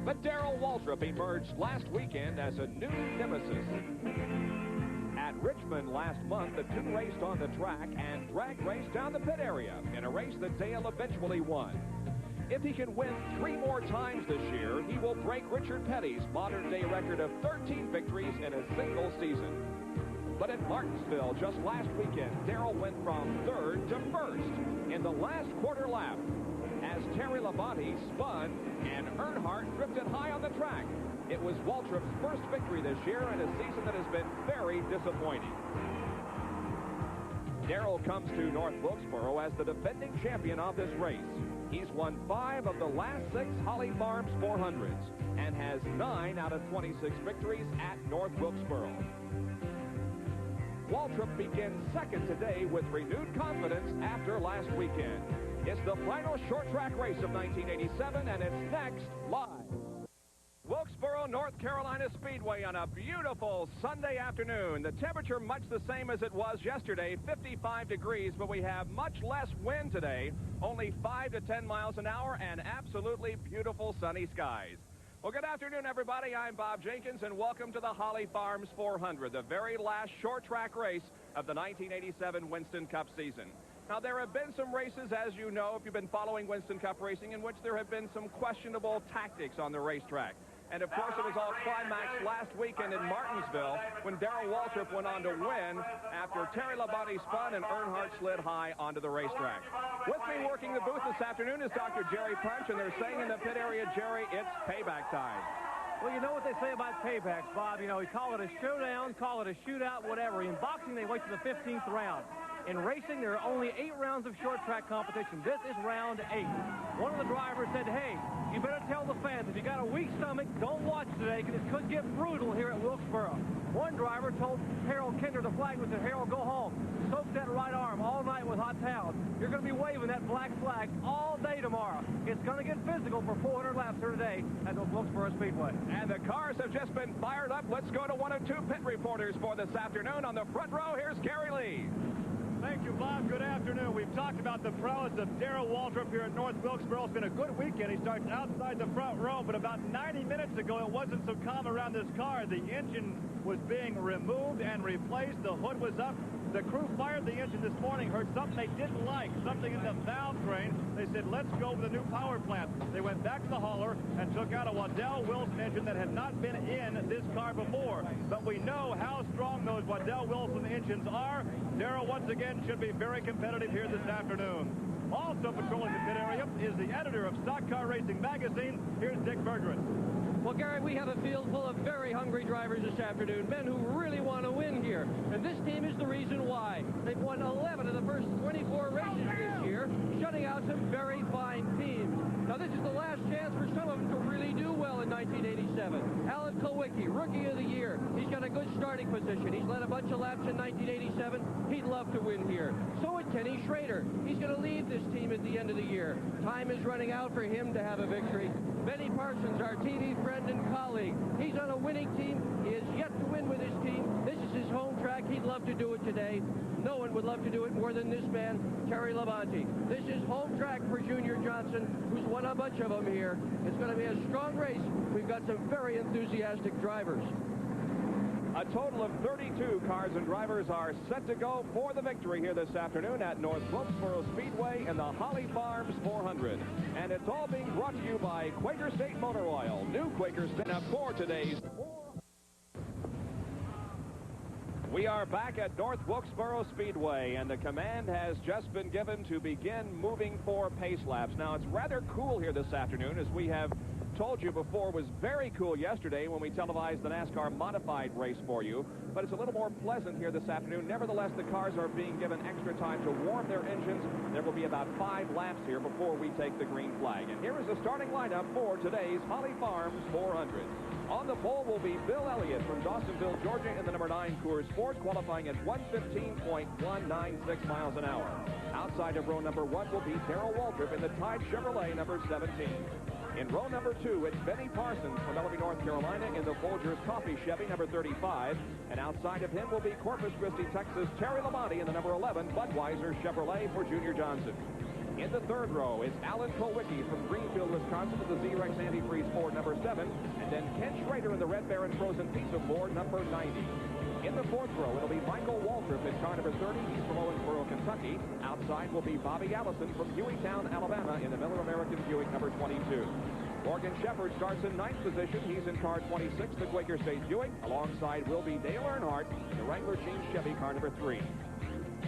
But Darrell Waltrip emerged last weekend as a new nemesis. At Richmond last month, the two raced on the track and drag raced down the pit area in a race that Dale eventually won. If he can win 3 more times this year, he will break Richard Petty's modern-day record of 13 victories in a single season. But at Martinsville just last weekend, Darrell went from 3rd to 1st in the last quarter lap as Terry Labonte spun and Earnhardt drifted high on the track. It was Waltrip's first victory this year in a season that has been very disappointing. Darrell comes to North Wilkesboro as the defending champion of this race. He's won 5 of the last 6 Holly Farms 400s and has 9 out of 26 victories at North Wilkesboro. Waltrip begins second today with renewed confidence after last weekend. It's the final short track race of 1987, and it's next live. Wilkesboro, North Carolina Speedway on a beautiful Sunday afternoon. The temperature much the same as it was yesterday, 55 degrees, but we have much less wind today, only 5 to 10 miles an hour, and absolutely beautiful sunny skies. Well, good afternoon, everybody. I'm Bob Jenkins, and welcome to the Holly Farms 400, the very last short track race of the 1987 Winston Cup season. Now, there have been some races, as you know, if you've been following Winston Cup racing, in which there have been some questionable tactics on the racetrack. And, of course, it was all climaxed last weekend in Martinsville when Darrell Waltrip went on to win after Terry Labonte spun and Earnhardt slid high onto the racetrack. With me working the booth this afternoon is Dr. Jerry Punch, and they're saying in the pit area, Jerry, it's payback time. Well, you know what they say about paybacks, Bob. You know, we call it a showdown, call it a shootout, whatever. In boxing, they wait to the 15th round. In racing, there are only 8 rounds of short track competition. This is round 8. One of the drivers said, hey, you better tell the fans, if you got a weak stomach, don't watch today, because it could get brutal here at Wilkesboro. One driver told Harold Kinder, the flagman, said, Harold, go home. Soak that right arm all night with hot towels. You're going to be waving that black flag all day tomorrow. It's going to get physical for 400 laps here today at the Wilkesboro Speedway. And the cars have just been fired up. Let's go to one of 2 pit reporters for this afternoon. On the front row, here's Gary Lee. Thank you, Bob. Good afternoon. We've talked about the prowess of Darrell Waltrip here at North Wilkesboro. It's been a good weekend. He starts outside the front row, but about 90 minutes ago, it wasn't so calm around this car. The engine was being removed and replaced. The hood was up. The crew fired the engine this morning, heard something they didn't like, something in the valve train. They said, let's go with a new power plant. They went back to the hauler and took out a Waddell Wilson engine that had not been in this car before. But we know how strong those Waddell Wilson engines are. Darrell, once again, should be very competitive here this afternoon. Also patrolling the pit area is the editor of Stock Car Racing Magazine. Here's Dick Bergeron. Well, Gary, we have a field full of very hungry drivers this afternoon, men who really want to win here. And this team is the reason why. They've won 11 of the first 24 races this year, shutting out some very fine teams. Now, this is the last chance for some of them to really do well in 1987. Alan Kulwicki, Rookie of the Year. He's got a good starting position. He's led a bunch of laps in 1987. He'd love to win here. So would Kenny Schrader. He's going to leave this team at the end of the year. Time is running out for him to have a victory. Benny Parsons, our TV friend and colleague. He's on a winning team. He has yet to win with his team. This is his home track. He'd love to do it today. No one would love to do it more than this man, Terry Labonte. This is home track for Junior Johnson, who's won a bunch of them here. It's going to be a strong race. We've got some very enthusiastic drivers. A total of 32 cars and drivers are set to go for the victory here this afternoon at North Wilkesboro Speedway in the Holly Farms 400. And it's all being brought to you by Quaker State Motor Oil. New Quaker State up for today's. We are back at North Wilkesboro Speedway, and the command has just been given to begin moving for pace laps. Now, it's rather cool here this afternoon, as we have told you before was very cool yesterday when we televised the NASCAR modified race for you, but it's a little more pleasant here this afternoon. Nevertheless, the cars are being given extra time to warm their engines. There will be about 5 laps here before we take the green flag. And here is the starting lineup for today's Holly Farms 400. On the pole will be Bill Elliott from Dawsonville, Georgia, in the number 9 Coors Sport, qualifying at 115.196 miles an hour. Outside of row number 1 will be Darrell Waltrip in the Tide Chevrolet number 17. In row number 2, it's Benny Parsons from Bellevue, North Carolina, in the Folgers Coffee Chevy number 35. And outside of him will be Corpus Christi, Texas, Terry Labonte in the number 11 Budweiser Chevrolet for Junior Johnson. In the third row, it's Alan Kulwicki from Greenfield, Wisconsin, to the Z-Rex Antifreeze Ford number 7. And then Ken Schrader in the Red Baron Frozen Pizza Ford number 90. In the fourth row, it'll be Michael Waltrip in car number 30. He's from Owensboro, Kentucky. Outside will be Bobby Allison from Hueytown, Alabama, in the Miller American Buick number 22. Morgan Shepherd starts in 9th position. He's in car 26, the Quaker State Buick. Alongside will be Dale Earnhardt in the Wrangler Jeans Chevy car number 3.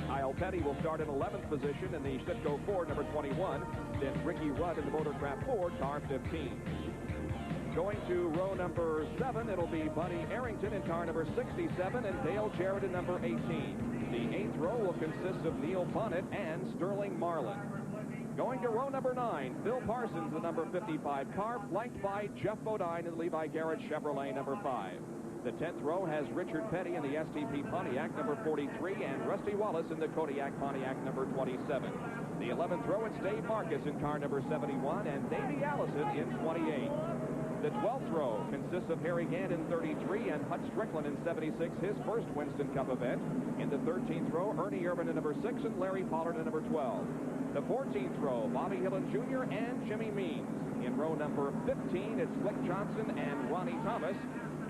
Kyle Petty will start in 11th position in the Sitco Ford number 21. Then Ricky Rudd in the Motorcraft Ford car 15. Going to row number 7, it'll be Buddy Arrington in car number 67 and Dale Jarrett in number 18. The 8th row will consist of Neil Bonnet and Sterling Marlin. Going to row number 9, Phil Parsons, the number 55 car, flanked by Jeff Bodine and Levi Garrett Chevrolet number 5. The 10th row has Richard Petty in the STP Pontiac number 43 and Rusty Wallace in the Kodiak Pontiac number 27. The 11th row, it's Dave Marcus in car number 71 and Davey Allison in 28. The 12th row consists of Harry Gant in 33 and Hut Strickland in 76, his first Winston Cup event. In the 13th row, Ernie Irvin in number 6 and Larry Pollard in number 12. The 14th row, Bobby Hillen Jr. and Jimmy Means. In row number 15, it's Slick Johnson and Ronnie Thomas.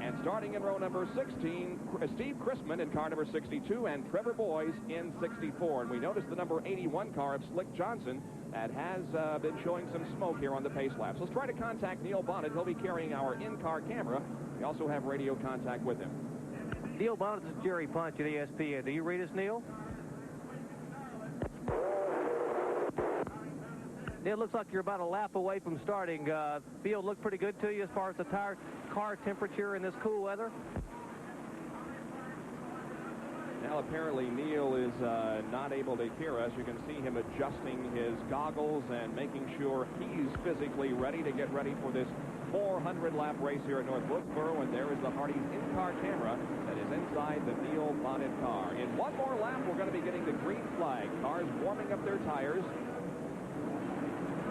And starting in row number 16, Steve Chrisman in car number 62 and Trevor Boys in 64. And we noticed the number 81 car of Slick Johnson that has been showing some smoke here on the pace laps. Let's try to contact Neil Bonnet. He'll be carrying our in-car camera. We also have radio contact with him. Neil Bonnet, this is Jerry Punch at ESPN. Do you read us, Neil? It looks like you're about a lap away from starting. Field looked pretty good to you as far as the car temperature in this cool weather? Now apparently Neil is not able to hear us. You can see him adjusting his goggles and making sure he's physically ready to get ready for this 400-lap race here at North Wilkesboro. And there is the Hardee's in-car camera that is inside the Neil Bonnet car. In one more lap, we're going to be getting the green flag. Cars warming up their tires,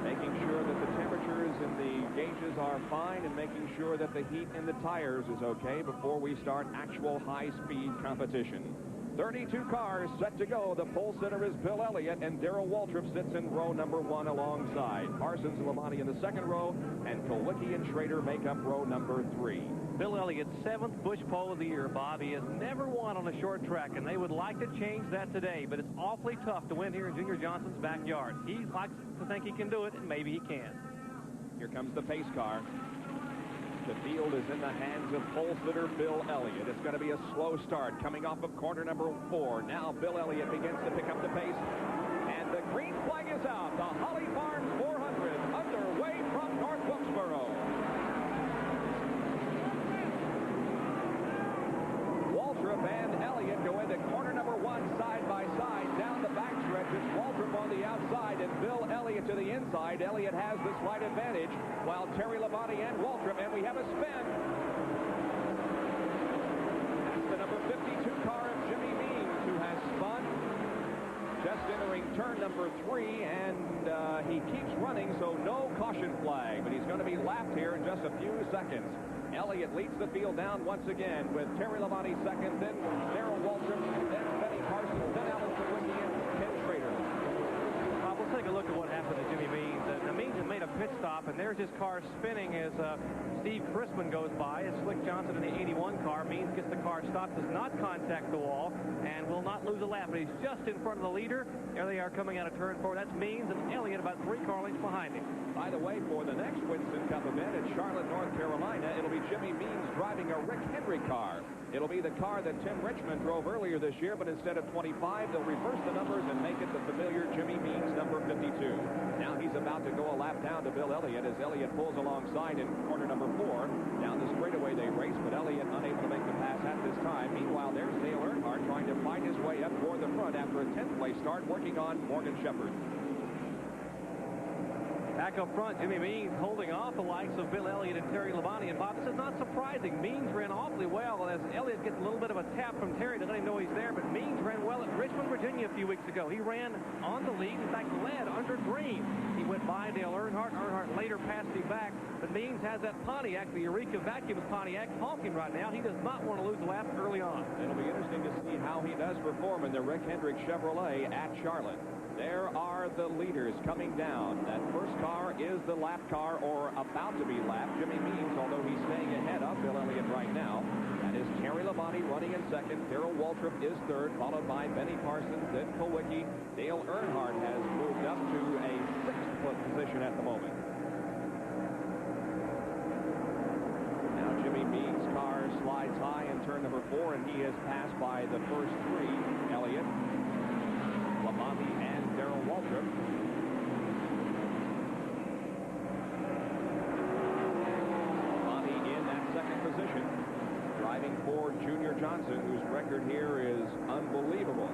making sure that the temperatures in the gauges are fine and making sure that the heat in the tires is okay before we start actual high-speed competition. 32 cars set to go. The pole sitter is Bill Elliott, and Darrell Waltrip sits in row number 1 alongside. Parsons and Labonte in the second row, and Kulwicki and Schrader make up row number 3. Bill Elliott's 7th Busch Pole of the year, Bob. He has never won on a short track, and they would like to change that today, but it's awfully tough to win here in Junior Johnson's backyard. He likes to think he can do it, and maybe he can. Here comes the pace car. The field is in the hands of pole sitter Bill Elliott. It's going to be a slow start coming off of corner number 4. Now Bill Elliott begins to pick up the pace, and the green flag is out. The Holly Farms 400 underway from North Wilkesboro. Waltrip and Elliott go into corner number 1 side by side. Down the backstretch, it's Waltrip on the outside and Bill Elliott to the inside. Elliott has the slight advantage while Terry Labonte and Waltrip, and we have a spin. That's the number 52 car of Jimmy Means, who has spun. Just entering turn number 3, and he keeps running, so no caution flag, but he's going to be lapped here in just a few seconds. Elliott leads the field down once again with Terry Labonte second, then Darrell Waltrip, then Benny Parsons, then Alan Kulwicki, and Ken Schrader. We'll take a look at what happened to Jimmy Means. Means has made a pit stop, and there's his car spinning as Steve Chrisman goes by. As Slick Johnson in the 81 car. Means gets the car stopped, does not contact the wall, and will not lose a lap. But he's just in front of the leader. There they are coming out of turn 4. That's Means and Elliott about 3 car lengths behind him. By the way, for the next Winston Cup event in Charlotte, North Carolina, it'll be Jimmy Means driving a Rick Hendrick car. It'll be the car that Tim Richmond drove earlier this year, but instead of 25, they'll reverse the numbers and make it the familiar Jimmy Means number 52. Now he's about to go a lap down to Bill Elliott as Elliott pulls alongside in corner number 4. Down the straightaway they race, but Elliott unable to make the pass at this time. Meanwhile, there's Dale Earnhardt trying to fight his way up toward the front after a 10th place start, working on Morgan Shepherd. Back up front, Jimmy Means holding off the likes of Bill Elliott and Terry Labonte. And Bob, this is not surprising. Means ran awfully well as Elliott gets a little bit of a tap from Terry to let him know he's there. But Means ran well at Richmond, Virginia a few weeks ago. He ran on the lead, in fact led under green. He went by Dale Earnhardt. Earnhardt later passed him back. But Means has that Pontiac, the Eureka Vacuum Pontiac, honking right now. He does not want to lose a lap early on. It'll be interesting to see how he does perform in the Rick Hendrick Chevrolet at Charlotte. There are the leaders coming down. That first car is the lap car, or about to be lapped. Jimmy Means, although he's staying ahead of Bill Elliott right now. That is Terry Labonte running in second. Darrell Waltrip is third, followed by Benny Parsons, then Kulwicki. Dale Earnhardt has moved up to a sixth position at the moment. Now Jimmy Means' car slides high in turn number 4, and he is passed by the first 3, Elliott, Labonte, and Darrell Waltrip. Labonte in that second position, driving for Junior Johnson, whose record here is unbelievable.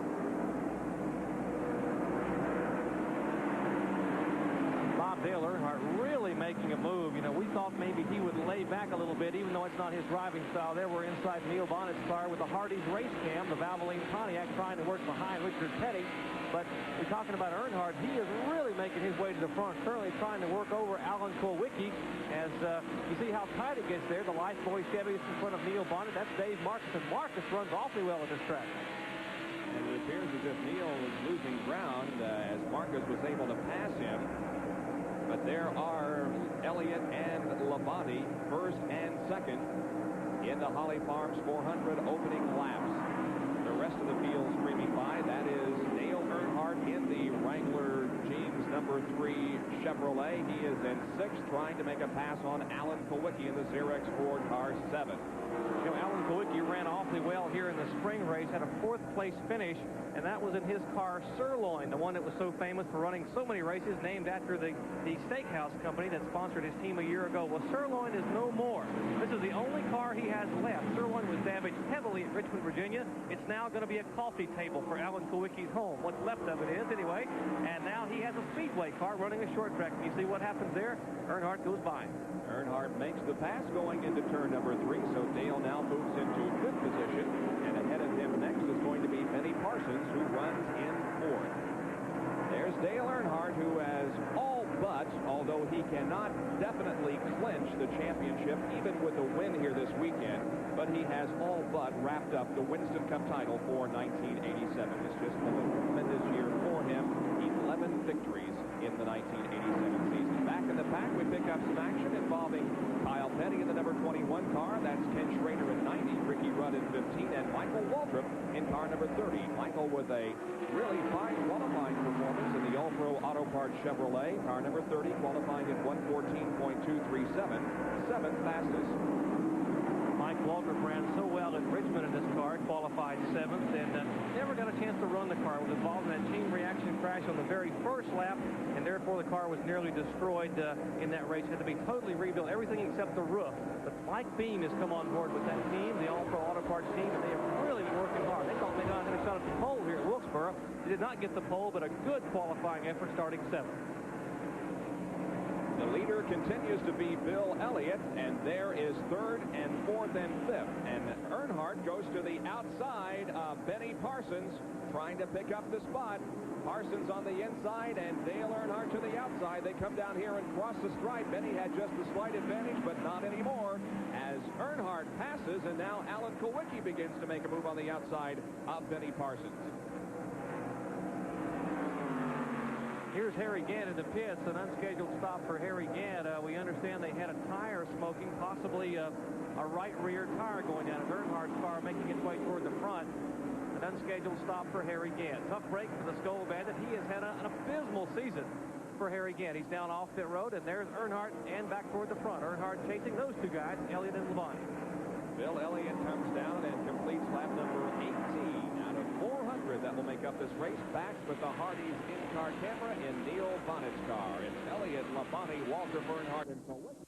Dale Earnhardt really making a move. You know, we thought maybe he would lay back a little bit, even though it's not his driving style. There we're inside Neil Bonnet's car with the Hardee's race cam, the Valvoline Pontiac, trying to work behind Richard Petty. But we're talking about Earnhardt. He is really making his way to the front, currently trying to work over Alan Kulwicki. As you see how tight it gets there. The Lifebuoy Chevy is in front of Neil Bonnet. That's Dave Marcus, and Marcus runs awfully well at this track. And it appears as if Neil was losing ground as Marcus was able to pass him. But there are Elliott and Labonte, first and second, in the Holly Farms 400 opening laps. The rest of the field streaming by. That is Dale Earnhardt in the Wrangler Jeans number 3 Chevrolet. He is in 6th, trying to make a pass on Alan Kulwicki in the Xerox Ford car 7. You know, Alan Kulwicki ran awfully well here in the spring race, had a 4th place finish, and that was in his car Sirloin, the one that was so famous for running so many races, named after the steakhouse company that sponsored his team a year ago. Well, Sirloin is no more. This is the only car he has left. Sirloin was damaged heavily at Richmond, Virginia. It's now going to be a coffee table for Alan Kulwicki's home. What's left of it is, anyway. And now he has a Speedway car running a short track. You see what happens there? Earnhardt goes by. Earnhardt makes the pass going into turn number 3, so Dale now moves into 5th position, and ahead of him next is going to be Benny Parsons, who runs in 4th. There's Dale Earnhardt, who has all but, although he cannot definitely clinch the championship, even with a win here this weekend, but he has all but wrapped up the Winston Cup title for 1987. It's just been a tremendous year for him. 11 victories in the 1987 season. Back in the pack, we pick up some action involving Kyle Petty in the number 21 car. That's Ken Schrader in 90, Ricky Rudd in 15, and Michael Waltrip in car number 30. Michael with a really fine qualifying performance in the All-Pro Auto Parts Chevrolet. Car number 30 qualifying at 114.237, 7th fastest. Mike Waltrip ran so well in Richmond in this car, qualified 7th, and never got a chance to run the car. Was involved in that chain reaction crash on the very first lap, and therefore the car was nearly destroyed in that race. Had to be totally rebuilt, everything except the roof. But Mike Beam has come on board with that team, the All-Pro Auto Parts team, and they have really been working hard. They thought they got a shot at the pole here at Wilkesboro. They did not get the pole, but a good qualifying effort starting 7th. The leader continues to be Bill Elliott, and there is 3rd and 4th and 5th. And Earnhardt goes to the outside of Benny Parsons, trying to pick up the spot. Parsons on the inside and Dale Earnhardt to the outside. They come down here and cross the stripe. Benny had just a slight advantage, but not anymore, as Earnhardt passes, and now Alan Kulwicki begins to make a move on the outside of Benny Parsons. Here's Harry Gant in the pits, an unscheduled stop for Harry Gant. We understand they had a tire smoking, possibly a right rear tire going down. Earnhardt's car making its way toward the front. An unscheduled stop for Harry Gant. Tough break for the Skull Bandit. He has had an abysmal season for Harry Gant. He's down off pit road, and there's Earnhardt and back toward the front. Earnhardt chasing those two guys, Elliott and Labonte. Bill Elliott comes down and completes lap number 18 out of 400 that will make up this race. Back with the Hardee's in-car camera in Neil Bonnet's car. It's Elliott, Labonte, Waltrip, Earnhardt, and Kulwicki.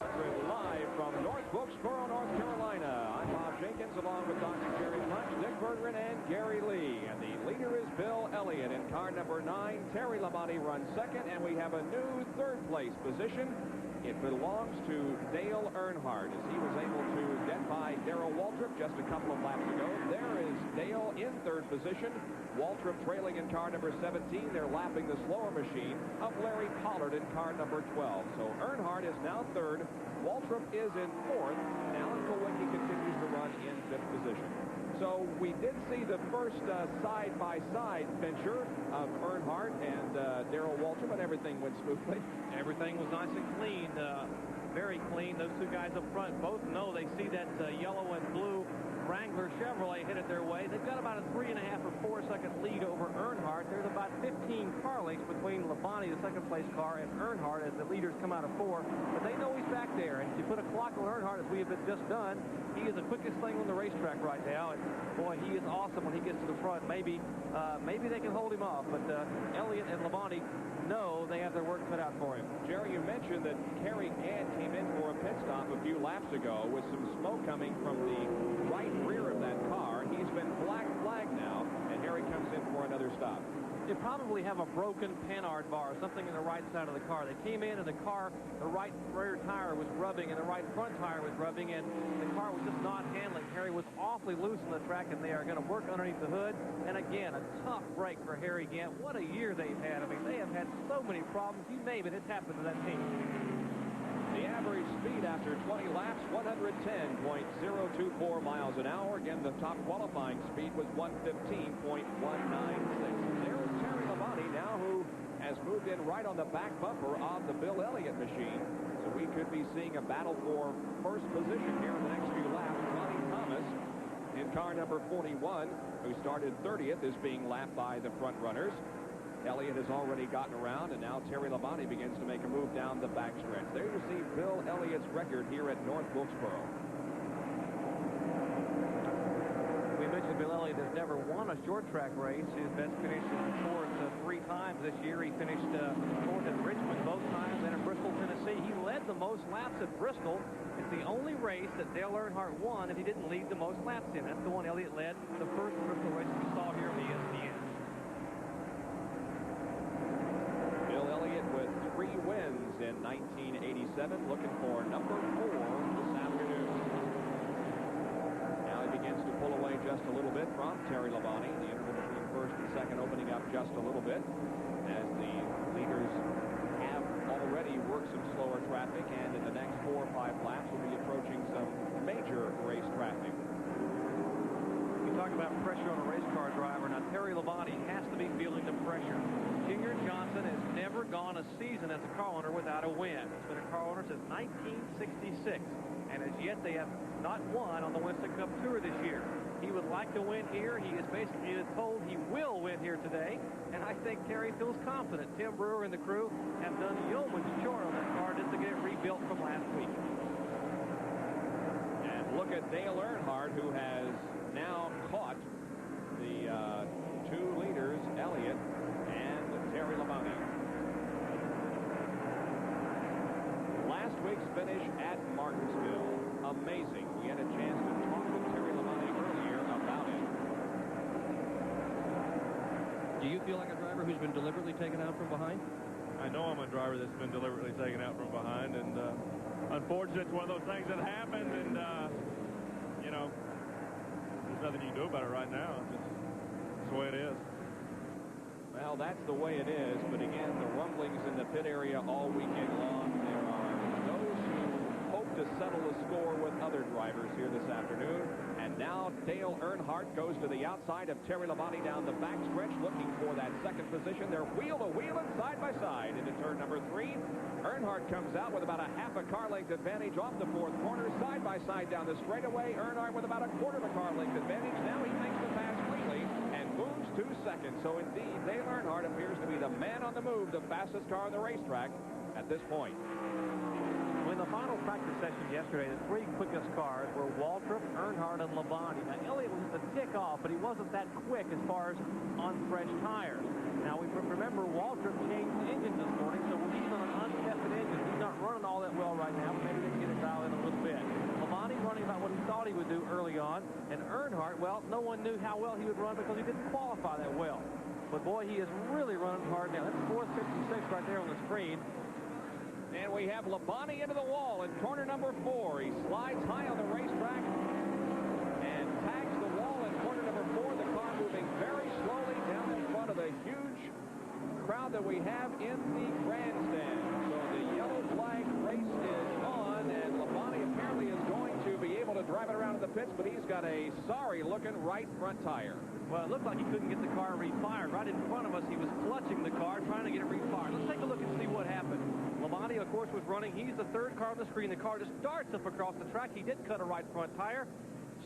Live from North Wilkesboro, North Carolina. I'm Bob Jenkins, along with Dr. Jerry Punch, Dick Berggren, and Gary Lee. And the leader is Bill Elliott in car number 9. Terry Labonte runs 2nd, and we have a new 3rd place position. It belongs to Dale Earnhardt, as he was able to get by Darrell Waltrip just a couple of laps ago. There is Dale in 3rd position. Waltrip trailing in car number 17. They're lapping the slower machine of Larry Pollard in car number 12. So Earnhardt is now 3rd. Waltrip is in 4th. And Alan Kulwicki continues to run one in 5th position. So we did see the first side-by-side venture of Earnhardt and Darrell Waltrip, but everything went smoothly. Everything was nice and clean, very clean. Those two guys up front both know they see that yellow and blue Wrangler Chevrolet headed their way. They've got about a 3.5 or 4 second lead over Earnhardt. There's about 15 car lengths between Labonte, the second place car, and Earnhardt as the leaders come out of 4. But they know he's back there. And if you put a clock on Earnhardt, as we have just done, he is the quickest thing on the racetrack right now. And boy, he is awesome when he gets to the front. Maybe they can hold him off. But Elliott and Labonte know they have their work cut out for him. Jerry, you mentioned that Kerry Gant came in for a pit stop a few laps ago with some smoke coming from the right rear of that car. He's been black flagged now, and here he comes in for another stop. They probably have a broken Panhard bar, something in the right side of the car. They came in and the car, the right rear tire was rubbing and the right front tire was rubbing, and the car was just not handling. Harry was awfully loose on the track, and they are going to work underneath the hood. And again, a tough break for Harry Gant. What a year they've had. I mean, they have had so many problems. You name it, it's happened to that team. The average speed after 20 laps, 110.024 miles an hour. Again, the top qualifying speed was 115.196. There's Terry Labonte now, who has moved in right on the back bumper of the Bill Elliott machine. So we could be seeing a battle for first position here in the next few laps. Ronnie Thomas in car number 41, who started 30th, is being lapped by the front runners. Elliott has already gotten around, and now Terry Labonte begins to make a move down the backstretch. There you see Bill Elliott's record here at North Wilkesboro. We mentioned Bill Elliott has never won a short track race. His best finish is fourth 3 times this year. He finished fourth at Richmond both times and at Bristol, Tennessee. He led the most laps at Bristol. It's the only race that Dale Earnhardt won that he didn't lead the most laps in. That's the one Elliott led, the first Bristol race we saw here on the ESPN. Bill Elliott with 3 wins in 1987, looking for number 4 this afternoon. Now he begins to pull away just a little bit from Terry Labonte. The interval between first and second opening up just a little bit as the leaders have already worked some slower traffic, and in the next 4 or 5 laps will be approaching some major race traffic. You talk about pressure on a race car driver. Now, Terry Labonte has to be feeling the pressure. Junior Johnson has never gone a season as a car owner without a win. He's been a car owner since 1966, and as yet they have not won on the Winston Cup Tour this year. He would like to win here. He is basically told he will win here today, and I think Terry feels confident. Tim Brewer and the crew have done yeoman's chore on that car just to get it rebuilt from last week. And look at Dale Earnhardt, who has now caught the 2 leaders, Elliott and Terry Labonte. Last week's finish at Martinsville, amazing. We had a chance to talk to Terry Labonte earlier about it. Do you feel like a driver who's been deliberately taken out from behind? I know I'm a driver that's been deliberately taken out from behind, and unfortunately, it's one of those things that happened, and you know, there's nothing you can do about it right now. It's the way it is. Well, that's the way it is, but again, the rumblings in the pit area all weekend long. There are those who hope to settle the score with other drivers here this afternoon. And now Dale Earnhardt goes to the outside of Terry Labonte down the backstretch, looking for that second position. They're wheel to wheel and side by side into turn number 3. Earnhardt comes out with about a half a car length advantage off the 4th corner, side by side down the straightaway. Earnhardt with about a quarter of a car length advantage. Now he makes the pass freely and moves 2 seconds. So indeed, Dale Earnhardt appears to be the man on the move, the fastest car on the racetrack at this point. In the final practice session yesterday, the 3 quickest cars were Waltrip, Earnhardt, and Labonte. Now, Elliott was the tick off, but he wasn't that quick as far as on fresh tires. Now, we remember Waltrip changed engine this morning, so he's on an untested engine. He's not running all that well right now, but maybe they can get it dialed in a little bit. Labonte running about what he thought he would do early on, and Earnhardt, well, no one knew how well he would run because he didn't qualify that well. But, boy, he is really running hard now. That's 4:56 right there on the screen. And we have Labonte into the wall in corner number 4. He slides high on the racetrack and tags the wall in corner number 4. The car moving very slowly down in front of the huge crowd that we have in the grandstand. So the yellow flag race is on, and Labonte apparently is going to be able to drive it around to the pits, but he's got a sorry-looking right front tire. Well, it looked like he couldn't get the car refired. Right in front of us, he was clutching the car, trying to get it refired. Let's take a look and see what happened. Labonte, of course, was running. He's the third car on the screen. The car just darts up across the track. He did cut a right front tire.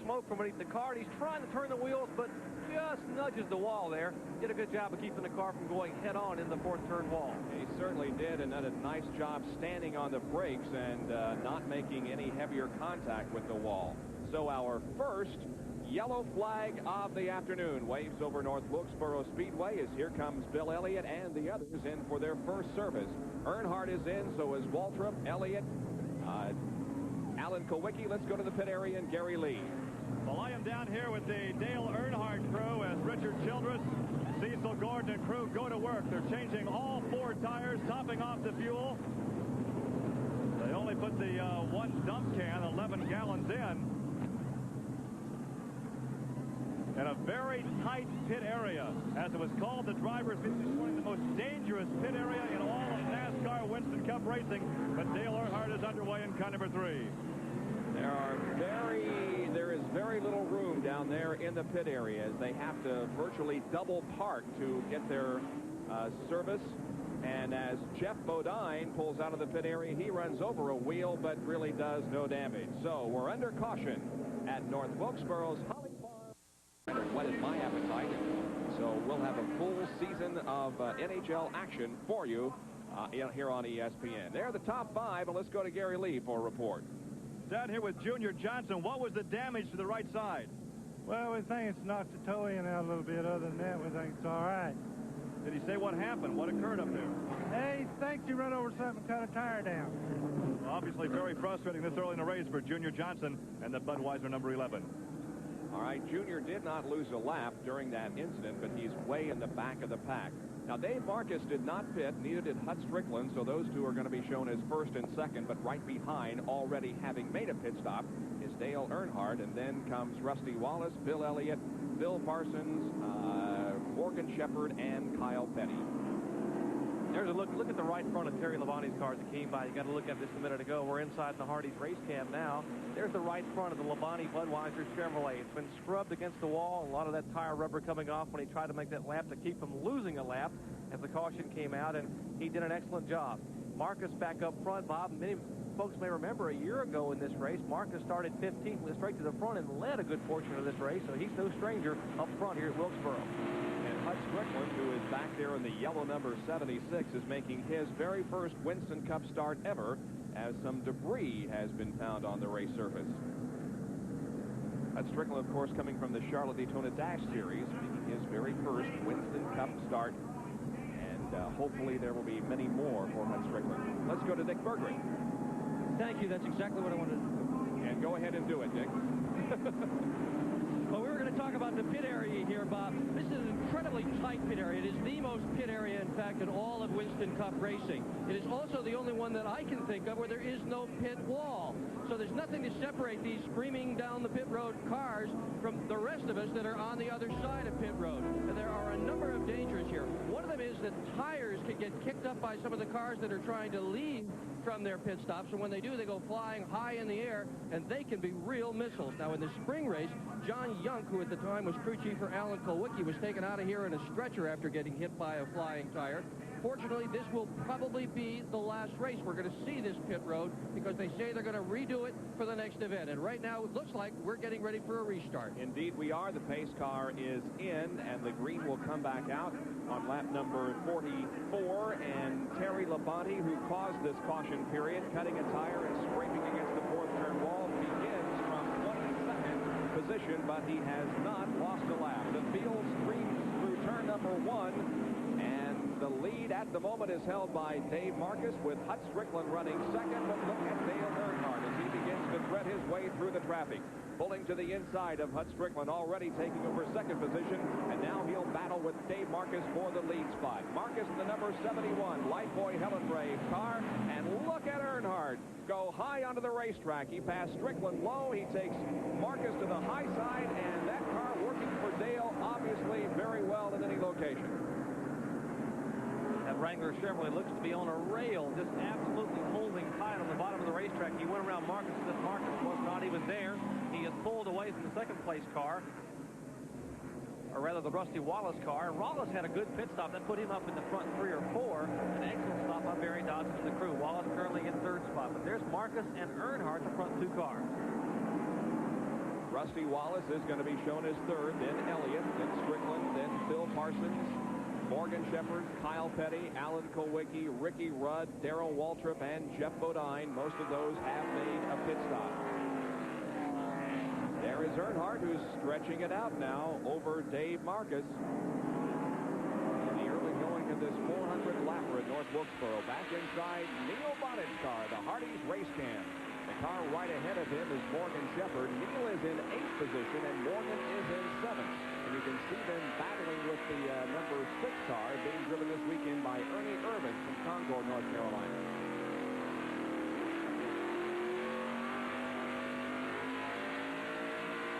Smoke from beneath the car, and he's trying to turn the wheels, but just nudges the wall there. Did a good job of keeping the car from going head-on in the fourth turn wall. He certainly did, and did a nice job standing on the brakes and not making any heavier contact with the wall. So our first yellow flag of the afternoon waves over North Wilkesboro Speedway as here comes Bill Elliott and the others in for their first service. Earnhardt is in, so is Waltrip, Elliott, Alan Kowicki. Let's go to the pit area and Gary Lee. Well, I am down here with the Dale Earnhardt crew as Richard Childress, Cecil Gordon, and crew go to work. They're changing all 4 tires, topping off the fuel. They only put the one dump can, 11 gallons in a very tight pit area. As it was called, the drivers this morning, the most dangerous pit area in all of NASCAR Winston Cup racing. But Dale Earnhardt is underway in car number 3. There is very little room down there in the pit area as they have to virtually double park to get their service. And as Jeff Bodine pulls out of the pit area, he runs over a wheel but really does no damage. So we're under caution at North Wilkesboro's Holly Farm. What is my appetite? So we'll have a full season of NHL action for you here on ESPN. They're the top 5, and let's go to Gary Lee for a report. Down here with Junior Johnson, what was the damage to the right side? Well, we think it's knocked the toe in out a little bit. Other than that, we think it's all right. Did he say what happened? What occurred up there? Hey, he thinks he run over something and cut a tire down. Well, obviously very frustrating this early in the race for Junior Johnson and the Budweiser number 11. All right, Junior did not lose a lap during that incident, but he's way in the back of the pack. Now, Dave Marcus did not pit, neither did Hut Strickland, so those two are going to be shown as first and second, but right behind, already having made a pit stop, is Dale Earnhardt, and then comes Rusty Wallace, Bill Elliott, Bill Parsons, Morgan Shepherd, and Kyle Petty. There's a look at the right front of Terry Labonte's car as it came by. You got to look at this a minute ago. We're inside the Hardee's race cam now. There's the right front of the Labonte Budweiser Chevrolet. It's been scrubbed against the wall. A lot of that tire rubber coming off when he tried to make that lap to keep from losing a lap as the caution came out, and he did an excellent job. Marcus back up front. Bob, many folks may remember a year ago in this race, Marcus started 15th, went straight to the front and led a good portion of this race, so he's no stranger up front here at Wilkesboro. Hut Strickland, who is back there in the yellow number 76, is making his very first Winston Cup start ever as some debris has been found on the race surface. Hut Strickland, of course, coming from the Charlotte Daytona Dash Series, making his very first Winston Cup start. And hopefully there will be many more for Hut Strickland. Let's go to Dick Berggren. Thank you. That's exactly what I wanted to do. And go ahead and do it, Dick. Well, we were going to talk about the pit area here, Bob. This is an incredibly tight pit area. It is the most pit area, in fact, in all of Winston Cup racing. It is also the only one that I can think of where there is no pit wall. So there's nothing to separate these screaming down the pit road cars from the rest of us that are on the other side of pit road. And there are a number of dangers here. One of them is that tires can get kicked up by some of the cars that are trying to leave from their pit stops, and when they do, they go flying high in the air, and they can be real missiles. Now, in the spring race, John Young, who at the time was crew chief for Alan Kowicki, was taken out of here in a stretcher after getting hit by a flying tire. Fortunately, this will probably be the last race. We're going to see this pit road because they say they're going to redo it for the next event. And right now, it looks like we're getting ready for a restart. Indeed, we are. The pace car is in, and the green will come back out on lap number 44. And Terry Labonte, who caused this caution period, cutting a tire and scraping against the fourth turn wall, begins from 22nd position, but he has not lost a lap. The field streams through turn number 1. And the lead at the moment is held by Dave Marcus with Hut Strickland running second. But look at Dale Earnhardt as he begins to thread his way through the traffic. Pulling to the inside of Hut Strickland, already taking over second position. And now he'll battle with Dave Marcus for the lead spot. Marcus in the number 71, Lifebuoy Hellenbrave car. And look at Earnhardt go high onto the racetrack. He passed Strickland low. He takes Marcus to the high side. And that car working for Dale, obviously very well in any location. That Wrangler Chevrolet looks to be on a rail, just absolutely holding tight on the bottom of the racetrack. He went around Marcus, and Marcus was not even there. He is pulled away from the second-place car, or rather the Rusty Wallace car. And Wallace had a good pit stop that put him up in the front 3 or 4. An excellent stop by Barry Dodson and the crew. Wallace currently in 3rd spot. But there's Marcus and Earnhardt, the front 2 cars. Rusty Wallace is going to be shown as 3rd, then Elliott, then Strickland, then Phil Parsons, Morgan Shepherd, Kyle Petty, Alan Kulwicki, Ricky Rudd, Darrell Waltrip, and Jeff Bodine. Most of those have made a pit stop. There is Earnhardt, who's stretching it out now over Dave Marcus. In the early going of this 400 lapper at North Wilkesboro. Back inside Neil Bonnet's car, the Hardee's race cam. The car right ahead of him is Morgan Shepherd. Neil is in 8th position, and Morgan is in 7th. And you can see them battling with the number 6 car being driven this weekend by Ernie Irvin from Concord, North Carolina.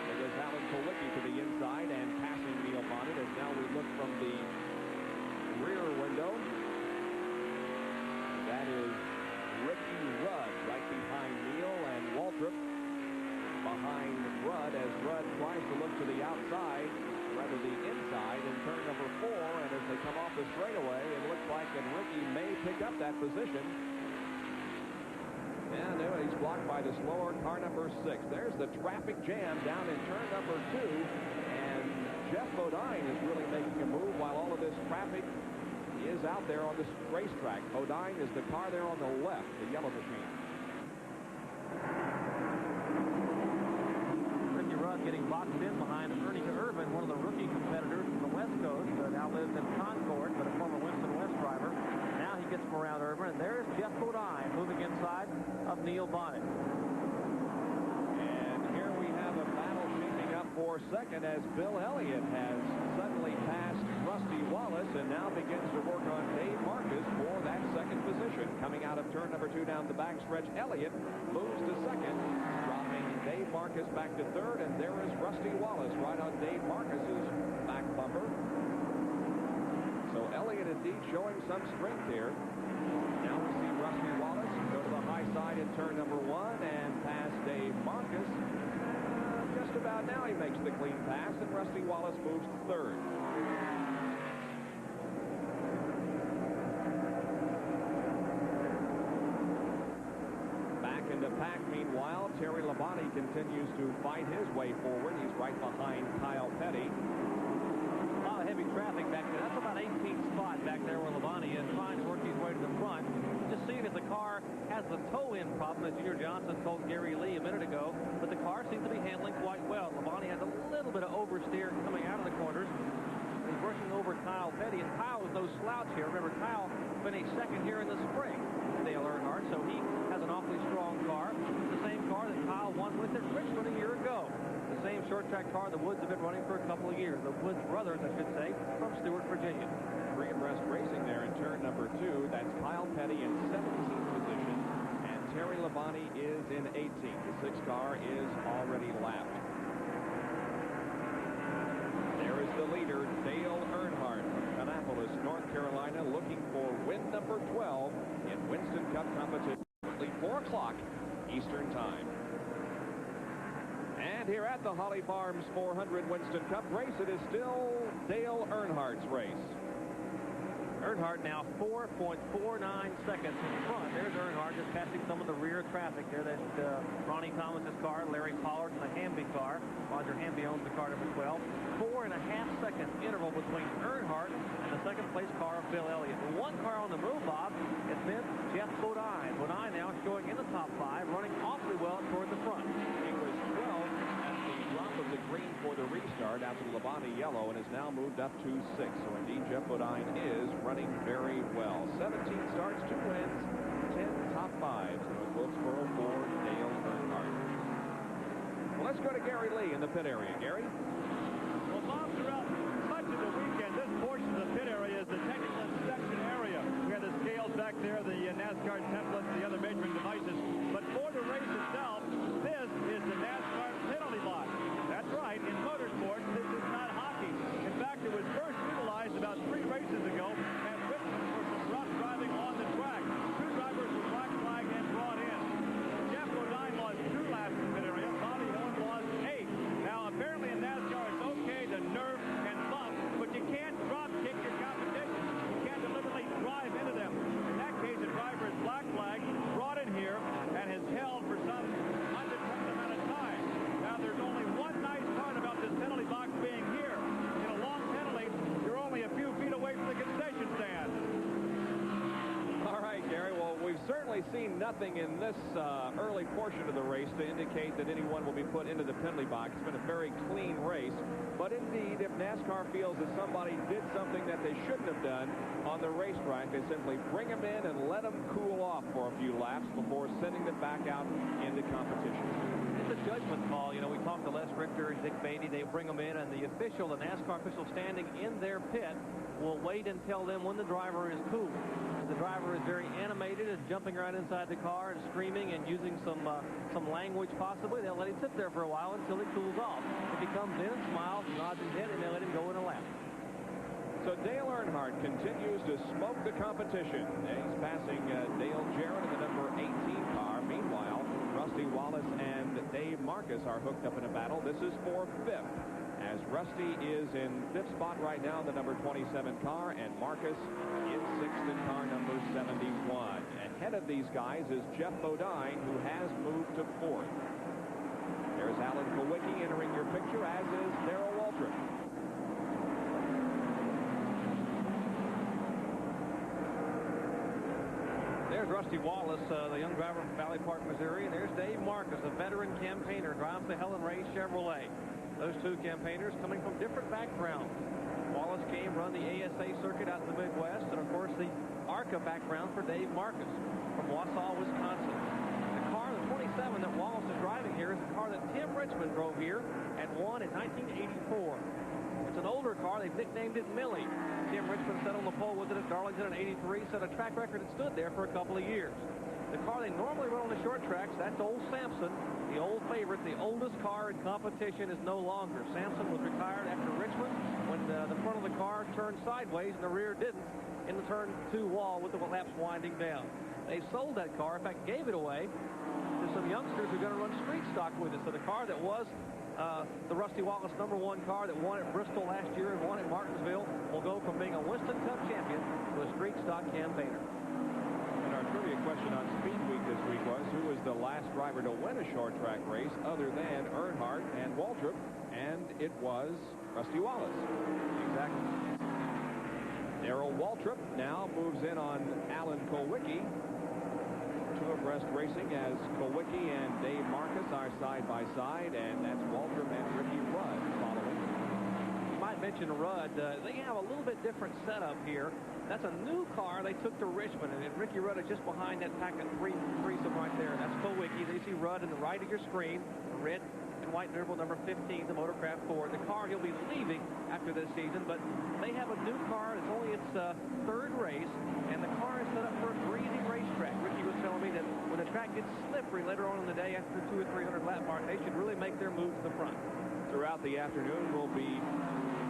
It is Alan Kulwicki to the inside and passing Neil Bonnet as now we look from the rear window. That is Ricky Rudd right behind Neil, and Waltrip behind Rudd as Rudd tries to look to the outside, rather the inside, in turn number 4. And as they come off the straightaway, it looks like that Ricky may pick up that position. And he's blocked by the slower car number 6. There's the traffic jam down in turn number 2. And Jeff Bodine is really making a move while all of this traffic is out there on this racetrack. Bodine is the car there on the left, the yellow machine. Ricky Rudd getting boxed in behind Ernie Irvin, one of the rookie competitors from the West Coast, now lives in Concord, but a former Winston West driver. Now he gets from around Irvin, and there's Jeff Bodine moving inside of Neil Bonnet. And here we have a battle shaping up for second as Bill Elliott has suddenly passed Rusty Wallace and now begins to work on Dave Marcus for that second position. Coming out of turn number 2 down the backstretch, Elliott moves to second, dropping Dave Marcus back to 3rd, and there is Rusty Wallace right on Dave Marcus's back bumper. So Elliott indeed showing some strength here. Now we see Rusty Wallace go to the high side in turn number 1 and pass Dave Marcus. Just about now he makes the clean pass, and Rusty Wallace moves to 3rd. Back into pack, meanwhile, Terry Labonte continues to fight his way forward. He's right behind Kyle Petty. A lot of heavy traffic back there. That's about 18th spot back there where Labonte is trying to work his way to the front. Just seeing if the car has the toe-in problem that Junior Johnson told Gary Lee a minute ago, but the car seems to be handling quite well. Labonte has a little bit of oversteer coming out of the corners. He's working over Kyle Petty, and Kyle is no slouch here. Remember, Kyle finished 2nd here in the spring, Dale Earnhardt, so he has an awfully strong car. It's the same car that Kyle won with at Richmond a year ago. The same short track car the Woods have been running for a couple of years. The Woods brothers, I should say, from Stewart, Virginia. Free and Rest Racing there in turn number 2. That's Kyle Petty in 17th position, and Terry Labonte is in 18th. The 6 car is already lapped. There is the leader, Dale Earnhardt from Annapolis, North Carolina, looking for win number 12 in Winston Cup competition. 4 o'clock Eastern Time. And here at the Holly Farms 400 Winston Cup race, it is still Dale Earnhardt's race. Earnhardt now 4.49 seconds in front. There's Earnhardt just passing some of the rear traffic there. That's Ronnie Thomas's car, Larry Pollard, and the Hamby car. Roger Hamby owns the car number 12. 4.5 second interval between Earnhardt and the second place car of Bill Elliott. One car on the move, Bob. It's been Jeff Bodine. Bodine now showing in the top 5, running awfully well toward the front. He was 12th at the drop of the green for the restart after the Labonte yellow, and has now moved up to 6. So indeed, Jeff Bodine is running very well. 17 starts, 2 wins, 10 top 5s. North Wilkesboro for Dale Earnhardt. Well, let's go to Gary Lee in the pit area. Gary? Well, Bob, throughout much of the weekend, this portion of the pit area is the technical inspection area. We have the scales back there, the NASCAR templates, the other measuring devices. But for the race itself, this is the NASCAR penalty box. That's right. In motorsports, this is not hockey. In fact, it was first utilized about 3 races ago at Richmond for some rough driving on the track. 2 drivers were black flagged and brought in. Jeff Bodine lost 2 laps in the pit area. seen nothing in this early portion of the race to indicate that anyone will be put into the penalty box. It's been a very clean race. But indeed, if NASCAR feels that somebody did something that they shouldn't have done on the racetrack, they simply bring them in and let them cool off for a few laps before sending them back out into competition. It's a judgment call. You know, we talked to Les Richter and Dick Beatty. They bring them in, and the NASCAR official standing in their pit will wait and tell them when the driver is cool. If the driver is very animated and jumping around inside the car and screaming and using some language possibly, they'll let him sit there for a while until he cools off. If he comes in and smiles and nods his head, and they'll let him go in a lap. So Dale Earnhardt continues to smoke the competition. He's passing Dale Jarrett in the number 18 car. Meanwhile, Rusty Wallace and Dave Marcus are hooked up in a battle. This is for 5th, as Rusty is in 5th spot right now in the number 27 car, and Marcus in 6th in car number 71. Ahead of these guys is Jeff Bodine, who has moved to 4th. There's Alan Kulwicki entering your picture, as is Darrell Waltrip. There's Rusty Wallace, the young driver from Valley Park, Missouri. And there's Dave Marcus, a veteran campaigner, drives the Helen Ray Chevrolet. Those two campaigners coming from different backgrounds. Wallace run the ASA circuit out in the Midwest, and of course the ARCA background for Dave Marcus from Wausau, Wisconsin. The car, the 27 that Wallace is driving here, is the car that Tim Richmond drove here and won in 1984. It's an older car. They've nicknamed it Millie. Tim Richmond sat on the pole with it at Darlington in '83, set a track record and stood there for a couple of years. The car they normally run on the short tracks, that's old Sampson, the old favorite. The oldest car in competition is no longer. Sampson was retired after Richmond when the front of the car turned sideways and the rear didn't in the turn 2 wall with the laps winding down. They sold that car, in fact gave it away to some youngsters who are going to run street stock with it. So the car that was the Rusty Wallace number 1 car that won at Bristol last year and won at Martinsville will go from being a Winston Cup champion to a street stock campaigner. And our trivia question on Speed Week this week was, who was the last driver to win a short track race other than Earnhardt and Waltrip? And it was Rusty Wallace. Exactly. Darrell Waltrip now moves in on Alan Kulwicki. 2 abreast racing as Kulwicki and Dave Marcus are side by side, and that's Waltrip and Ricky Rudd following. You might mention Rudd. They have a little bit different setup here. That's a new car they took to Richmond, and Ricky Rudd is just behind that pack of threesome right there. That's Kulwicki. They see Rudd in the right of your screen, the red and white Nerval number 15, the Motorcraft Ford. The car he'll be leaving after this season, but they have a new car. It's only its 3rd race, and the car is set up for a breezy racetrack. Ricky was telling me that when the track gets slippery later on in the day after 200 or 300 lap mark, they should really make their move to the front. Throughout the afternoon, we'll be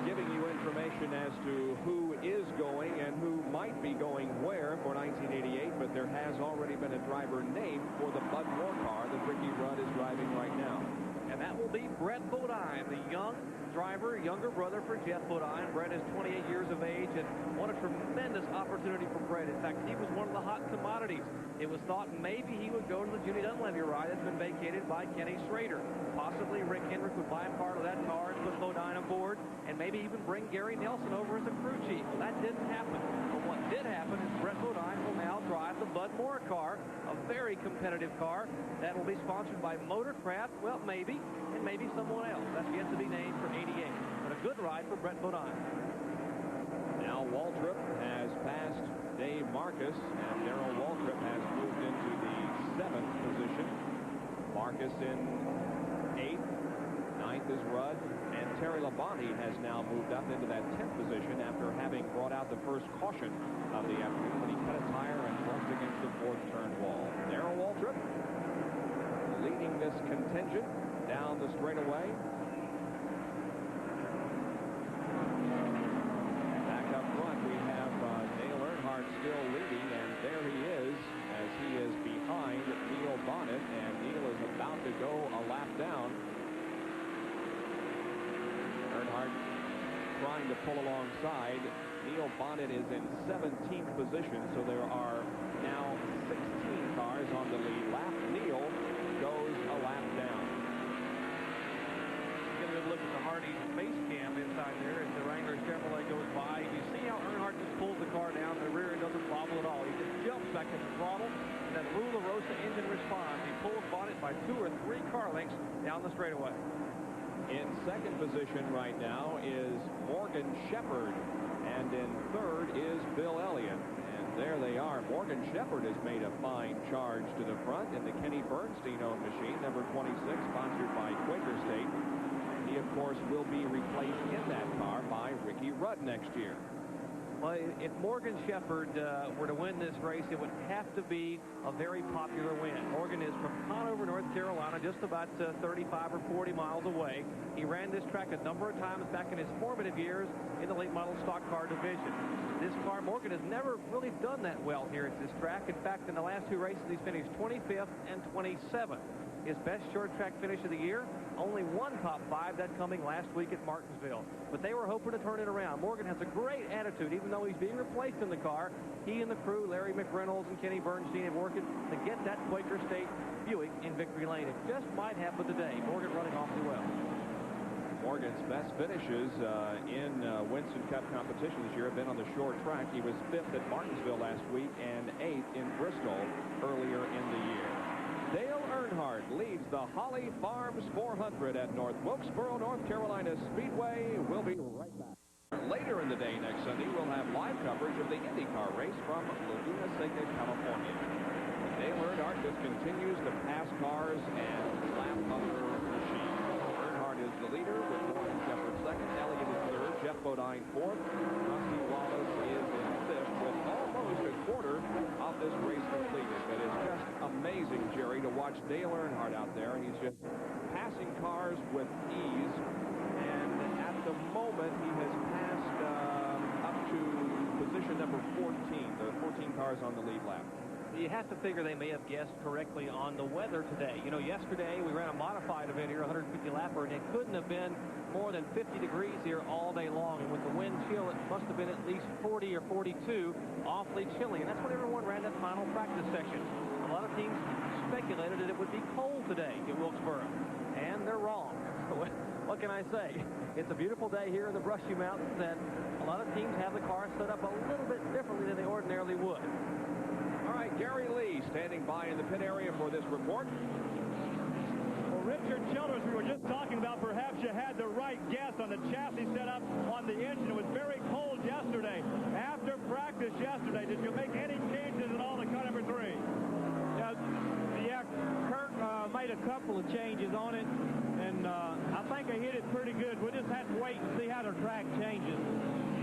giving you information as to who is going and who might be going where for 1988, but there has already been a driver named for the Bud Moore car that Ricky Rudd is driving right now. And that will be Brett Bodine, the young driver, younger brother for Jeff Bodine. Brett is 28 years of age, and what a tremendous opportunity for Brett. In fact, he was one of the hot commodities. It was thought maybe he would go to the Junie Dunleavy ride that's been vacated by Kenny Schrader. Possibly Rick Hendrick would buy a part of that car and put Bodine aboard, and maybe even bring Gary Nelson over as a crew chief. Well, that didn't happen. But what did happen is Brett Bodine will now drive the Bud Moore car, a very competitive car that will be sponsored by Motorcraft, well, maybe, and maybe someone else. That's yet to be named for 88. But a good ride for Brett Bodine. Now Waltrip has passed Dave Marcus, and Darrell Waltrip has moved into the 7th position. Marcus in 8th. 9th is Rudd, and Terry Labonte has now moved up into that 10th position after having brought out the first caution of the afternoon when he cut a tire and brushed against the 4th turn wall. Darrell Waltrip leading this contingent down the straightaway. Back up front, we have Dale Earnhardt still leading, and there he is as he is behind Neil Bonnet, and Neil is about to go a lap down. Earnhardt trying to pull alongside. Neil Bonnet is in 17th position, so there are now 16 cars on the lead lap. Neil goes a lap down. Get a good look at the Hardee's face cam inside there as the Wrangler Chevrolet goes by. You see how Earnhardt just pulls the car down. The rear end doesn't wobble at all. He just jumps back in the throttle. And that Blue LaRosa engine responds. He pulls Bonnet by 2 or 3 car lengths down the straightaway. In second position right now is Morgan Shepherd, and in third is Bill Elliott. And there they are. Morgan Shepherd has made a fine charge to the front in the Kenny Bernstein-owned machine, number 26, sponsored by Quaker State. He, of course, will be replaced in that car by Ricky Rudd next year. Well, if Morgan Shepherd were to win this race, it would have to be a very popular win. Morgan is from Conover, North Carolina, just about 35 or 40 miles away. He ran this track a number of times back in his formative years in the late model stock car division. This car, Morgan has never really done that well here at this track. In fact, in the last 2 races, he's finished 25th and 27th. His best short track finish of the year, only 1 top 5, that coming last week at Martinsville. But they were hoping to turn it around. Morgan has a great attitude, even though he's being replaced in the car. He and the crew, Larry McReynolds and Kenny Bernstein, have worked to get that Quaker State Buick in victory lane. It just might happen today. Morgan running awfully well. Morgan's best finishes in Winston Cup competition this year have been on the short track. He was 5th at Martinsville last week and 8th in Bristol earlier in the year. Dale Earnhardt leads the Holly Farms 400 at North Wilkesboro, North Carolina Speedway. We'll be right back. Later in the day next Sunday, we'll have live coverage of the IndyCar race from Laguna Seca, California. Dale Earnhardt just continues to pass cars and lap other machines. Earnhardt is the leader with Morgan Shepherd second, Elliott is third, Jeff Bodine fourth, Rusty Wallace is in fifth with almost a quarter of this race completed. But it's just amazing, Jerry, to watch Dale Earnhardt out there. He's just passing cars with ease, and at the moment he has passed up to position number 14, the 14 cars on the lead lap. You have to figure they may have guessed correctly on the weather today. You know, yesterday we ran a modified event here, 150 lapper, and it couldn't have been more than 50 degrees here all day long. And with the wind chill, it must have been at least 40 or 42, awfully chilly. And that's when everyone ran that final practice session. A lot of teams speculated that it would be cold today at Wilkesboro, and they're wrong. What can I say? It's a beautiful day here in the Brushy Mountains, and a lot of teams have the cars set up a little bit differently than they ordinarily would. All right, Gary Lee standing by in the pit area for this report. Well, Richard Childers, we were just talking about, perhaps you had the right guess on the chassis setup on the engine. It was very cold yesterday. After practice yesterday, did you make any changes at all to car number 3? Yeah, Kirk made a couple of changes on it, and I think I hit it pretty good. We'll just have to wait and see how the track changes.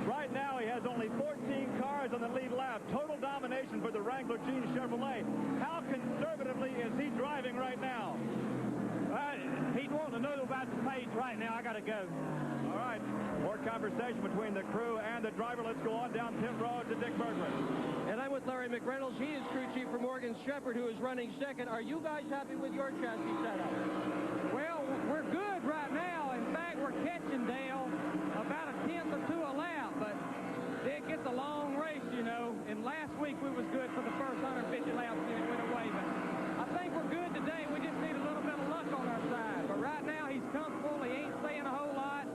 Right now, he has only 14 cars on the lead lap. Total domination for the Wrangler Gene Chevrolet. How conservatively is he driving right now? He's wanting to know about the pace right now. I got to go. All right. More conversation between the crew and the driver. Let's go on down pit road to Dick Bergman. And I'm with Larry McReynolds. He is crew chief for Morgan Shepherd, who is running second. Are you guys happy with your chassis setup? Well, we're good right now. In fact, we're catching Dale about a tenth or 2 a lap, but it gets a long race, you know. And last week we was good for the first 150 laps, and it went away. But I think we're good today. We just need a little bit of luck on our side. But right now he's comfortable. He ain't saying a whole lot,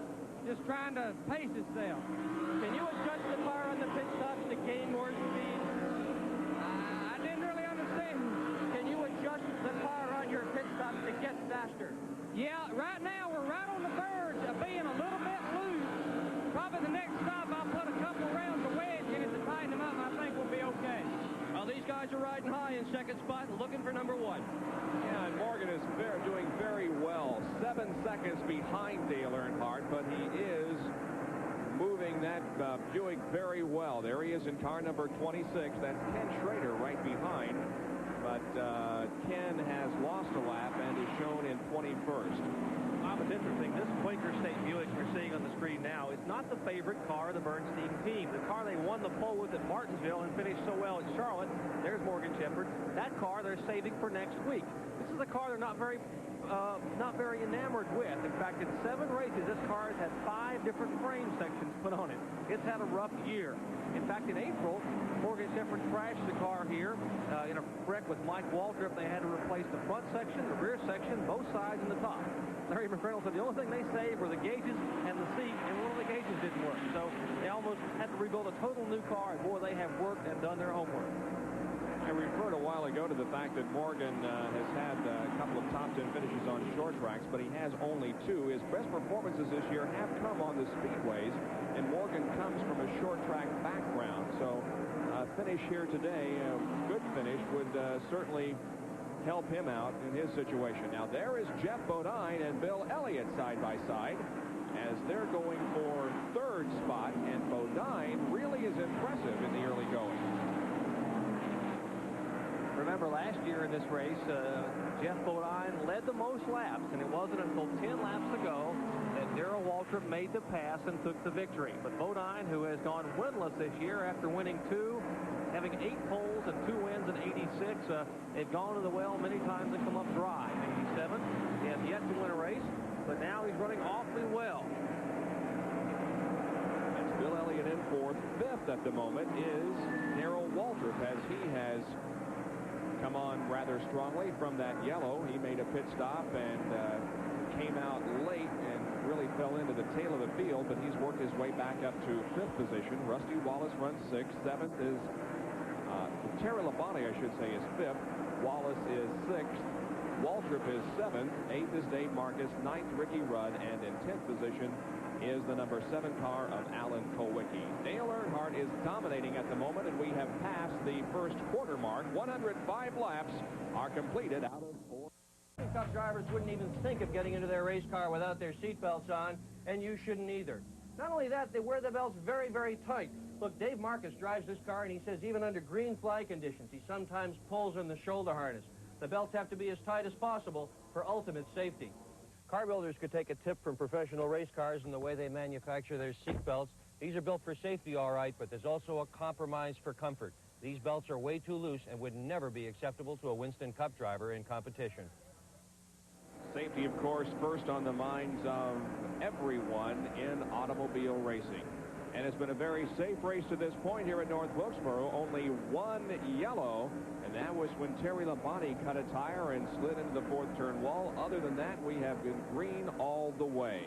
just trying to pace himself. Can you adjust the car on the pit stops to gain more speed? I didn't really understand. Can you adjust the car on your pit stops to get faster? Yeah, right now we're right on the verge of being a little bit loose. Probably the next stop I'll put a couple rounds of wedge in it to tighten them up, and I think we'll be okay. Well, these guys are riding high in second spot and looking for number 1. Yeah, and Morgan is doing very well. 7 seconds behind Dale Earnhardt, but he is moving that Buick very well. There he is in car number 26. That's Ken Schrader right behind. But Ken has lost a lap and is shown in 21st. Bob, it's interesting. This Quaker State Buick we're seeing on the screen now is not the favorite car of the Bernstein team. The car they won the pole with at Martinsville and finished so well at Charlotte. There's Morgan Shepherd. That car they're saving for next week. This is a car they're not very enamored with. In fact, in 7 races, this car has had 5 different frame sections put on it. It's had a rough year. In fact, in April, Morgan Shepherd crashed the car here in a wreck with Mike Waltrip. They had to replace the front section, the rear section, both sides, and the top. Larry McReynolds said the only thing they saved were the gauges and the seat, and one of the gauges didn't work. So they almost had to rebuild a total new car, and boy, they have worked and done their homework. I referred a while ago to the fact that Morgan has had a couple of top 10 finishes on short tracks, but he has only 2. His best performances this year have come on the speedways, and Morgan comes from a short track background. So a finish here today, a good finish, would certainly help him out in his situation. Now there is Jeff Bodine and Bill Elliott side by side as they're going for 3rd spot, and Bodine really is impressive in the early going. Remember last year in this race, Jeff Bodine led the most laps, and it wasn't until 10 laps ago that Darrell Waltrip made the pass and took the victory. But Bodine, who has gone winless this year after winning 2, having 8 poles and 2 wins in 86, had gone to the well many times and come up dry. In 87, he has yet to win a race, but now he's running awfully well. That's Bill Elliott in 4th. 5th at the moment is Darrell Waltrip, as he has come on rather strongly from that yellow. He made a pit stop and came out late and really fell into the tail of the field, but he's worked his way back up to 5th position. Rusty Wallace runs 6th. 7th is Terry Labonte, I should say, is 5th. Wallace is 6th. Waltrip is 7th. 8th is Dave Marcus. 9th, Ricky Rudd. And in 10th position is the number 7 car of Alan Kulwicki. Dale Earnhardt is dominating at the moment, and we have passed the first quarter mark. 105 laps are completed out of 4. Cup drivers wouldn't even think of getting into their race car without their seatbelts on, and you shouldn't either. Not only that, they wear the belts very, very tight. Look, Dave Marcus drives this car, and he says even under green flag conditions, he sometimes pulls on the shoulder harness. The belts have to be as tight as possible for ultimate safety. Car builders could take a tip from professional race cars in the way they manufacture their seat belts. These are built for safety, all right, but there's also a compromise for comfort. These belts are way too loose and would never be acceptable to a Winston Cup driver in competition. Safety, of course, first on the minds of everyone in automobile racing. And it's been a very safe race to this point here at North Wilkesboro. Only 1 yellow, and that was when Terry Labonte cut a tire and slid into the 4th turn wall. Other than that, we have been green all the way.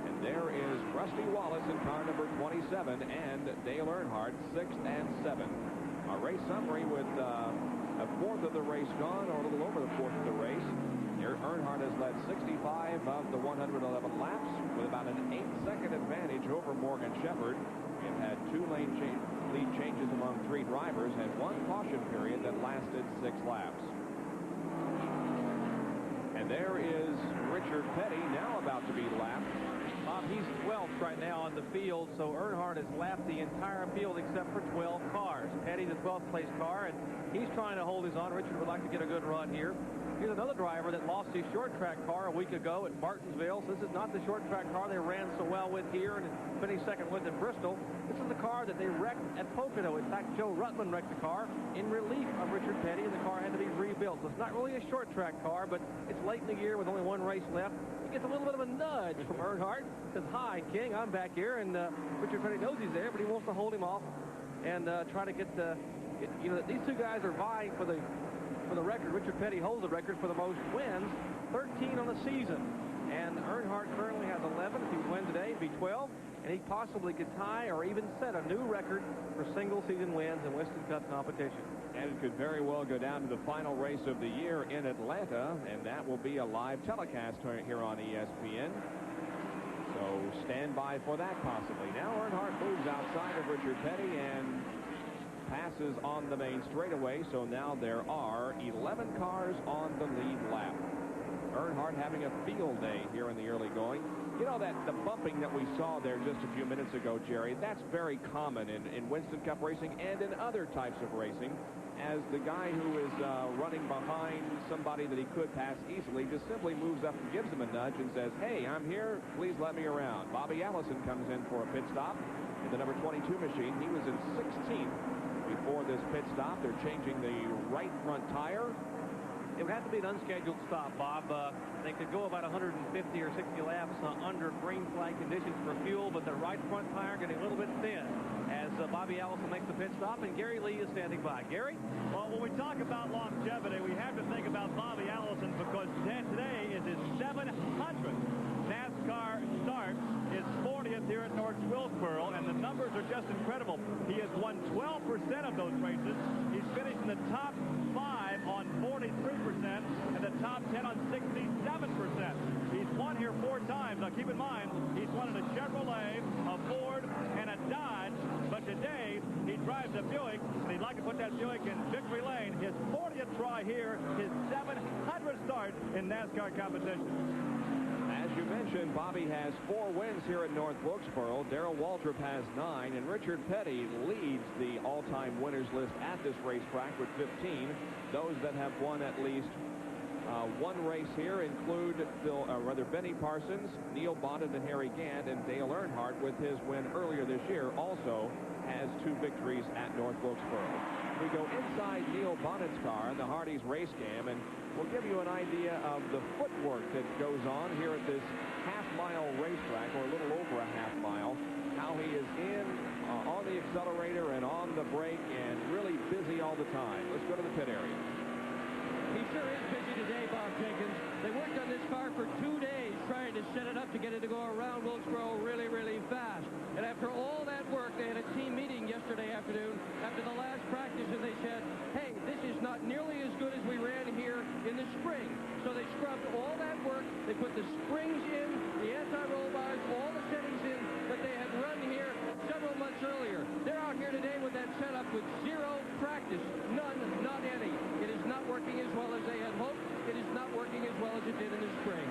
And there is Rusty Wallace in car number 27 and Dale Earnhardt 6th and 7th. Our race summary with a 4th of the race gone, or a little over the 4th of the race. Earnhardt has led 65 of the 111 laps with about an 8-second advantage over Morgan Shepherd. We've had 2 lead changes among 3 drivers and 1 caution period that lasted 6 laps. And there is Richard Petty now about to be lapped. Bob, he's 12th right now on the field, so Earnhardt has lapped the entire field except for 12 cars. Petty, the 12th place car, and he's trying to hold his own. Richard would like to get a good run here. Here's another driver that lost his short track car a week ago at Martinsville. So this is not the short track car they ran so well with here and finished second with at Bristol. This is the car that they wrecked at Pocono. In fact, Joe Ruttman wrecked the car in relief of Richard Petty, and the car had to be rebuilt. So it's not really a short track car, but it's late in the year with only 1 race left. He gets a little bit of a nudge from Earnhardt. Says, "Hi, King, I'm back here." And Richard Petty knows he's there, but he wants to hold him off and try to get you know, these 2 guys are vying for the record. Richard Petty holds the record for the most wins, 13 on the season. And Earnhardt currently has 11. If he wins today, it'd be 12. And he possibly could tie or even set a new record for single-season wins in Winston Cup competition. And it could very well go down to the final race of the year in Atlanta, and that will be a live telecast here on ESPN. So stand by for that possibly. Now Earnhardt moves outside of Richard Petty and passes on the main straightaway, so now there are 11 cars on the lead lap. Earnhardt having a field day here in the early going. You know, that the bumping that we saw there just a few minutes ago, Jerry, that's very common in Winston Cup racing and in other types of racing, as the guy who is running behind somebody that he could pass easily just simply moves up and gives him a nudge and says, "Hey, I'm here, please let me around." Bobby Allison comes in for a pit stop in the number 22 machine. He was in 16th before this pit stop. They're changing the right front tire. It would have to be an unscheduled stop, Bob. They could go about 150 or 60 laps under green flag conditions for fuel, but the right front tire getting a little bit thin as Bobby Allison makes the pit stop, and Gary Lee is standing by. Gary? Well, when we talk about longevity, we have to think about Bobby Allison, because today is his 700th NASCAR start, his 40th here at North North Wilkesboro, and the numbers are just incredible. He has won 12% of those races. He's finished in the top 5 on 43% and the top 10 on 67%. He's won here 4 times. Now keep in mind, he's won in a Chevrolet, a Ford, and a Dodge, but today he drives a Buick, and he'd like to put that Buick in victory lane. His 40th try here, his 700th start in NASCAR competition. As you mentioned, Bobby has 4 wins here at North Wilkesboro. Darrell Waltrip has 9, and Richard Petty leads the all-time winners list at this racetrack with 15. Those that have won at least one race here include Benny Parsons, Neil Bonnet, and Harry Gant, and Dale Earnhardt with his win earlier this year also has 2 victories at North Wilkesboro. We go inside Neil Bonnet's car in the Hardee's race cam, and we'll give you an idea of the footwork that goes on here at this half-mile racetrack, or a little over a half-mile, how he is on the accelerator and on the brake and really busy all the time. Let's go to the pit area. He sure is busy today, Bob Jenkins. They worked on this car for 2 days trying to set it up to get it to go around Wilkesboro really, really fast. And after all that work, they had a team meeting yesterday afternoon after the last practice, and they said, hey, this is not nearly as good as we ran here in the spring. So they scrubbed all that work. They put the springs in, the anti-roll bars, all the settings in that they had run here several months earlier. They're out here today with that setup with 0 practice. None, not any. It is not working as well as they had hoped. It is not working as well as it did in the spring.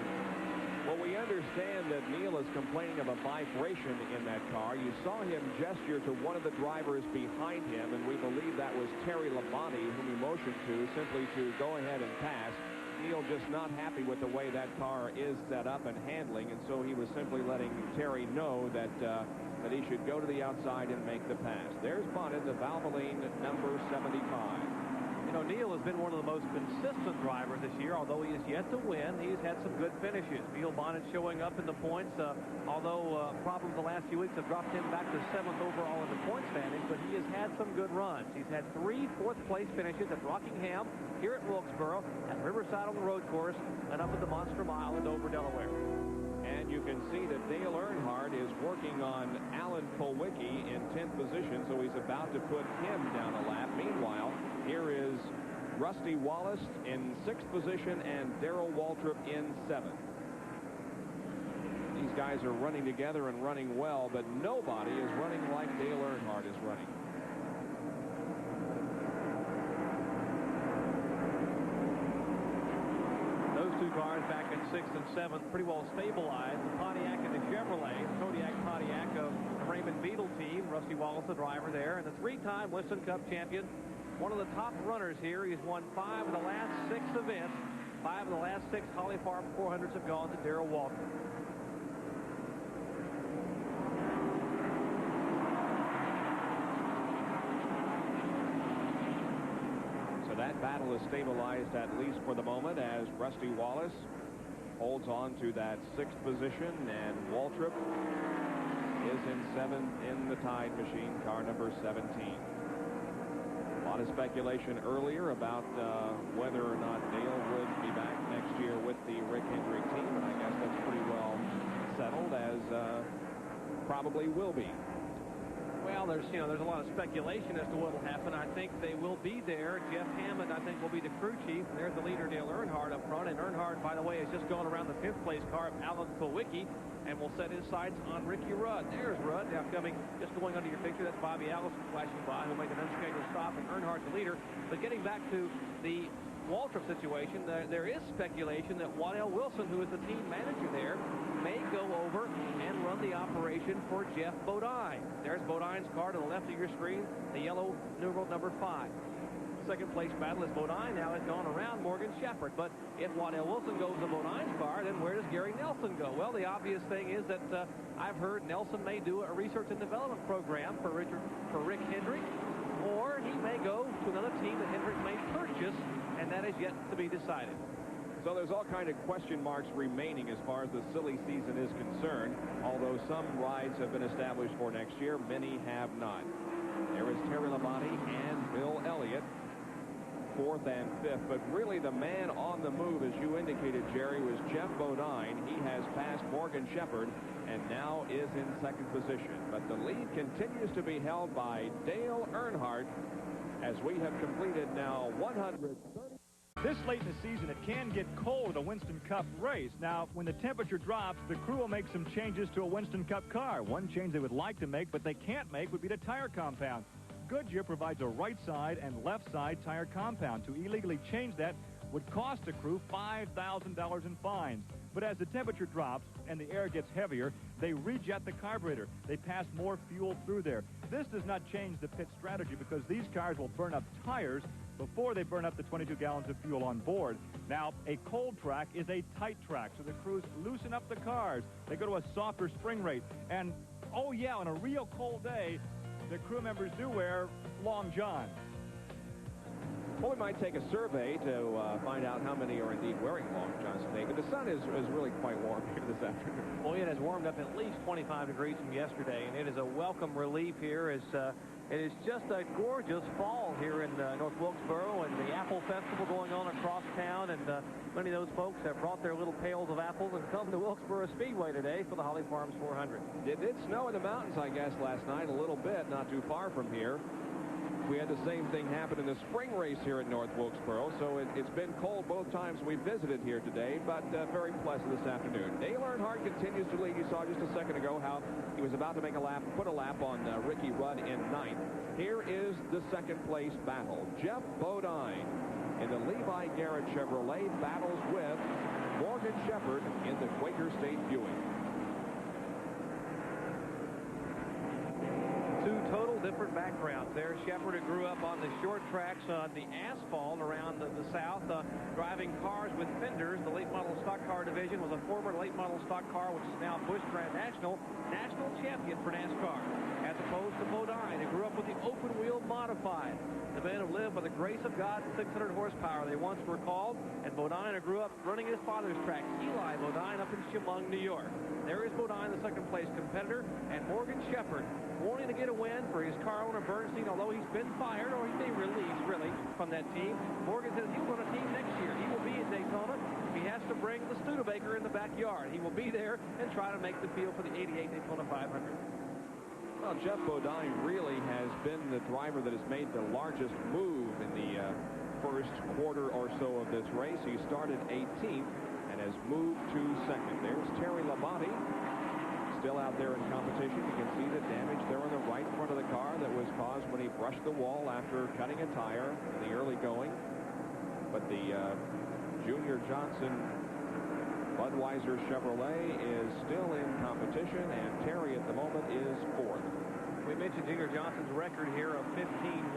Well, we understand that Neil is complaining of a vibration in that car. You saw him gesture to one of the drivers behind him, and we believe that was Terry Labonte, whom he motioned to simply to go ahead and pass. Neil just not happy with the way that car is set up and handling, and so he was simply letting Terry know that that he should go to the outside and make the pass. There's Bonnet, the Valvoline number 75. You know, Neil has been one of the most consistent drivers this year. Although he has yet to win, he's had some good finishes. Neil Bonnet showing up in the points, although problems the last few weeks have dropped him back to 7th overall in the points standings, but he has had some good runs. He's had 3 fourth-place finishes at Rockingham, here at Wilkesboro, at Riverside on the road course, and up at the Monster Mile in Dover, Delaware. And you can see that Dale Earnhardt is working on Alan Kulwicki in 10th position, so he's about to put him down a lap. Meanwhile, here is Rusty Wallace in 6th position and Darrell Waltrip in 7th. These guys are running together and running well, but nobody is running like Dale Earnhardt is running. Those 2 cars back in 6th and 7th pretty well stabilized. The Pontiac and the Chevrolet, the Kodiak Pontiac of the Raymond Beadle team. Rusty Wallace, the driver there, and the 3-time Winston Cup champion. One of the top runners here. He's won 5 of the last 6 events. 5 of the last 6 Holly Farm 400s have gone to Darrell Waltrip. So that battle is stabilized at least for the moment as Rusty Wallace holds on to that 6th position, and Waltrip is in 7th in the Tide machine, car number 17. A lot of speculation earlier about whether or not Dale would be back next year with the Rick Hendrick team, and I guess that's pretty well settled, as probably will be. Well, there's a lot of speculation as to what will happen. I think they will be there. Jeff Hammond, I think, will be the crew chief. And there's the leader, Dale Earnhardt, up front. And Earnhardt, by the way, has just gone around the 5th place car of Alan Kulwicki and will set his sights on Ricky Rudd. There's Rudd now coming, just going under your picture. That's Bobby Allison flashing by, who made an unscheduled stop, and Earnhardt the leader. But getting back to the Waltrip situation, there is speculation that Waddell Wilson, who is the team manager there, may go over and run the operation for Jeff Bodine. There's Bodine's car to the left of your screen, the yellow numeral number 5. Second place battle is Bodine now has gone around Morgan Shepherd. But if Waddell Wilson goes to Bodine's car, then where does Gary Nelson go? Well, the obvious thing is that I've heard Nelson may do a research and development program for Rick Hendrick, or he may go to another team that Hendrick may purchase, and that is yet to be decided. So there's all kind of question marks remaining as far as the silly season is concerned. Although some rides have been established for next year, many have not. There is Terry Labonte and Bill Elliott, 4th and 5th. But really the man on the move, as you indicated, Jerry, was Jeff Bodine. He has passed Morgan Shepherd, and now is in second position. But the lead continues to be held by Dale Earnhardt as we have completed now 130. This late in the season, it can get cold at a Winston Cup race. Now, when the temperature drops, the crew will make some changes to a Winston Cup car. One change they would like to make, but they can't make, would be the tire compound. Goodyear provides a right side and left side tire compound. To illegally change that would cost the crew $5,000 in fines. But as the temperature drops and the air gets heavier, they rejet the carburetor. They pass more fuel through there. This does not change the pit strategy because these cars will burn up tires before they burn up the 22 gallons of fuel on board. Now, a cold track is a tight track, so the crews loosen up the cars. They go to a softer spring rate. And, oh yeah, on a real cold day, the crew members do wear long johns. Well, we might take a survey to find out how many are indeed wearing long johns today. But the sun is really quite warm here this afternoon. Well, it has warmed up at least 25 degrees from yesterday, and it is a welcome relief here as it is just a gorgeous fall here in North Wilkesboro, and the Apple Festival going on across town, and many of those folks have brought their little pails of apples and come to Wilkesboro Speedway today for the Holly Farms 400. It did snow in the mountains, I guess, last night a little bit, not too far from here. We had the same thing happen in the spring race here at North Wilkesboro, so it's been cold both times we visited here today, but very pleasant this afternoon. Dale Earnhardt continues to lead. You saw just a second ago how he was about to make a lap, put a lap on Ricky Rudd in ninth. Here is the second place battle. Jeff Bodine in the Levi Garrett Chevrolet battles with Morgan Shepherd in the Quaker State Buick. Two total different backgrounds there. Shepherd, who grew up on the short tracks on the asphalt around the south, driving cars with fenders. The late model stock car division was a former late model stock car, which is now Busch National champion for NASCAR. As opposed to Bodine, who grew up with the open wheel modified. The men have lived by the grace of God, 600 horsepower they once were called, and Bodine, who grew up running his father's track, Eli Bodine, up in Chemung, New York. There is Bodine, the second place competitor, and Morgan Shepherd wanting to get a win for his car owner Bernstein, although he's been fired or he's been released really from that team. Morgan says he will run a team next year. He will be in Daytona. He has to bring the Studebaker in the backyard. He will be there and try to make the field for the 88 Daytona 500. Well, Jeff Bodine really has been the driver that has made the largest move in the first quarter or so of this race. He started 18th and has moved to second. There's Terry Labonte, still out there in competition. You can see the damage there on the right front of the car that was caused when he brushed the wall after cutting a tire in the early going. But the Junior Johnson Budweiser Chevrolet is still in competition, and Terry at the moment is fourth. We mentioned Junior Johnson's record here of 15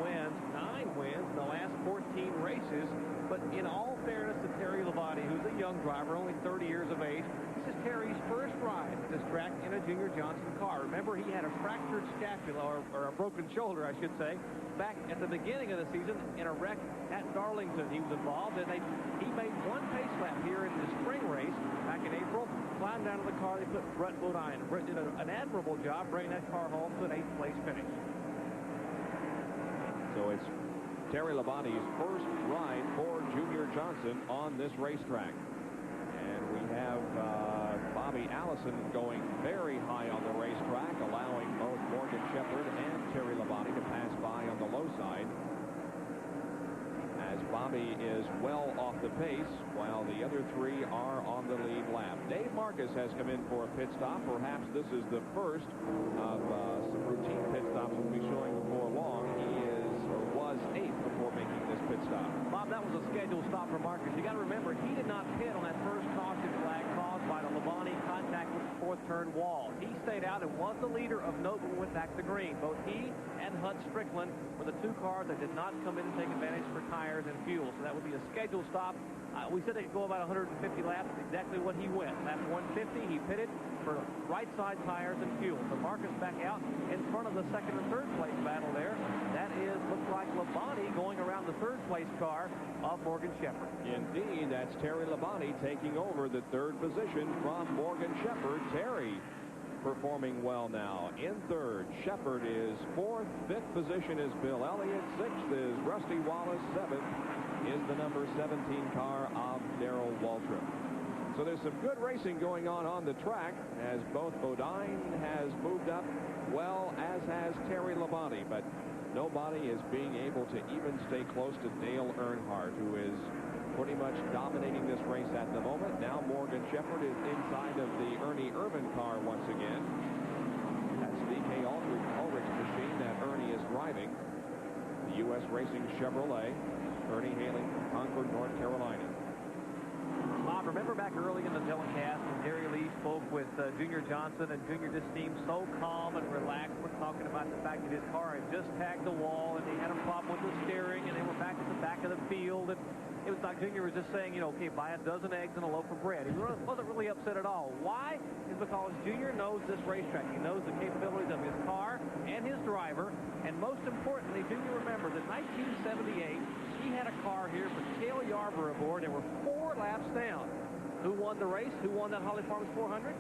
wins, 9 wins in the last 14 races. But in all fairness to Terry Labonte, who's a young driver, only 30 years of age, this is Terry's first ride at this track in a Junior Johnson car. Remember, he had a fractured scapula, or a broken shoulder, I should say, back at the beginning of the season in a wreck at Darlington. He was involved, and he made one pace lap here in the spring race back in April, climbed down to the car. They put Brett Bodine. Brett did an admirable job bringing that car home to an 8th place finish. So it's Terry Labonte's first ride for Junior Johnson on this racetrack. And we have Bobby Allison going very high on the racetrack, allowing both Morgan Shepherd and Terry Labonte to pass by on the low side, as Bobby is well off the pace while the other three are on the lead lap. Dave Marcus has come in for a pit stop. Perhaps this is the first of some routine pit stops we'll be showing before long. He was 8th before making this pit stop. Bob, that was a scheduled stop for Marcus. You got to remember, he did not pit on that first caution flag caused by the Labonte contact with the fourth turn wall. He stayed out and was the leader of note when we went back to green. Both he and Hud Strickland were the two cars that did not come in and take advantage for tires and fuel. So that would be a scheduled stop. We said they could go about 150 laps. Exactly what he went. Lap 150, he pitted for right side tires and fuel. So Marcus back out in front of the second and third place battle there. That looks like Labonte going around the third place car of Morgan Shepherd. Indeed, that's Terry Labonte taking over the third position from Morgan Shepherd. Terry performing well now in third. Shepherd is fourth. Fifth position is Bill Elliott. Sixth is Rusty Wallace. Seventh is the number 17 car of Darrell Waltrip. So there's some good racing going on the track, as both Bodine has moved up well, as has Terry Labonte, but nobody is being able to even stay close to Dale Earnhardt, who is pretty much dominating this race at the moment. Now Morgan Shepherd is inside of the Ernie Irvan car once again. That's DK Ulrich's machine that Ernie is driving. The U.S. Racing Chevrolet. Ernie hailing from Concord, North Carolina. Bob, remember back early in the telecast when Gary Lee spoke with Junior Johnson, and Junior just seemed so calm and relaxed. We're talking about the fact that his car had just tagged the wall, and they had a problem with the steering, and they were back at the back of the field. And it was like Junior was just saying, you know, okay, buy a dozen eggs and a loaf of bread. He wasn't really upset at all. Why? Is because Junior knows this racetrack. He knows the capabilities of his car and his driver. And most importantly, Junior remembers in 1978, he had a car here with Cale Yarborough aboard. There were 4 laps down. Who won the race? Who won that Holly Farms 400?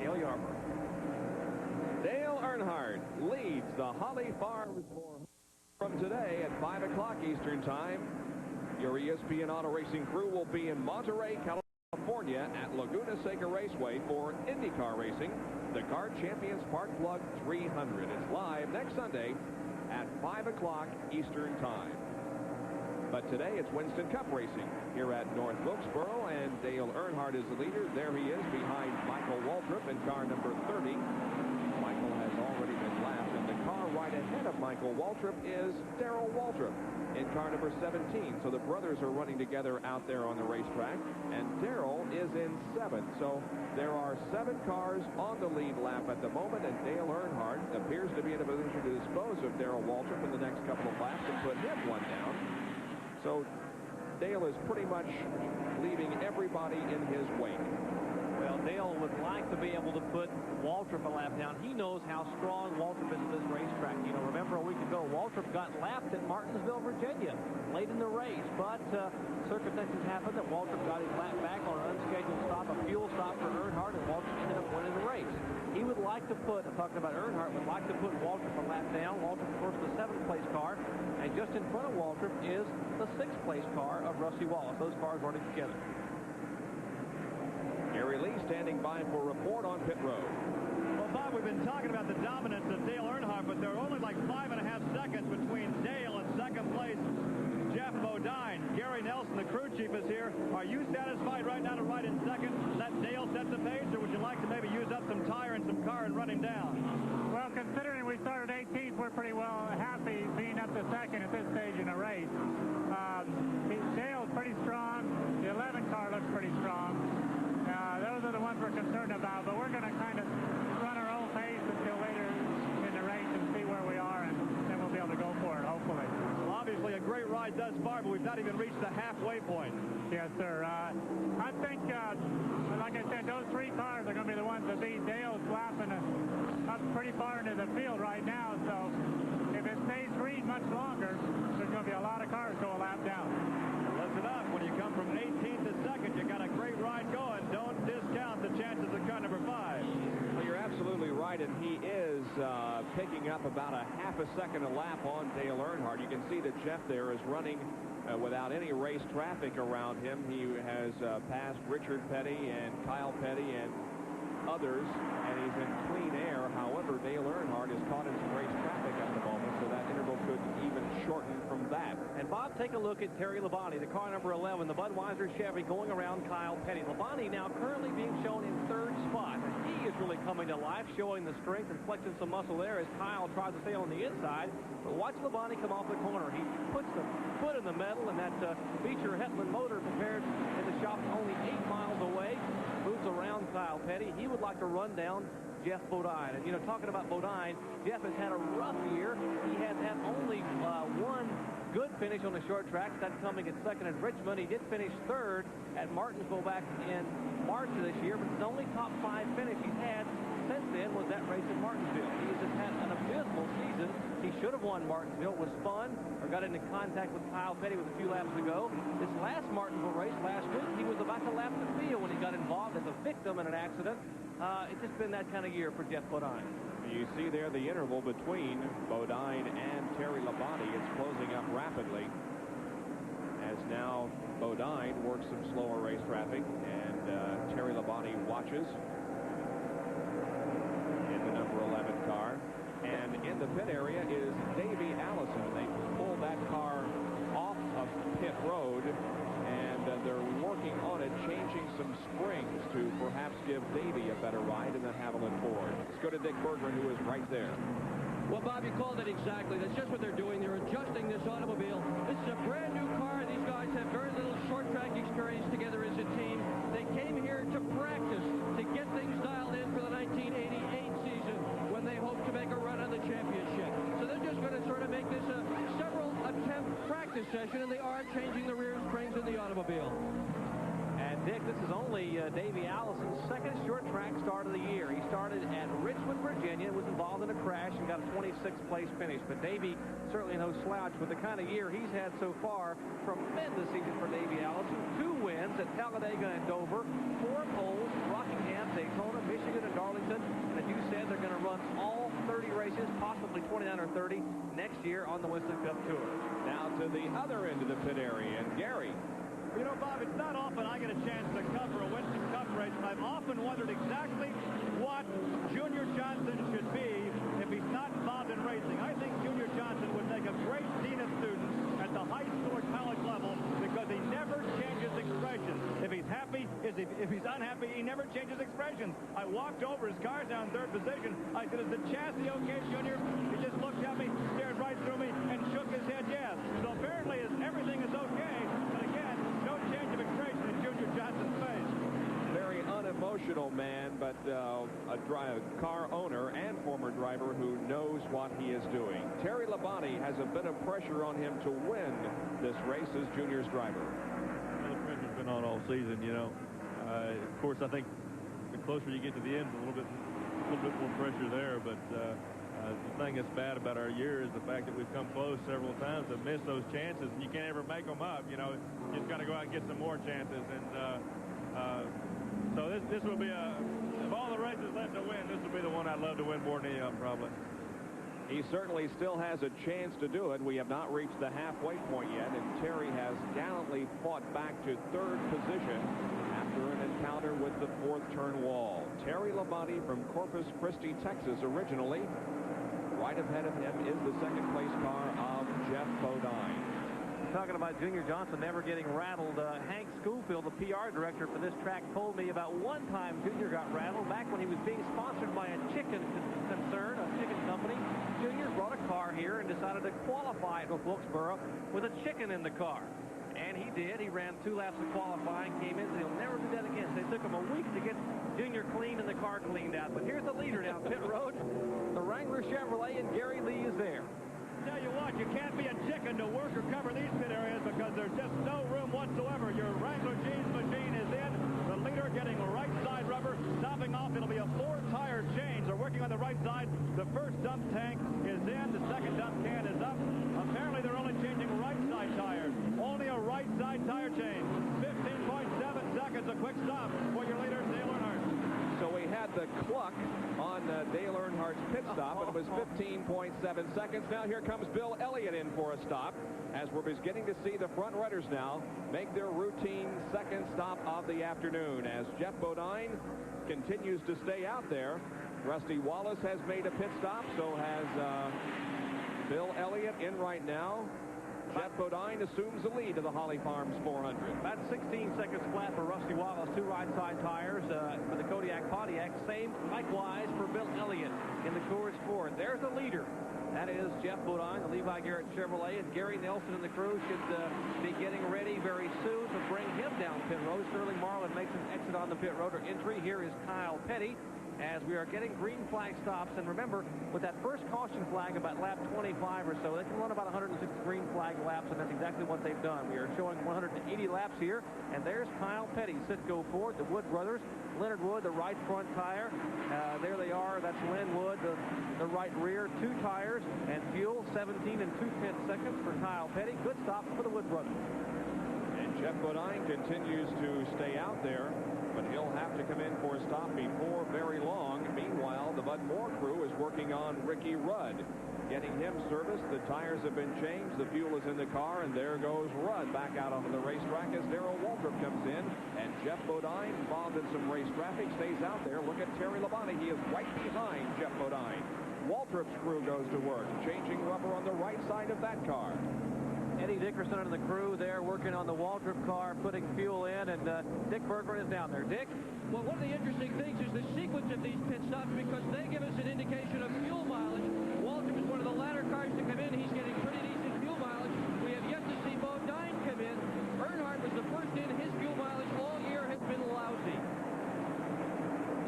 Cale Yarborough. Dale Earnhardt leads the Holly Farms 400 from today at 5 o'clock Eastern Time. Your ESPN Auto Racing crew will be in Monterey, California at Laguna Seca Raceway for IndyCar racing, the Car Champions Spark Plug 300. It's live next Sunday at 5 o'clock Eastern Time. But today it's Winston Cup racing here at North Wilkesboro, and Dale Earnhardt is the leader. There he is behind Michael Waltrip in car number 30. Michael has already been lapped, and the car right ahead of Michael Waltrip is Darrell Waltrip in car number 17. So the brothers are running together out there on the racetrack, and Darrell is in 7th. So there are 7 cars on the lead lap at the moment, and Dale Earnhardt appears to be in a position to dispose of Darrell Waltrip in the next couple of laps and put him one down. So Dale is pretty much leaving everybody in his wake. Well, Dale would like to be able to put Waltrip a lap down. He knows how strong Waltrip is at this racetrack. You know, remember a week ago, Waltrip got lapped at Martinsville, Virginia, late in the race. But circumstances happened that Waltrip got his lap back on an unscheduled stop, a fuel stop for Earnhardt, and Waltrip ended up winning the race. He would like to put, I'm talking about Earnhardt, would like to put Waltrip a lap down. Waltrip, of course, the 7th place car. And just in front of Waltrip is the 6th place car of Rusty Wallace. Those cars running together. Gary Lee standing by for a report on pit road. Well, Bob, we've been talking about the dominance of Dale Earnhardt, but there are only like 5.5 seconds between Dale and 2nd place Jeff Bodine. Gary Nelson, the crew chief, is here. Are you satisfied right now to ride in 2nd? Let Dale set the pace, or would you like to maybe use up some tire and some car and run him down? Well, considering we started 18th, we're pretty well happy being up to 2nd at this stage in the race. Dale's pretty strong. The 11 car looks pretty strong. Those are the ones we're concerned about, but we're going to kind of run our own pace until later in the race and see where we are, and then we'll be able to go for it, hopefully. Well, obviously a great ride thus far, but we've not even reached the halfway point. Yes, sir. I think, like I said, those 3 cars are going to be the ones that beat. Dale's lapping up pretty far into the field right now, so if it stays green much longer, there's going to be a lot of cars go a lap down. Listen up, when you come from 18th to 2nd, you got a great ride going. Don't discount the chances of car number 5. Well, you're absolutely right, and he is picking up about a half a second a lap on Dale Earnhardt. You can see that Jeff there is running without any race traffic around him. He has passed Richard Petty and Kyle Petty and others, and he's in clean air. However, Dale Earnhardt is caught in some race traffic at the moment, so that interval could even shorten from that. And Bob, take a look at Terry Labonte, the car number 11, the Budweiser Chevy, going around Kyle Petty. Labonte now currently being shown in 3rd spot. He is really coming to life, showing the strength and flexing some muscle there as Kyle tries to stay on the inside. But watch Labonte come off the corner. He puts the foot in the metal, and that Beecher Hetland motor prepared in the shop only 8 miles away. Moves around Kyle Petty. He would like to run down Jeff Bodine. And, you know, talking about Bodine, Jeff has had a rough year. He has had only one good finish on the short track. That's coming at 2nd at Richmond. He did finish 3rd at Martinsville back in March of this year, but his only top 5 finish he's had since then was that race at Martinsville. He has just had an abysmal season. He should have won Martinsville. It was fun, or got into contact with Kyle Petty with a few laps ago. This last Martinsville race last week, he was about to lap the field when he got involved as a victim in an accident. It's just been that kind of year for Jeff Bodine. You see there the interval between Bodine and Terry Labonte. It's closing up rapidly as as now Bodine works some slower race traffic, and Terry Labonte watches in the number 11 car. And in the pit area is Davey Allison. They pulled that car off of pit road, and they're working on it, changing some springs to perhaps give Davey a better ride in the Haviland Ford. Let's go to Dick Berggren, who is right there. Well, Bob, you called it exactly. That's just what they're doing. They're adjusting this automobile. This is a brand new car. These guys have very little short track experience together as a team. They came here to practice, to get things dialed in for the 1988 season when they hope to make a run on the championship. So they're just going to sort of make this a several attempt practice session, and they are changing the rear springs in the automobile. And Dick, this is only Davey Allison's second short track start of the year. He started at Richmond, Virginia, was involved in a crash and got a 26th place finish. But Davey certainly no slouch with the kind of year he's had so far. Tremendous season for Davey Allison. 2 wins at Talladega and Dover, 4 poles, Rockingham, Daytona, Michigan, and Darlington. And as you said, they're going to run all 30 races, possibly 29 or 30 next year on the Winston Cup Tour. Now to the other end of the pit area, and Gary. You know, Bob, it's not often I get a chance to cover a Winston Cup race, and I've often wondered exactly what Junior Johnson should be if he's not involved in racing. I think Junior Johnson would make a great dean of students at the high school or college level because he never changes expressions. If he's happy, if he's unhappy, he never changes expressions. I walked over, his car's down in 3rd position. I said, is the chassis okay, Junior? He just looked at me, stared right through me, and shook his head yes. So apparently everything is okay, but again, no change of expression in Junior Johnson's face. Very unemotional man, but a car owner and former driver who knows what he is doing. Terry Labonte has a bit of pressure on him to win this race as Junior's driver. Well, the pressure's been on all season, you know. Of course, I think the closer you get to the end, a little bit more pressure there, but the thing that's bad about our year is the fact that we've come close several times to miss those chances, and you can't ever make them up. You know, you just got to go out and get some more chances. And so this will be of all the races left to win, this will be the one I'd love to win more than any of them, probably. He certainly still has a chance to do it. We have not reached the halfway point yet, and Terry has gallantly fought back to 3rd position after an encounter with the 4th turn wall. Terry Labonte from Corpus Christi, Texas, originally. Right ahead of him is the 2nd place car of Jeff Bodine. Talking about Junior Johnson never getting rattled, Hank Schofield, the PR director for this track, told me about one time Junior got rattled back when he was being sponsored by a chicken concern, a chicken company. Junior brought a car here and decided to qualify it with Wilkesboro with a chicken in the car. And he did. He ran 2 laps of qualifying, came in, and he'll never do that again. So it took him a week to get Junior clean and the car cleaned out. But here's the leader down pit road. The Wrangler Chevrolet, and Gary Lee is there. Tell you what, you can't be a chicken to work or cover these pit areas because there's just no room whatsoever. Your Wrangler Jeans machine is in. The leader getting right side rubber, stopping off. It'll be a 4-tire change. They're working on the right side. The first dump tank is in. The second dump can is up. Apparently, they're only changing right side tires. Only a right side tire change. 15.7 seconds, a quick stop for your leader, Dale Earnhardt. So we had the cluck on Dale Earnhardt's pit stop, and it was 15.7 seconds. Now here comes Bill Elliott in for a stop, as we're beginning to see the front runners now make their routine 2nd stop of the afternoon, as Jeff Bodine continues to stay out there. Rusty Wallace has made a pit stop, so has Bill Elliott in right now. Jeff Bodine assumes the lead of the Holly Farms 400. About 16 seconds flat for Rusty Wallace. 2 right side tires for the Kodiak Pontiac. Same likewise for Bill Elliott in the Coors Ford. There's the leader. That is Jeff Bodine, the Levi Garrett Chevrolet, and Gary Nelson and the crew should be getting ready very soon to bring him down pit road. Sterling Marlin makes an exit on the pit road or entry. Here is Kyle Petty, as we are getting green flag stops. And remember, with that first caution flag about lap 25 or so, they can run about 160 green flag laps, and that's exactly what they've done. We are showing 180 laps here, and there's Kyle Petty, Citgo Ford, the Wood brothers, Leonard Wood, the right front tire. There they are. That's Len Wood, the right rear, 2 tires, and fuel, 17 and 2/10 seconds for Kyle Petty. Good stop for the Wood brothers. And Jeff Bodine continues to stay out there, but he'll have to come in for a stop before very long. Meanwhile, the Bud Moore crew is working on Ricky Rudd. getting him serviced. The tires have been changed. The fuel is in the car, and there goes Rudd back out onto the racetrack as Darrell Waltrip comes in. And Jeff Bodine, involved in some race traffic, stays out there. Look at Terry Labonte. He is right behind Jeff Bodine. Waltrip's crew goes to work, changing rubber on the right side of that car. Eddie Dickerson and the crew there working on the Waltrip car, putting fuel in, and Dick Berggren is down there. Dick? Well, one of the interesting things is the sequence of these pit stops because they give us an indication of fuel mileage. Waltrip is one of the latter cars to come in. He's getting pretty decent fuel mileage. We have yet to see Bodine come in. Earnhardt was the first in. His fuel mileage all year has been lousy.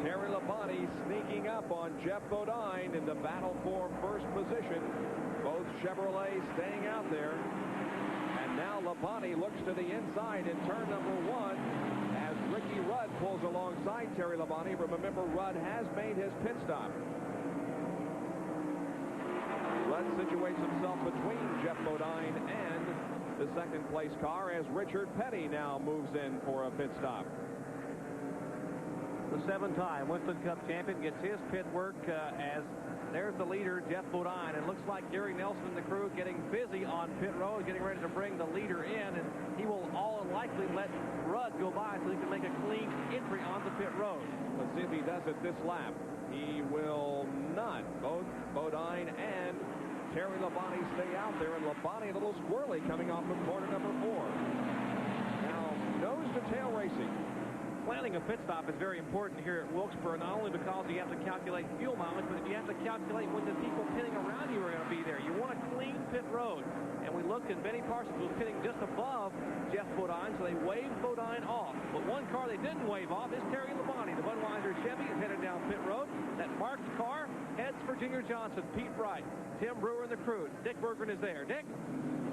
Terry Labonte sneaking up on Jeff Bodine in the battle for first position. Both Chevrolet staying out there. And now Labonte looks to the inside in turn number 1 as Ricky Rudd pulls alongside Terry Labonte. Remember, Rudd has made his pit stop. Rudd situates himself between Jeff Bodine and the second place car as Richard Petty now moves in for a pit stop. The 7-time Winston Cup champion gets his pit work as there's the leader, Jeff Bodine. It looks like Gary Nelson and the crew getting busy on pit road, getting ready to bring the leader in, and he will all likely let Rudd go by so he can make a clean entry on the pit road. Let's see if he does it this lap. He will not. Both Bodine and Terry Labonte stay out there, and Labonte a little squirrely coming off of corner number 4. Now, nose-to-tail racing. Planning a pit stop is very important here at Wilkesboro, not only because you have to calculate fuel mileage, but you have to calculate when the people pitting around you are going to be there. You want a clean pit road. And we looked, and Benny Parsons was pitting just above Jeff Bodine, so they waved Bodine off. But one car they didn't wave off is Terry Labonte. The Budweiser Chevy is headed down pit road. That marked car heads for Junior Johnson, Pete Wright, Tim Brewer, and the crew. Dick Berggren is there. Dick?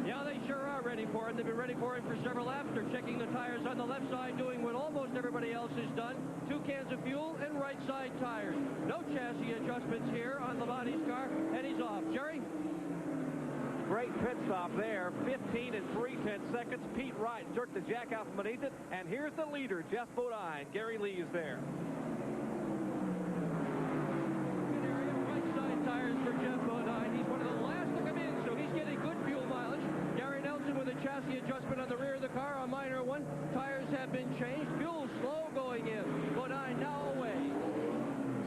Yeah, they sure are ready for it. They've been ready for it for several laps. They're checking the tires on the left side, doing what almost everybody else has done. 2 cans of fuel and right side tires. No chassis adjustments here on Labonte's car, and he's off. Jerry? Great pit stop there. 15 and 3/10 seconds. Pete Wright jerked the jack out from beneath it. And here's the leader, Jeff Bodine. Gary Lee is there. Good area, right side tires for Jeff Bodine. He's one of the last to come in, so he's getting good fuel mileage. Gary Nelson with a chassis adjustment on the rear of the car, a minor one. Tires have been changed. Fuel slow going in. Bodine now away.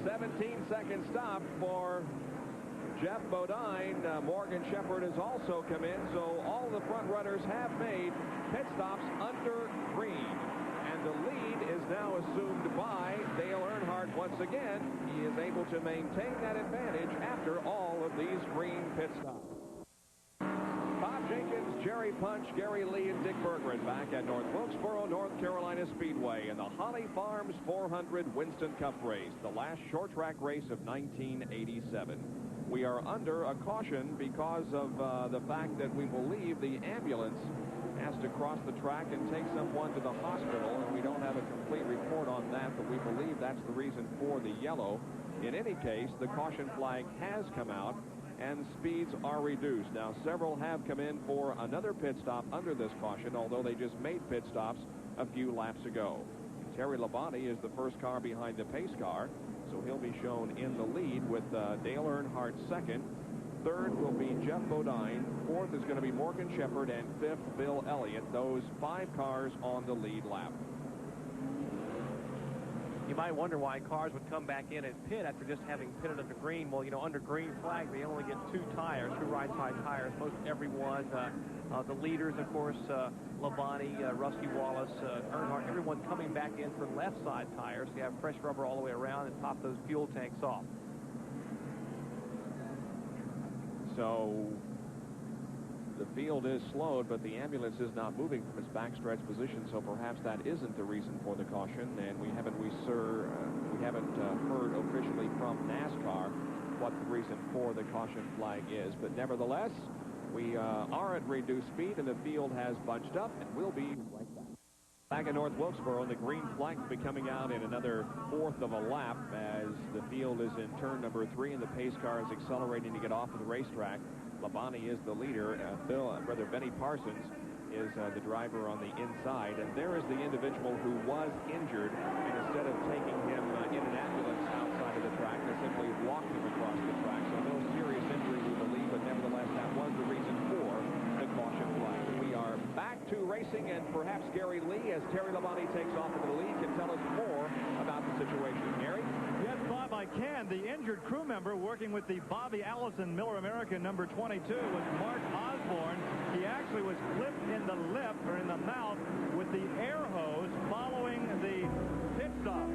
17-second stop for Jeff Bodine. Morgan Shepherd has also come in, so all the front runners have made pit stops under green. And the lead is now assumed by Dale Earnhardt once again. He is able to maintain that advantage after all of these green pit stops. Bob Jenkins, Jerry Punch, Gary Lee, and Dick Berggren back at North Wilkesboro, North Carolina Speedway in the Holly Farms 400 Winston Cup race, the last short track race of 1987. We are under a caution because of the fact that we believe the ambulance has to cross the track and take someone to the hospital, and we don't have a complete report on that, but we believe that's the reason for the yellow. In any case, the caution flag has come out, and speeds are reduced. Now, several have come in for another pit stop under this caution, although they just made pit stops a few laps ago. Terry Labonte is the first car behind the pace car, so he'll be shown in the lead with Dale Earnhardt second. Third will be Jeff Bodine. Fourth is going to be Morgan Shepherd, and fifth, Bill Elliott. Those 5 cars on the lead lap. You might wonder why cars would come back in and pit after just having pitted under green. Well, you know, under green flag, they only get 2 tires, 2 right-side tires. Most everyone, the leaders, of course, Labonte, Rusty Wallace, Earnhardt, everyone coming back in for left-side tires. You have fresh rubber all the way around and top those fuel tanks off. So the field is slowed, but the ambulance is not moving from its backstretch position, so perhaps that isn't the reason for the caution. And we haven't heard officially from NASCAR what the reason for the caution flag is. But nevertheless, we are at reduced speed, and the field has bunched up, and we'll be right back. Back at North Wilkesboro, and the green flag will be coming out in another 1/4 of a lap as the field is in turn number 3, and the pace car is accelerating to get off of the racetrack. Labonte is the leader. Benny Parsons is the driver on the inside, and there is the individual who was injured, and instead of taking him in an ambulance outside of the track, they simply walked him across the track. So no serious injury, we believe, but racing, and perhaps Gary Lee, as Terry Labonte takes off into the lead, can tell us more about the situation. Gary? Yes, Bob, I can. The injured crew member working with the Bobby Allison Miller American number 22 was Mark Osborne. He actually was clipped in the lip, or in the mouth, with the air hose following the pit stop.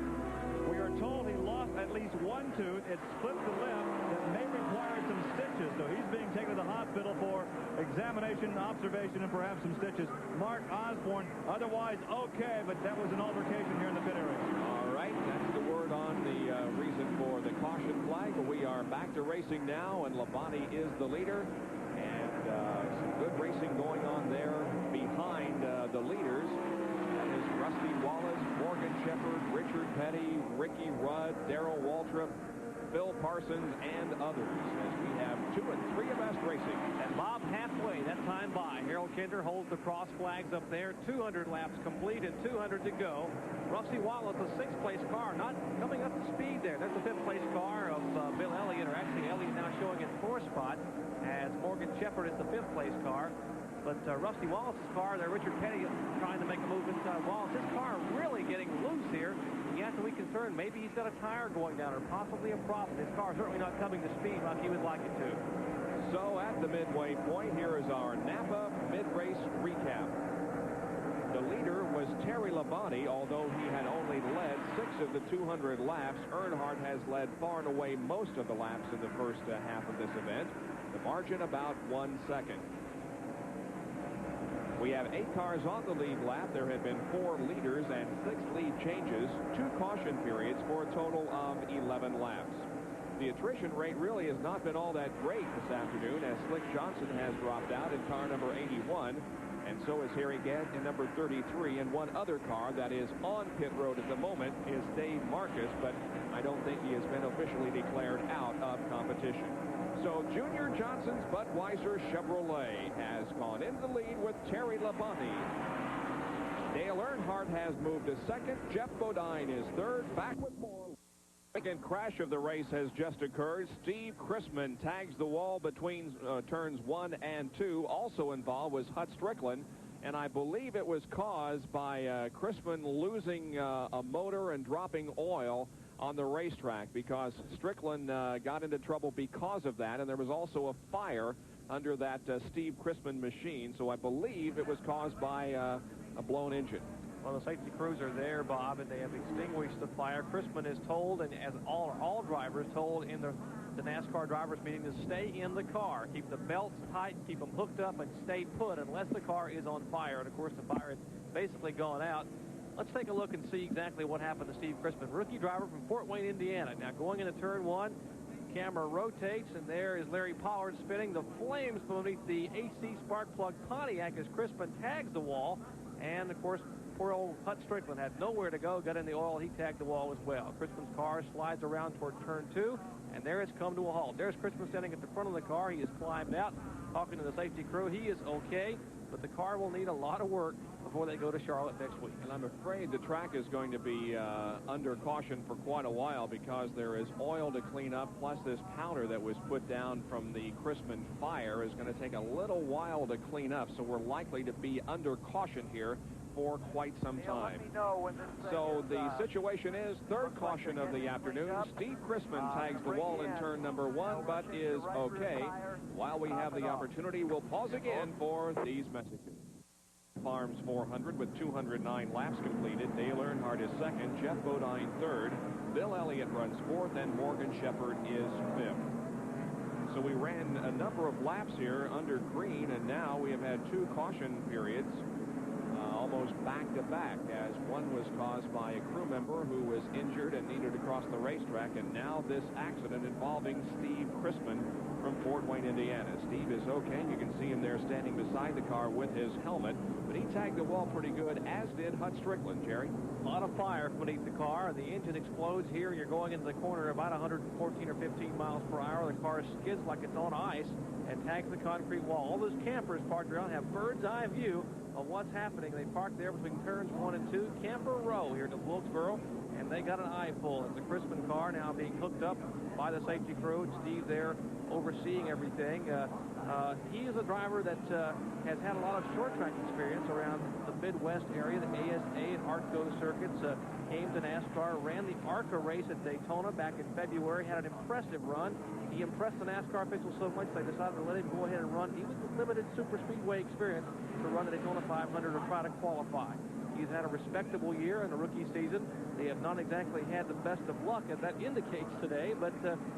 We are told he lost at least one tooth. It split the lip that may require some stitches. So he's being taken to the hospital for examination, observation, and perhaps some stitches. Mark Osborne, otherwise okay, but that was an altercation here in the pit area. All right, that's the word on the reason for the caution flag. But we are back to racing now, and Labonte is the leader. And some good racing going on there behind the leaders. That is Rusty Wallace, Morgan Shepherd, Richard Petty, Ricky Rudd, Darrell Waltrip, Phil Parsons, and others, as we have 2 and 3 of us racing. And Bob, halfway that time by. Harold Kinder holds the cross flags up there. 200 laps complete and 200 to go. Rusty Wallace, the 6th place car, not coming up to speed there. That's the 5th place car of Bill Elliott, or actually Elliott now showing in 4th spot, as Morgan Shepherd is the 5th place car. But Rusty Wallace's car there, Richard Petty trying to make a move inside Wallace. His car really getting loose here. You have to be concerned. Maybe he's got a tire going down, or possibly a problem. His car certainly not coming to speed like he would like it to. So at the midway point, here is our Napa mid-race recap. The leader was Terry Labonte, although he had only led 6 of the 200 laps. Earnhardt has led far and away most of the laps in the first half of this event. The margin about 1 second. We have 8 cars on the lead lap. There have been 4 leaders and 6 lead changes, 2 caution periods for a total of 11 laps. The attrition rate really has not been all that great this afternoon, as Slick Johnson has dropped out in car number 81, and so is Harry Gant in number 33, and one other car that is on pit road at the moment is Dave Marcus, but I don't think he has been officially declared out of competition. So Junior Johnson's Budweiser Chevrolet has gone into the lead with Terry Labonte. Dale Earnhardt has moved to 2nd. Jeff Bodine is 3rd. Back with more. Second crash of the race has just occurred. Steve Chrisman tags the wall between turns 1 and 2. Also involved was Hut Strickland, and I believe it was caused by Chrisman losing a motor and dropping oil on the racetrack, because Strickland got into trouble because of that, and there was also a fire under that Steve Chrisman machine, so I believe it was caused by a blown engine. Well, the safety crews are there, Bob, and they have extinguished the fire. Chrisman is told, and as all drivers told in the NASCAR drivers meeting, to stay in the car, keep the belts tight, keep them hooked up, and stay put unless the car is on fire. And of course the fire is basically gone out. Let's take a look and see exactly what happened to Steve Chrisman, rookie driver from Fort Wayne, Indiana. Now going into turn 1, camera rotates, and there is Larry Pollard spinning the flames beneath the AC spark plug Pontiac as Chrisman tags the wall. And of course, poor old Hut Strickland had nowhere to go, got in the oil, he tagged the wall as well. Chrisman's car slides around toward turn 2, and there it's come to a halt. There's Chrisman standing at the front of the car. He has climbed out, talking to the safety crew. He is okay, but the car will need a lot of work before they go to Charlotte next week. And I'm afraid the track is going to be under caution for quite a while, because there is oil to clean up, plus this powder that was put down from the Chrisman fire is going to take a little while to clean up, so we're likely to be under caution here for quite some time. So the situation is 3rd caution of the afternoon. Steve Chrisman tags the wall in turn number 1, but is okay. While we have the opportunity, we'll pause again for these messages. Farms 400 with 209 laps completed. Dale Earnhardt is 2nd, Jeff Bodine 3rd, Bill Elliott runs 4th, and Morgan Shepherd is 5th. So we ran a number of laps here under green, and now we have had 2 caution periods almost back-to-back, as one was caused by a crew member who was injured and needed to cross the racetrack, and now this accident involving Steve Chrisman from Fort Wayne, Indiana. Steve is okay. You can see him there standing beside the car with his helmet, but he tagged the wall pretty good, as did Hut Strickland, Jerry. A lot of fire beneath the car. The engine explodes here. You're going into the corner about 114 or 15 miles per hour. The car skids like it's on ice and tags the concrete wall. All those campers parked around have bird's eye view of what's happening. They parked there between turns 1 and 2, Camper Row here to Wilkesboro, and they got an eyeful. It's the Chrisman car now being hooked up by the safety crew, and Steve there overseeing everything. He is a driver that has had a lot of short track experience around the Midwest area, the ASA and ARTCO circuits. Came to NASCAR, ran the ARCA race at Daytona back in February, had an impressive run. He impressed the NASCAR officials so much they decided to let him go ahead and run, even with limited super speedway experience, to run the Daytona 500 or try to qualify. He's had a respectable year in the rookie season. They have not exactly had the best of luck, as that indicates today, but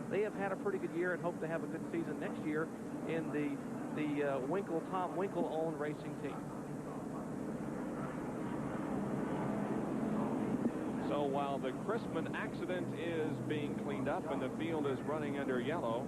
they have had a pretty good year and hope to have a good season next year in the Tom Winkle-owned racing team. So while the Chrisman accident is being cleaned up and the field is running under yellow,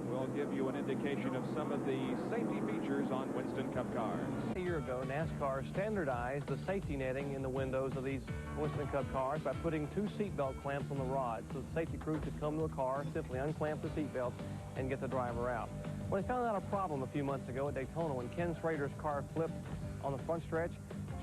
we'll give you an indication of some of the safety features on Winston Cup cars. A year ago, NASCAR standardized the safety netting in the windows of these Winston Cup cars by putting 2 seatbelt clamps on the rods, so the safety crew could come to a car, simply unclamp the seatbelts, and get the driver out. Well, they found out a problem a few months ago at Daytona when Ken Schrader's car flipped on the front stretch.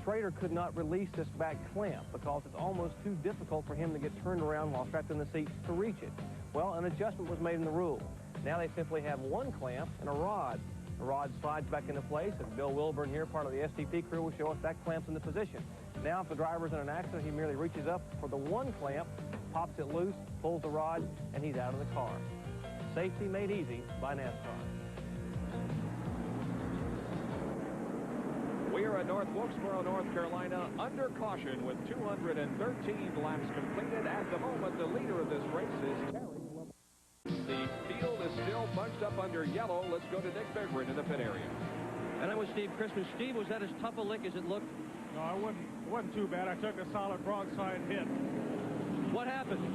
Schrader could not release this back clamp because it's almost too difficult for him to get turned around while strapped in the seat to reach it. Well, an adjustment was made in the rule. Now they simply have 1 clamp and a rod. The rod slides back into place, and Bill Wilburn here, part of the STP crew, will show us that clamp's in the position. Now, if the driver's in an accident, he merely reaches up for the 1 clamp, pops it loose, pulls the rod, and he's out of the car. Safety made easy by NASCAR. We are at North Wilkesboro, North Carolina, under caution with 213 laps completed. At the moment, the leader of this race is Terry. The field is still bunched up under yellow. Let's go to Nick Bigren in the pit area. And that was Steve Chrisman. Steve, was that as tough a lick as it looked? No, it wasn't too bad. I took a solid broadside hit. What happened?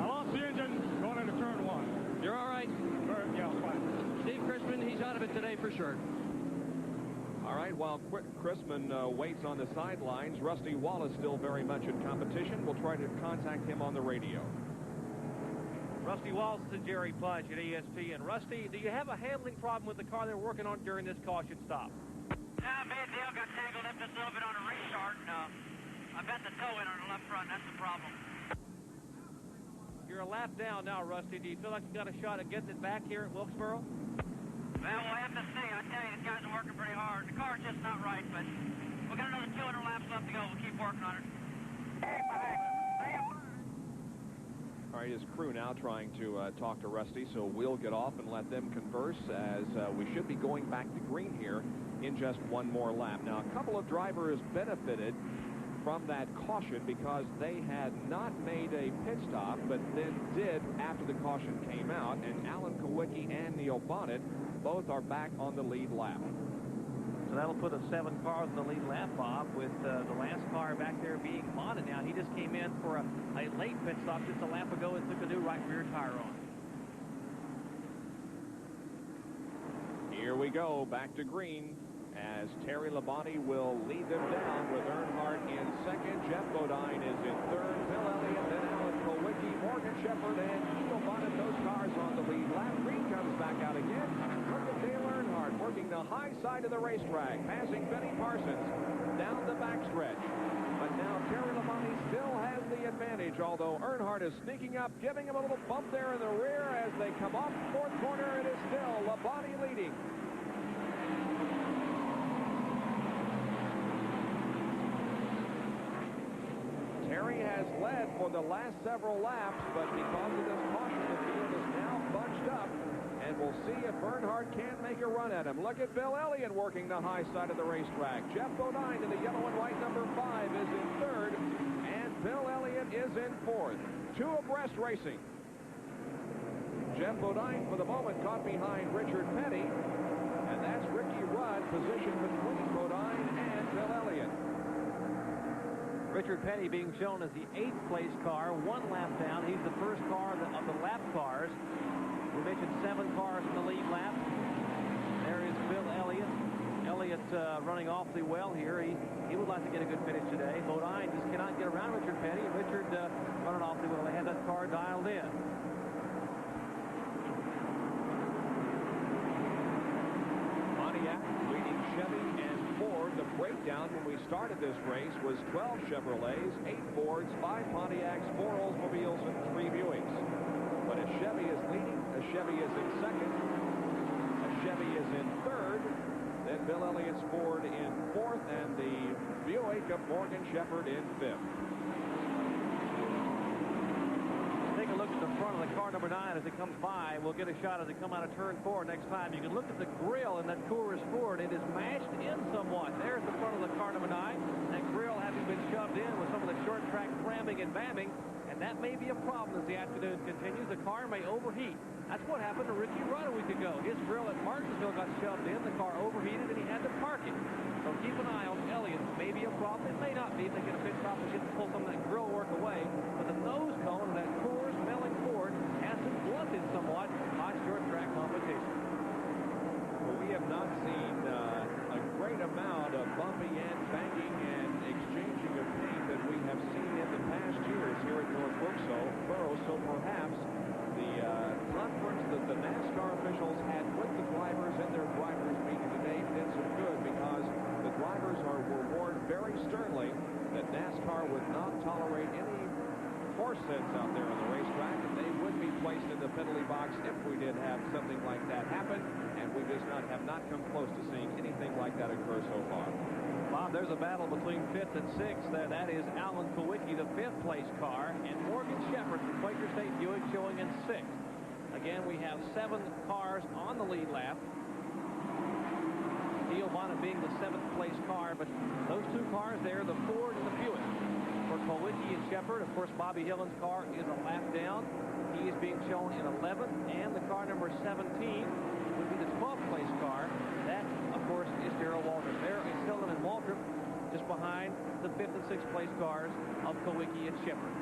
I lost the engine going into turn 1. You're all right? Yeah, fine. Steve Chrisman, he's out of it today for sure. All right, while Chrisman waits on the sidelines, Rusty Wallace still very much in competition. We'll try to contact him on the radio. Rusty Wallace and Jerry Punch at ESPN. Rusty, do you have a handling problem with the car they're working on during this caution stop? Yeah, me and Dale got tangled up just a little bit on a restart, and I bent the toe in on the left front. That's the problem. You're a lap down now, Rusty. Do you feel like you got a shot at getting it back here at Wilkesboro? Well, we'll have to see. I tell you, these guys are working pretty hard. The car's just not right, but we've got another 200 laps left to go. We'll keep working on it. All right, his crew now trying to talk to Rusty, so we'll get off and let them converse as we should be going back to green here in just 1 more lap. Now, a couple of drivers benefited from that caution because they had not made a pit stop, but then did after the caution came out, and Alan Kowicki and Neil Bonnet both are back on the lead lap. So that'll put us 7 cars in the lead lap, Bob, with the last car back there being Bonnet now. He just came in for a late pit stop just a lap ago and took a new right rear tire on. Here we go, back to green, as Terry Labonte will lead them down with Earnhardt in second. Jeff Bodine is in third. Bill Elliott, then Alan Kowicki, Morgan Shepherd, and Neil Bonnet. Those cars on the lead lap. Green comes back out again. Look at Dale Earnhardt working the high side of the racetrack, passing Benny Parsons down the backstretch. But now Terry Labonte still has the advantage, although Earnhardt is sneaking up, giving him a little bump there in the rear as they come off the 4th corner. It is still Labonte leading. Terry has led for the last several laps, but because of this caution, the field is now bunched up, and we'll see if Earnhardt can make a run at him. Look at Bill Elliott working the high side of the racetrack. Jeff Bodine in the yellow and white number 5 is in third, and Bill Elliott is in 4th. 2 abreast racing. Jeff Bodine, for the moment, caught behind Richard Petty, and that's Ricky Rudd positioned between Bodine and Bill Elliott. Richard Petty being shown as the 8th place car, 1 lap down. He's the first car of the lap cars. We mentioned 7 cars in the lead lap. There is Bill Elliott. Elliott's running awfully well here. He would like to get a good finish today. Bodine just cannot get around Richard Petty. Richard running awfully well. They had that car dialed in. Pontiac leading Chevy and Ford. The breakdown when we started this race was 12 Chevrolets, 8 Fords, 5 Pontiacs, 4 Oldsmobiles, and 3 Buicks. Chevy is in second. A Chevy is in third. Then Bill Elliott's Ford in fourth, and the Buick of Morgan Shepherd in fifth. Take a look at the front of the car number 9 as it comes by. We'll get a shot as it come out of turn 4 next time. You can look at the grill in that Coors Ford. It is mashed in somewhat. There's the front of the car number 9. That grill having been shoved in with some of the short track cramming and bamming. And that may be a problem as the afternoon continues. The car may overheat. That's what happened to Ricky Rudd a week ago. His grill at Martinsville got shoved in. The car overheated, and he had to park it. So keep an eye on Elliott. Maybe a problem. It may not be. They get a pit stop and get to pull some of that grill work away. But the nose cone of that Coors smelling Ford has been blunted somewhat by short track competition. Well, we have not seen a great amount of bumping and banging and exchanging of paint that we have seen in the past years here at North Wilkesboro. So perhaps the conference that the NASCAR officials had with the drivers in their drivers meeting today did some good, because the drivers were warned very sternly that NASCAR would not tolerate any horse sense out there on the racetrack, and they would be placed in the penalty box if we did have something like that happen, and we just have not come close to seeing anything like that occur so far. Bob, there's a battle between 5th and 6th there. That is Alan Kowicki, the 5th place car, and Morgan Shepherd from Quaker State Buick showing in 6th. Again, we have 7 cars on the lead lap. Neil Bonnet being the 7th place car, but those 2 cars there, the Ford and the Buick. For Kowicki and Shepherd, of course, Bobby Hillen's car is a lap down. He is being shown in 11th, and the car number 17 would be the 12th place car. That, of course, is Darrell Waltrip. There is Hillen and Waltrip just behind the 5th and 6th place cars of Kowicki and Shepherd.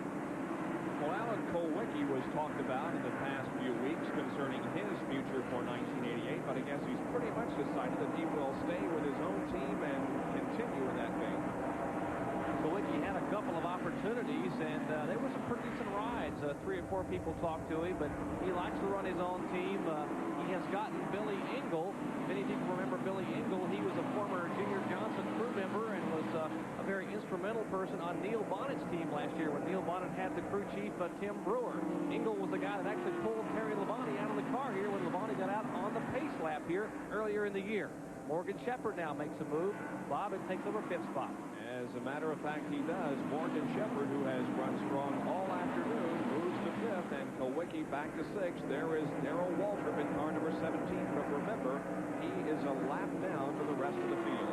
Well, Alan Kowicki was talked about in the past few weeks concerning his future for 1988, but I guess he's pretty much decided that he will stay with his own team and continue in that vein. Kowicki had a couple of opportunities, and there were some pretty decent rides. 3 or 4 people talked to him, but he likes to run his own team. He has gotten Billy Engel. Many people remember Billy Engel. He was a former Junior Johnson crew member and was a very instrumental person on Neil Bonnet's team last year when Neil Bonnet had the crew chief, Tim Brewer. Engel was the guy that actually pulled Terry Labonte out of the car here when Labonte got out on the pace lap here earlier in the year. Morgan Shepherd now makes a move. Bob, it takes over 5th spot. As a matter of fact, he does. Morgan Shepherd, who has run strong all afternoon, moves to 5th, and Kowicki back to 6th. There is Darrell Waltrip in car number 17, but remember, he is a lap down to the rest of the field.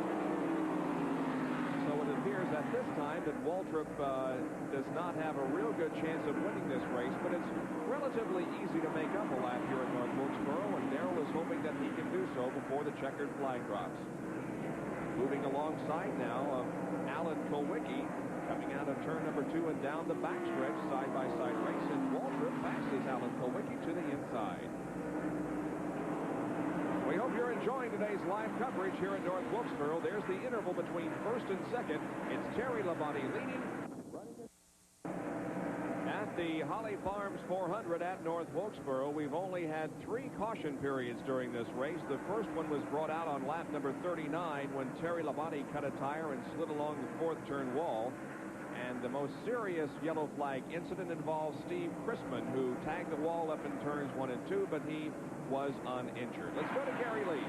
So it appears at this time that Waltrip does not have a real good chance of winning this race, but it's relatively easy to make up a lap here at North Wilkesboro, and Darrell is hoping that he can do so before the checkered flag drops. Moving alongside now of Alan Kowicki, coming out of turn number 2 and down the backstretch, side-by-side race, and Waltrip passes Alan Kowicki to the inside. We hope you're enjoying today's live coverage here at North Wilkesboro. There's the interval between 1st and 2nd. It's Terry Labonte leading. At the Holly Farms 400 at North Wilkesboro, we've only had 3 caution periods during this race. The first one was brought out on lap number 39 when Terry Labonte cut a tire and slid along the 4th turn wall. And the most serious yellow flag incident involves Steve Chrisman, who tagged the wall up in turns 1 and 2, but he was uninjured. Let's go to Gary Lee.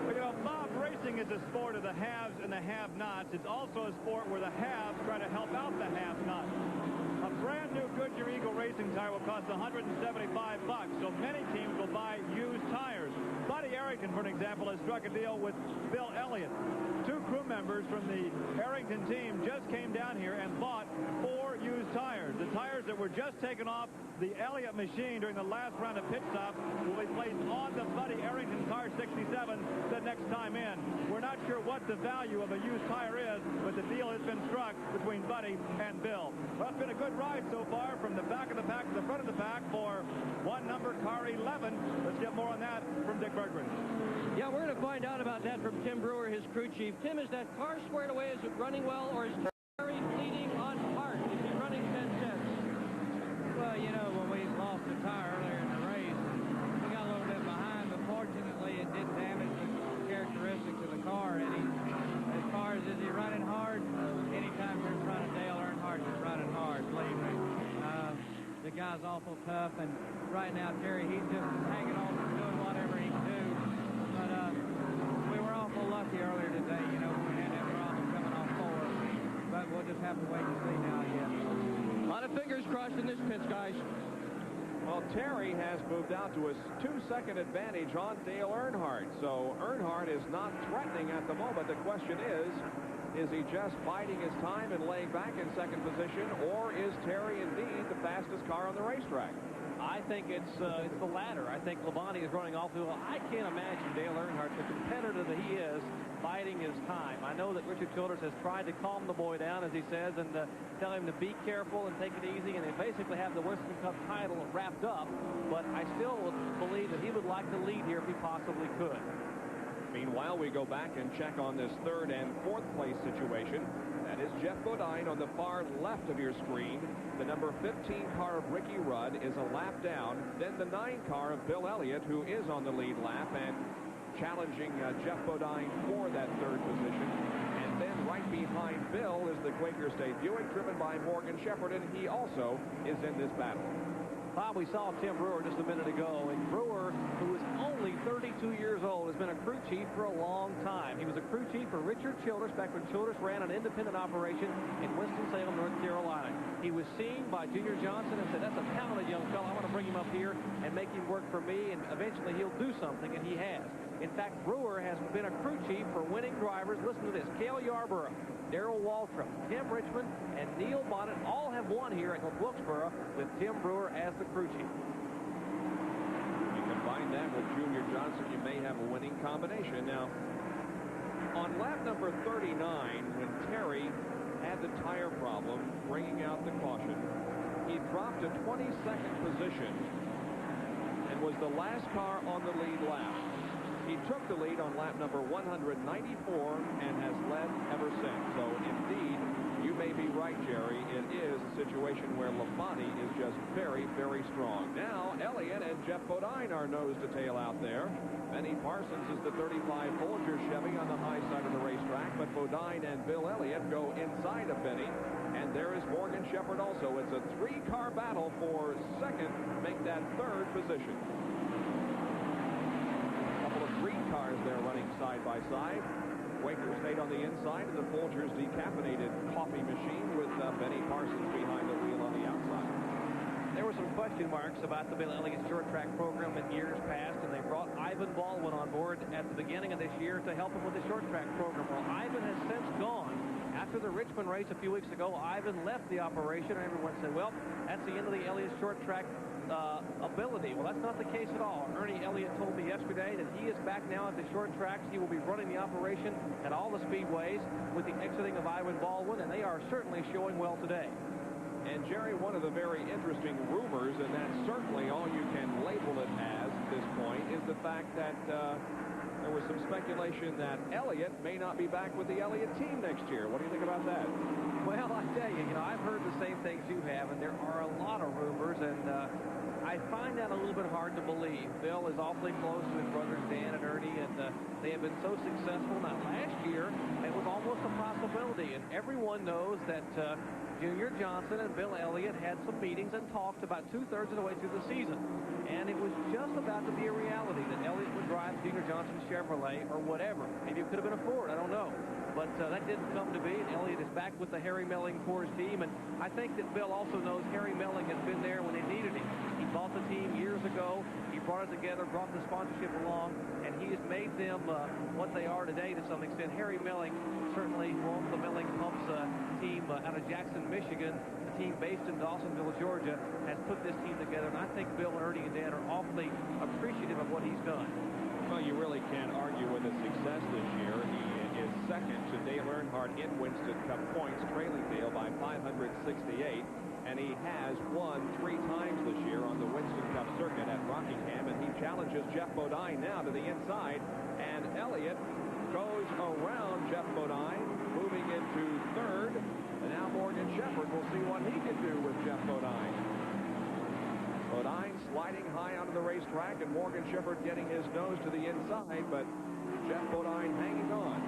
Well, you know, Bob, racing is a sport of the haves and the have-nots. It's also a sport where the haves try to help out the have-nots. A brand new Goodyear Eagle racing tire will cost $175, so many teams will buy used tires. Buddy Arrington, for an example, has struck a deal with Bill Elliott. 2 crew members from the Arrington team just came down here and bought 4 used tires. The tires that were just taken off the Elliott machine during the last round of pit stops will be placed on the Buddy Arrington car 67 the next time in. We're not sure what the value of a used tire is, but the deal has been struck between Buddy and Bill. Well, it's been a good ride so far from the back of the pack to the front of the pack for one number car 11. Let's get more on that from Dick Berggren. Yeah, we're going to find out about that from Tim Brewer, his crew chief. Tim, is that car squared away? Is it running well, or is Terry bleeding on part? Is he running 10 cents? Well, you know, when we lost the tire earlier in the race, we got a little bit behind, but fortunately it didn't damage the characteristics of the car any. As far as is he running hard, anytime you're in front of Dale Earnhardt, you're running hard, believe me. The guy guy's awful tough, and right now, Terry, he's just hanging on and doing whatever he can do. But we were awful lucky earlier today, you know, we had that problem coming off 4. But we'll just have to wait and see now, I guess. A lot of fingers crossed in this pitch, guys. Well, Terry has moved out to a 2-second advantage on Dale Earnhardt. So Earnhardt is not threatening at the moment. The question is he just biding his time and laying back in second position, or is Terry indeed the fastest car on the racetrack? I think it's the latter. I think Labonte is running all through. I can't imagine Dale Earnhardt, the competitor that he is, biding his time. I know that Richard Childress has tried to calm the boy down, as he says, and tell him to be careful and take it easy, and they basically have the Winston Cup title wrapped up. But I still believe that he would like to lead here if he possibly could. Meanwhile, we go back and check on this 3rd and 4th place situation. That is Jeff Bodine on the far left of your screen. The number 15 car of Ricky Rudd is a lap down. Then the 9 car of Bill Elliott, who is on the lead lap and challenging Jeff Bodine for that 3rd position. And then right behind Bill is the Quaker State Buick, driven by Morgan Shepherd, and he also is in this battle. Bob, we saw Tim Brewer just a minute ago, and Brewer, who is only 32 years old, has been a crew chief for a long time. He was a crew chief for Richard Childress back when Childress ran an independent operation in Winston-Salem, North Carolina. He was seen by Junior Johnson and said, that's a talented young fellow. I want to bring him up here and make him work for me, and eventually he'll do something, and he has. In fact, Brewer has been a crew chief for winning drivers. Listen to this. Cale Yarborough, Darrell Waltrip, Tim Richmond, and Neil Bonnet all have won here at Wilkesboro with Tim Brewer as the crew chief. You combine that with Junior Johnson, you may have a winning combination. Now, on lap number 39, when Terry had the tire problem, bringing out the caution, he dropped to 22nd position and was the last car on the lead lap. He took the lead on lap number 194 and has led ever since. So, indeed, you may be right, Jerry. It is a situation where Labonte is just very, very strong. Now, Elliott and Jeff Bodine are nose to tail out there. Benny Parsons is the 35 Folger Chevy on the high side of the racetrack, but Bodine and Bill Elliott go inside of Benny. And there is Morgan Shepherd also. It's a 3-car battle for second, make that 3rd position. 3 cars there running side by side. Quaker State on the inside, and the Folgers decaffeinated coffee machine with Benny Parsons behind the wheel on the outside. There were some question marks about the Bill Elliott short track program in years past, and they brought Ivan Baldwin on board at the beginning of this year to help him with the short track program. Well, Ivan has since gone. After the Richmond race a few weeks ago, Ivan left the operation, and everyone said, well, that's the end of the Elliott short track ability. Well, that's not the case at all. Ernie Elliott told me yesterday that he is back now at the short tracks. He will be running the operation at all the speedways with the exiting of Ivan Baldwin, and they are certainly showing well today. And, Jerry, one of the very interesting rumors, and that's certainly all you can label it as at this point, is the fact that there was some speculation that Elliott may not be back with the Elliott team next year. What do you think about that? Well, I tell you, I've heard the same things you have, and there are a lot of rumors, and I find that a little bit hard to believe. Bill is awfully close to his brothers Dan and Ernie, and they have been so successful. Now, last year, it was almost a possibility, and everyone knows that Junior Johnson and Bill Elliott had some meetings and talked about 2/3 of the way through the season. And it was just about to be a reality that Elliott would drive Junior Johnson's Chevrolet or whatever. Maybe it could have been a Ford, I don't know. But that didn't come to be, and Elliott is back with the Harry Melling Coors team. And I think that Bill also knows Harry Melling has been there when they needed him. He bought the team years ago. He brought it together, brought the sponsorship along, and he has made them what they are today to some extent. Harry Melling certainly owns the Melling Pumps team out of Jackson, Michigan. The team based in Dawsonville, Georgia, has put this team together, and I think Bill, Ernie, and Dan are awfully appreciative of what he's done. Well, you really can't argue with his success this year. He is second to Dale Earnhardt in Winston Cup points, trailing Dale by 568. And he has won 3 times this year on the Winston Cup circuit at Rockingham. And he challenges Jeff Bodine now to the inside. And Elliott goes around Jeff Bodine, moving into 3rd. And now Morgan Shepherd will see what he can do with Jeff Bodine. Bodine sliding high onto the racetrack, and Morgan Shepherd getting his nose to the inside, but Jeff Bodine hanging on.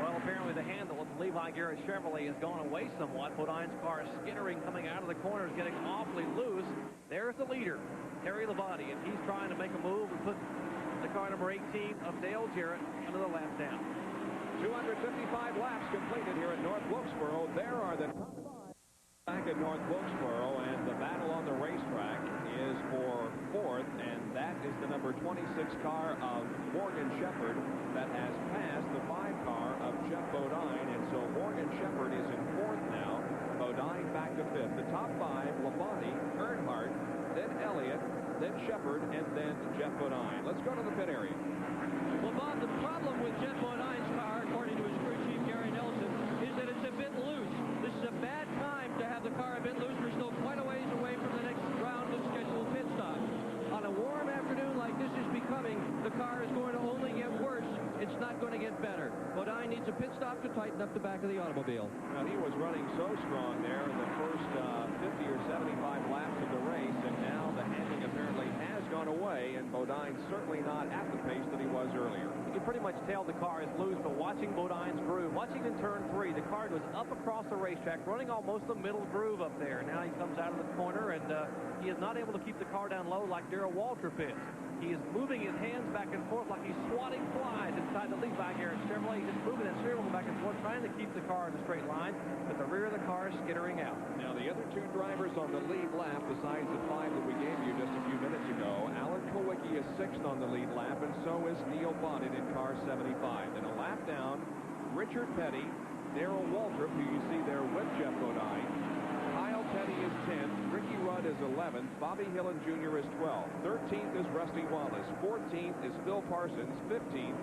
Well, apparently the handle of the Levi Garrett Chevrolet has gone away somewhat. Bodine's car skittering coming out of the corner, is getting awfully loose. There's the leader, Terry Labonte, and he's trying to make a move and put the car number 18 of Dale Jarrett another lap down. 255 laps completed here at North Wilkesboro. There are the top five back at North Wilkesboro, and the battle on the racetrack is for fourth, and that is the number 26 car of Morgan Shepherd that has passed the 5 car of Jeff Bodine, and so Morgan Shepherd is in fourth now. Bodine back to fifth. The top 5, Labonte, Earnhardt, then Elliott, then Shepherd, and then Jeff Bodine. Let's go to the pit area. Well, Bob, the problem with Jeff Bodine's car, according to his crew chief, Gary Nelson, is that it's a bit loose. This is a bad time to have the car a bit loose. We're still quite a ways away from the next round of scheduled pit stops. On a warm afternoon like this is becoming, the car is going to only get worse. It's not going to get better. Bodine needs a pit stop to tighten up the back of the automobile. Now, he was running so strong there in the first 50 or 75 laps of the race, and now the handling apparently has gone away, and Bodine's certainly not at the pace that he was earlier. You can pretty much tell the car is loose, but watching Bodine's groove, watching in turn 3, the car goes up across the racetrack, running almost the middle groove up there. Now he comes out of the corner, and he is not able to keep the car down low like Darrell Waltrip is. He is moving his hands back and forth like he's swatting flies inside the Levi Garrett Chevrolet. He's just moving that steering wheel back and forth, trying to keep the car in a straight line, but the rear of the car is skittering out. Now, the other 2 drivers on the lead lap, besides the 5 that we gave you just a few minutes ago, Alan Kulwicki is 6th on the lead lap, and so is Neil Bonnet in car 75. Then a lap down, Richard Petty, Darrell Waltrip, who you see there with Jeff Bodine. Kyle Petty is 10th. Ricky Rudd is 11th. Bobby Hillen Jr. is 12th. 13th is Rusty Wallace. 14th is Phil Parsons. 15th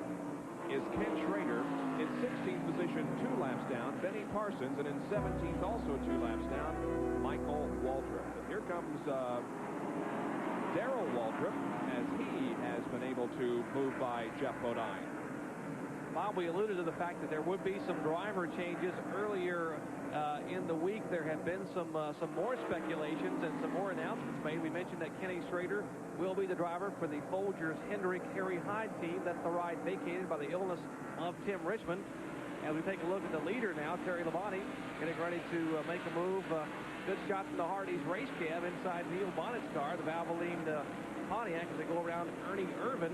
is Ken Schrader. In 16th position, 2 laps down, Benny Parsons. And in 17th, also 2 laps down, Michael Waltrip. And here comes Darrell Waltrip as he has been able to move by Jeff Bodine. Bob, we alluded to the fact that there would be some driver changes earlier in the week. There have been some more speculations and some more announcements made. We mentioned that Kenny Schrader will be the driver for the Folgers Hendrick Harry Hyde team. That's the ride vacated by the illness of Tim Richmond. As we take a look at the leader now, Terry Labonte, getting ready to make a move. Good shot from the Hardee's race cab inside Neil Bonnet's car, the Valvoline Pontiac, as they go around Ernie Irvin.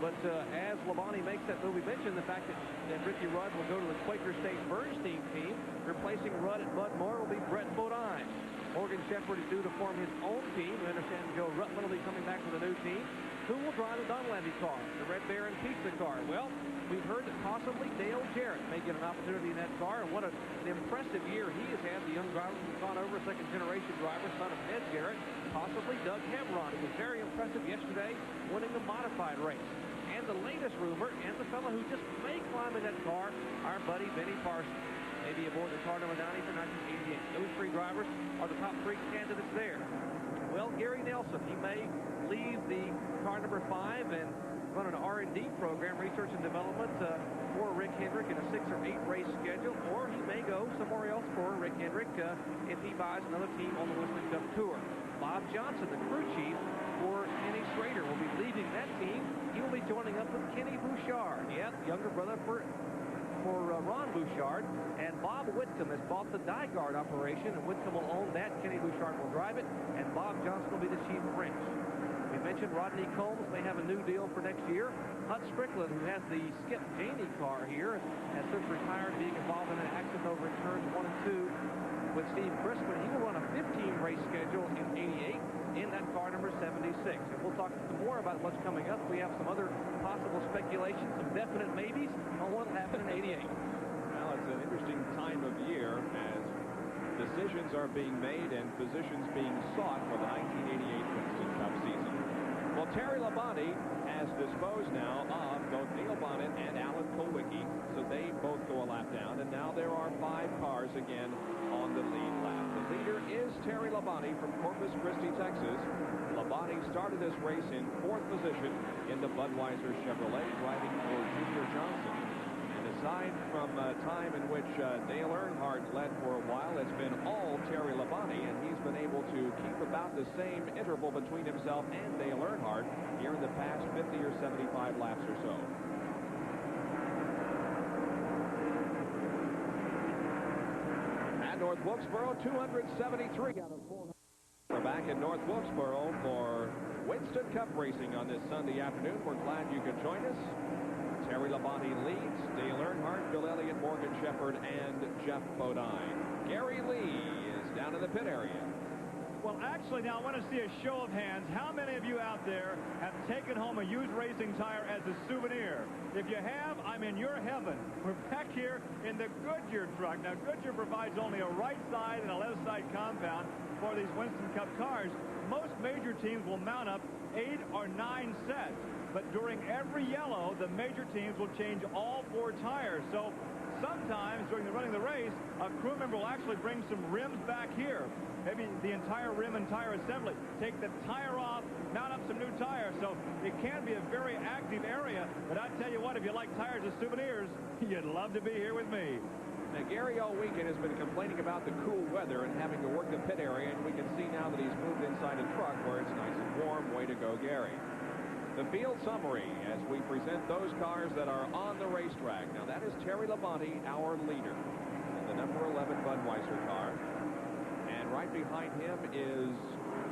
But as Labonte makes that move, we mentioned the fact that Ricky Rudd will go to the Quaker State Bernstein team. Replacing Rudd at Bud Moore will be Brett Bodine. Morgan Shepherd is due to form his own team. We understand Joe Rutland will be coming back with a new team. Who will drive the Dunleavy car, the Red Baron Pizza car? Well, we've heard that possibly Dale Jarrett may get an opportunity in that car, and what an impressive year he has had. The young driver from Conover, second-generation driver, son of Ed Jarrett, possibly Doug Hemron, who was very impressive yesterday, winning the modified race. And the latest rumor, and the fellow who just may climb in that car, our buddy Benny Parsons, maybe aboard the car number 90 for 1988. Those 3 drivers are the top 3 candidates there. Well, Gary Nelson, he may leave the car number 5 and run an R&D program, research and development, for Rick Hendrick in a 6 or 8 race schedule, or he may go somewhere else for Rick Hendrick if he buys another team on the Winston Cup Tour. Bob Johnson, the crew chief for Kenny Schrader, will be leaving that team. He will be joining up with Kenny Bouchard, younger brother for Ron Bouchard, and Bob Whitcomb has bought the Dygard operation, and Whitcomb will own that. Kenny Bouchard will drive it, and Bob Johnson will be the chief wrench. We mentioned Rodney Combs may have a new deal for next year. Hut Strickland, who has the Skip Janey car here, has since retired, being involved in an accident over in turns 1 and 2 with Steve Crispin. He will run a 15-race schedule in 88 in that car number 76. And we'll talk some more about what's coming up. We have some other possible speculations, some definite maybes on what will happen in 88. Well, it's an interesting time of year as decisions are being made and positions being sought for the 1988 Winston Cup season. Well, Terry Labonte has disposed now of both Neil Bonnet and Alan Kulwicki, so they both go a lap down, and now there are 5 cars again on the lead lap. The leader is Terry Labonte from Corpus Christi, Texas. Labonte started this race in 4th position in the Budweiser Chevrolet, driving for Junior Johnson. And aside from a time in which Dale Earnhardt led for a while, it's been all Terry Labonte, and he's been able to keep about the same interval between himself and Dale Earnhardt here in the past 50 or 75 laps or so. At North Wilkesboro, 273 out of 400. We're back in North Wilkesboro for Winston Cup racing on this Sunday afternoon. We're glad you could join us. Terry Labonte leads, Dale Earnhardt, Bill Elliott, Morgan Shepherd, and Jeff Bodine. Gary Lee is down in the pit area. Well, actually, now I want to see a show of hands. How many of you out there have taken home a used racing tire as a souvenir? If you have, I'm in your heaven. We're back here in the Goodyear truck. Now, Goodyear provides only a right side and a left side compound for these Winston Cup cars. Most major teams will mount up 8 or 9 sets. But during every yellow, the major teams will change all 4 tires. So sometimes during the running of the race, a crew member will actually bring some rims back here. Maybe the entire rim and tire assembly. Take the tire off, mount up some new tires. So it can be a very active area. But I tell you what, if you like tires as souvenirs, you'd love to be here with me. Now, Gary all weekend has been complaining about the cool weather and having to work the pit area, and we can see now that he's moved inside a truck where it's nice and warm. Way to go, Gary. The field summary as we present those cars that are on the racetrack. Now, that is Terry Labonte, our leader, in the number 11 Budweiser car. And right behind him is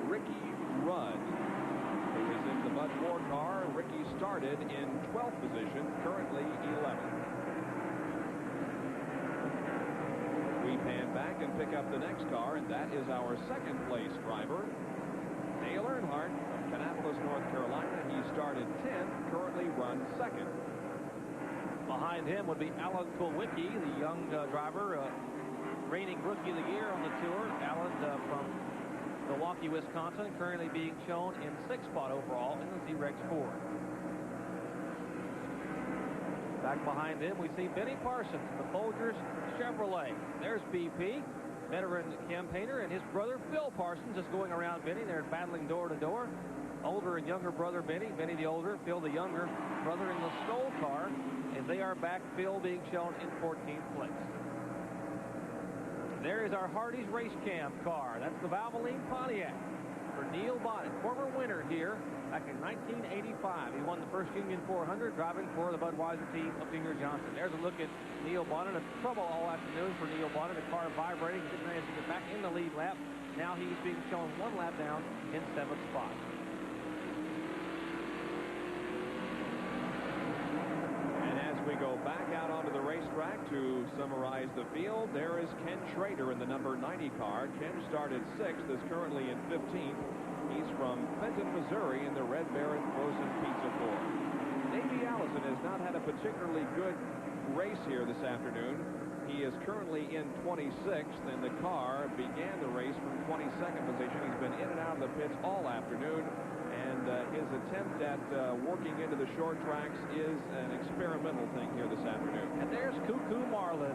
Ricky Rudd, who is in the Bud 4 car. Ricky started in 12th position, currently 11th. We pan back and pick up the next car, and that is our second place driver, Dale Earnhardt from Kannapolis, North Carolina. He started 10th, currently runs 2nd. Behind him would be Alan Kulwicki, the young driver, reigning Rookie of the Year on the tour. Alan from Milwaukee, Wisconsin, currently being shown in 6th spot overall in the Z-Rex Ford. Back behind him, we see Benny Parsons, the Folgers Chevrolet. There's BP, veteran campaigner, and his brother Phil Parsons is going around Benny. They're battling door to door. Older and younger brother Benny the older, Phil the younger brother in the Stoll car, and they are back, Phil being shown in 14th place. There is our Hardee's Race Cam car. That's the Valvoline Pontiac for Neil Bonnet, former winner here back in 1985. He won the first Union 400 driving for the Budweiser team of Junior Johnson. There's a look at Neil Bonnet. A trouble all afternoon for Neil Bonnet. The car vibrating. He didn't manage to get back in the lead lap. Now he's being shown 1 lap down in 7th spot. We go back out onto the racetrack to summarize the field. There is Ken Schrader in the number 90 car. Ken started 6th, is currently in 15th. He's from Fenton, Missouri in the Red Baron Frozen Pizza Ford. Davey Allison has not had a particularly good race here this afternoon. He is currently in 26th, and the car began the race from 22nd position. He's been in and out of the pits all afternoon. And his attempt at working into the short tracks is an experimental thing here this afternoon. And there's Cuckoo Marlin,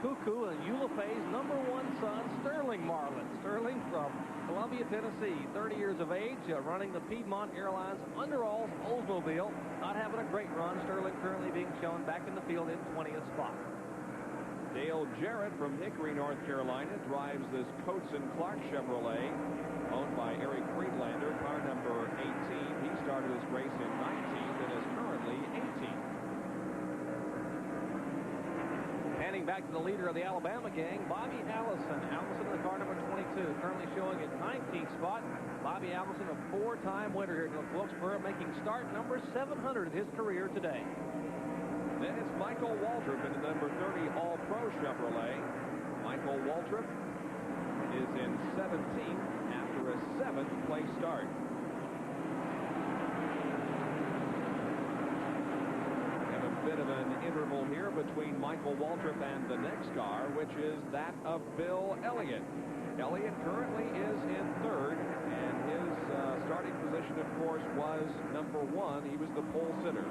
Cuckoo and Eula Faye's #1 son, Sterling Marlin. Sterling from Columbia, Tennessee, 30 years of age, running the Piedmont Airlines Underalls Oldsmobile. Not having a great run. Sterling currently being shown back in the field in 20th spot. Dale Jarrett from Hickory, North Carolina, drives this Coates and Clark Chevrolet, owned by Eric Friedlander, car number 18. He started his race in 19th and is currently 18th. Handing back to the leader of the Alabama gang, Bobby Allison. Allison in the car number 22, currently showing at 19th spot. Bobby Allison, a 4-time winner here at North Wilkesboro, making start number 700 in his career today. Then it's Michael Waltrip in the number 30 All-Pro Chevrolet. Michael Waltrip is in 17th after a 7th place start. We have a bit of an interval here between Michael Waltrip and the next car, which is that of Bill Elliott. Elliott currently is in 3rd, and his starting position, of course, was number 1. He was the pole sitter.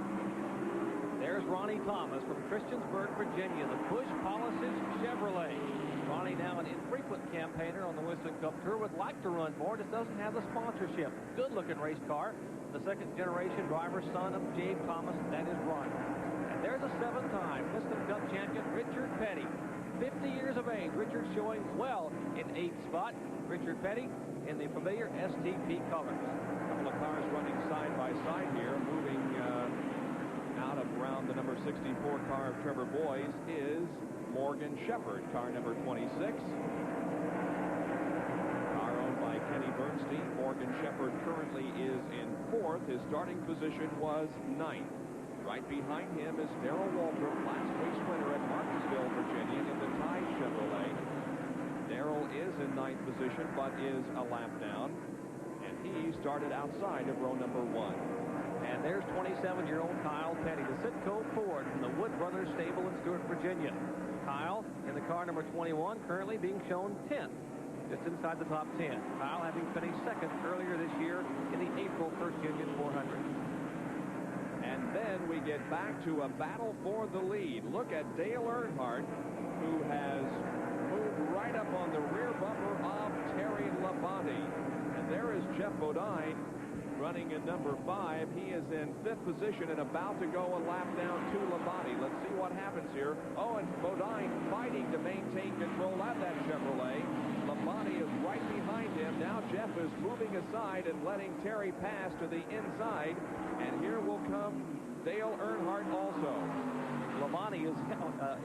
There's Ronnie Thomas from Christiansburg, Virginia, the Bush Policies Chevrolet. Ronnie, now an infrequent campaigner on the Winston Cup Tour, would like to run more, just doesn't have the sponsorship. Good-looking race car. The second-generation driver, son of Jabe Thomas, that is Ronnie. And there's a 7-time Winston Cup champion, Richard Petty. 50 years of age. Richard showing well in 8th spot. Richard Petty in the familiar STP colors. A couple of cars running side by side here, moving Out of round the number 64 car of Trevor Boyes is Morgan Shepherd, car number 26. Car owned by Kenny Bernstein. Morgan Shepherd currently is in 4th. His starting position was 9th. Right behind him is Darrell Waltrip, last week's winner at Martinsville, Virginia, in the Tide Chevrolet. Darrell is in 9th position, but is a lap down. And he started outside of row number 1. And there's 27-year-old Kyle Petty, the Citgo Ford from the Wood Brothers stable in Stewart, Virginia. Kyle in the car number 21, currently being shown 10th, just inside the top 10. Kyle having finished 2nd earlier this year in the April 1st Union 400. And then we get back to a battle for the lead. Look at Dale Earnhardt, who has moved right up on the rear bumper of Terry Labonte. And there is Jeff Bodine running in number 5. He is in 5th position and about to go a lap down to Labonte. Let's see what happens here. Oh, and Bodine fighting to maintain control of that Chevrolet. Labonte is right behind him. Now Jeff is moving aside and letting Terry pass to the inside. And here will come Dale Earnhardt also. Labonte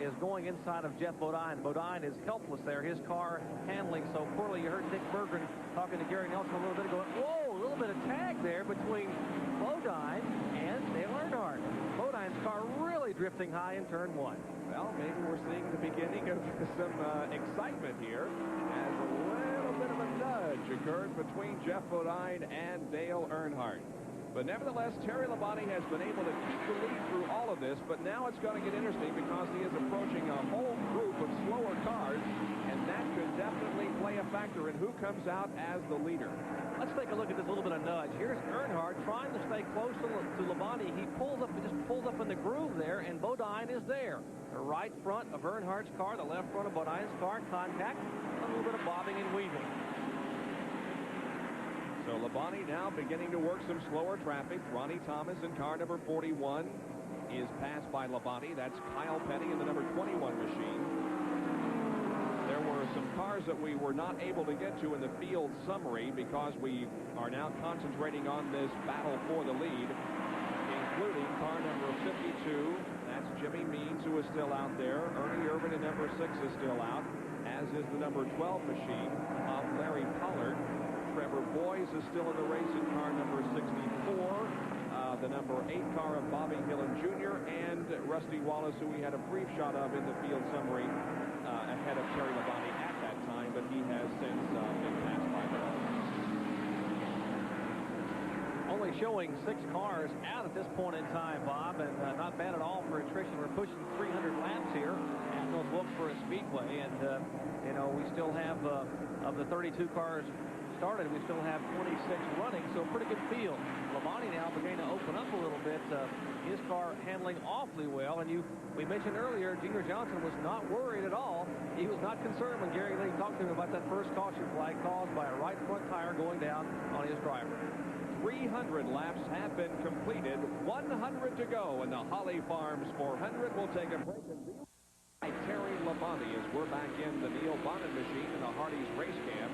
is going inside of Jeff Bodine. Bodine is helpless there. His car handling so poorly. You heard Dick Berggren talking to Gary Nelson a little bit ago. Whoa, a little bit of tag there between Bodine and Dale Earnhardt. Bodine's car really drifting high in turn 1. Well, maybe we're seeing the beginning of some excitement here as a little bit of a nudge occurred between Jeff Bodine and Dale Earnhardt. But nevertheless, Terry Labonte has been able to keep the lead through all of this, but now it's going to get interesting because he is approaching a whole group of slower cars, and that could definitely play a factor in who comes out as the leader. Let's take a look at this little bit of nudge. Here's Earnhardt trying to stay close to Labonte. He just pulls up in the groove there, and Bodine is there. The right front of Earnhardt's car, the left front of Bodine's car, contact, a little bit of bobbing and weaving. So Labonte now beginning to work some slower traffic. Ronnie Thomas in car number 41 is passed by Labonte. That's Kyle Petty in the number 21 machine. There were some cars that we were not able to get to in the field summary because we are now concentrating on this battle for the lead, including car number 52. That's Jimmy Means, who is still out there. Ernie Irvin in number 6 is still out, as is the number 12 machine of Larry Pollard. Trevor Boyes is still in the race in car number 64. The number 8 car of Bobby Hillin Jr. and Rusty Wallace, who we had a brief shot of in the field summary ahead of Terry Labonte at that time, but he has since been passed by the Only showing 6 cars out at this point in time, Bob, and not bad at all for attrition. We're pushing 300 laps here at North Wilkesboro Speedway, and you know, we still have of the 32 cars started, we still have 26 running, so a pretty good field. Labonte now beginning to open up a little bit. His car handling awfully well, and we mentioned earlier, Junior Johnson was not worried at all. He was not concerned when Gary Lee talked to him about that first caution flag caused by a right front tire going down on his driver. 300 laps have been completed, 100 to go, and the Holly Farms 400 will take a break. Terry Labonte as we're back in the Neil Bonnet machine in the Hardee's race cam.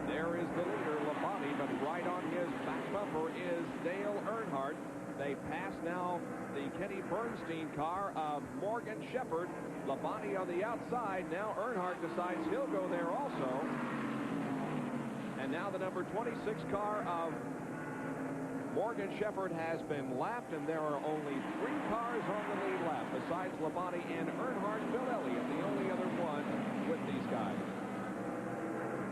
There is the leader, Labonte, but right on his back bumper is Dale Earnhardt. They pass now the Kenny Bernstein car of Morgan Shepherd. Labonte on the outside. Now Earnhardt decides he'll go there also. And now the number 26 car of Morgan Shepherd has been lapped, and there are only 3 cars on the lead lap besides Labonte and Earnhardt. Bill Elliott, the only other one with these guys.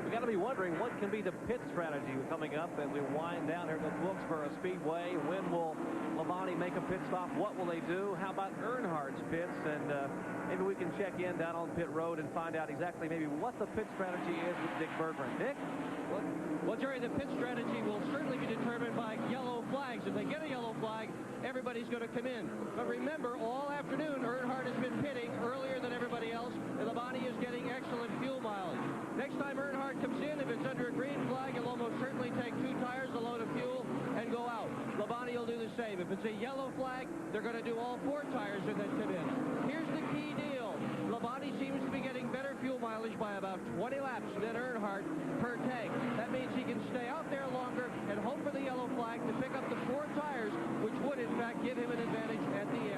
We've got to be wondering what can be the pit strategy coming up as we wind down here at Wilkesboro Speedway. When will Labonte make a pit stop? What will they do? How about Earnhardt's pits? And maybe we can check in down on pit road and find out exactly maybe what the pit strategy is with Dick Berggren. Dick? Well, Jerry, the pit strategy will certainly be determined by yellow flags. If they get a yellow flag, everybody's going to come in. But remember, all afternoon, Earnhardt has been pitting earlier than everybody else, and Labonte is getting excellent fuel mileage. Next time Earnhardt comes in, if it's under a green flag, he'll almost certainly take 2 tires, a load of fuel, and go out. Labonte will do the same. If it's a yellow flag, they're going to do all 4 tires and then come in. Here's the key deal. Labonte seems to be getting better fuel mileage by about 20 laps than Earnhardt per tank. That means he can stay out there longer and hope for the yellow flag to pick up the 4 tires, which would, in fact, give him an advantage at the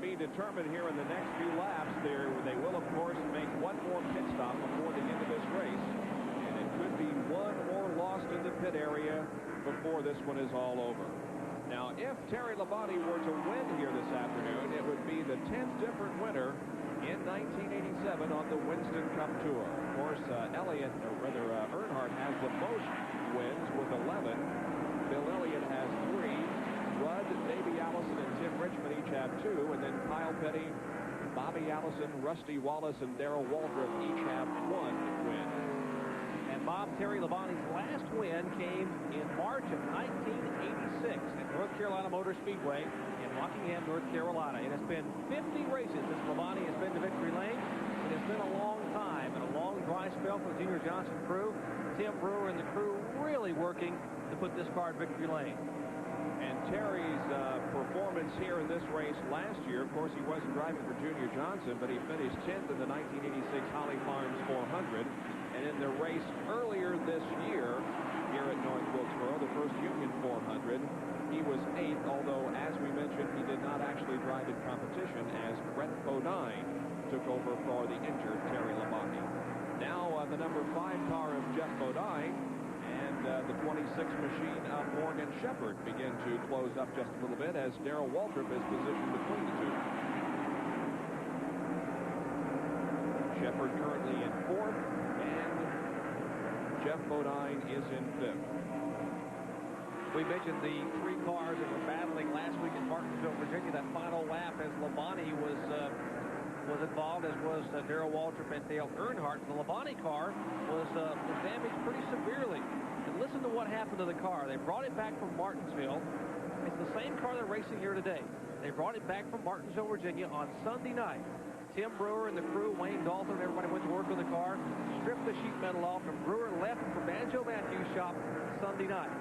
be determined here in the next few laps. They will, of course, make one more pit stop before the end of this race. And it could be one more lost in the pit area before this one is all over. Now, if Terry Labonte were to win here this afternoon, it would be the 10th different winner in 1987 on the Winston Cup Tour. Of course, Earnhardt has the most wins with 11. Bill Elliott has 3. Rudd, Davey Allison, and Tim Richmond each have 2. And then Kyle Petty, Bobby Allison, Rusty Wallace, and Darrell Waltrip each have 1 win. And Bob, Terry Labonte's last win came in March of 1986 at North Carolina Motor Speedway in Rockingham, North Carolina. It has been 50 races since Labonte has been to victory lane. It has been a long time and a long dry spell for the Junior Johnson crew. Tim Brewer and the crew really working to put this car at victory lane. And Terry's performance here in this race last year, of course, he wasn't driving for Junior Johnson, but he finished 10th in the 1986 Holly Farms 400. And in the race earlier this year here at North Wilkesboro, the first Union 400, he was 8th, although, as we mentioned, he did not actually drive in competition as Brett Bodine took over for the injured Terry Labonte. Now the number 5 car of Jeff Bodine and the 26 machine of Morgan Shepherd begin to close up just a little bit as Darrell Waltrip is positioned between the two. Shepherd currently in 4th, and Jeff Bodine is in 5th. We mentioned the 3 cars that were battling last week in Martinsville, Virginia. That final lap as Labonte was involved, as was Darrell Waltrip and Dale Earnhardt. The Labonte car was damaged pretty severely. And listen to what happened to the car. They brought it back from Martinsville. It's the same car they're racing here today. They brought it back from Martinsville, Virginia on Sunday night. Tim Brewer and the crew, Wayne Dalton, everybody went to work on the car, stripped the sheet metal off, and Brewer left for Banjo Matthews' shop Sunday night.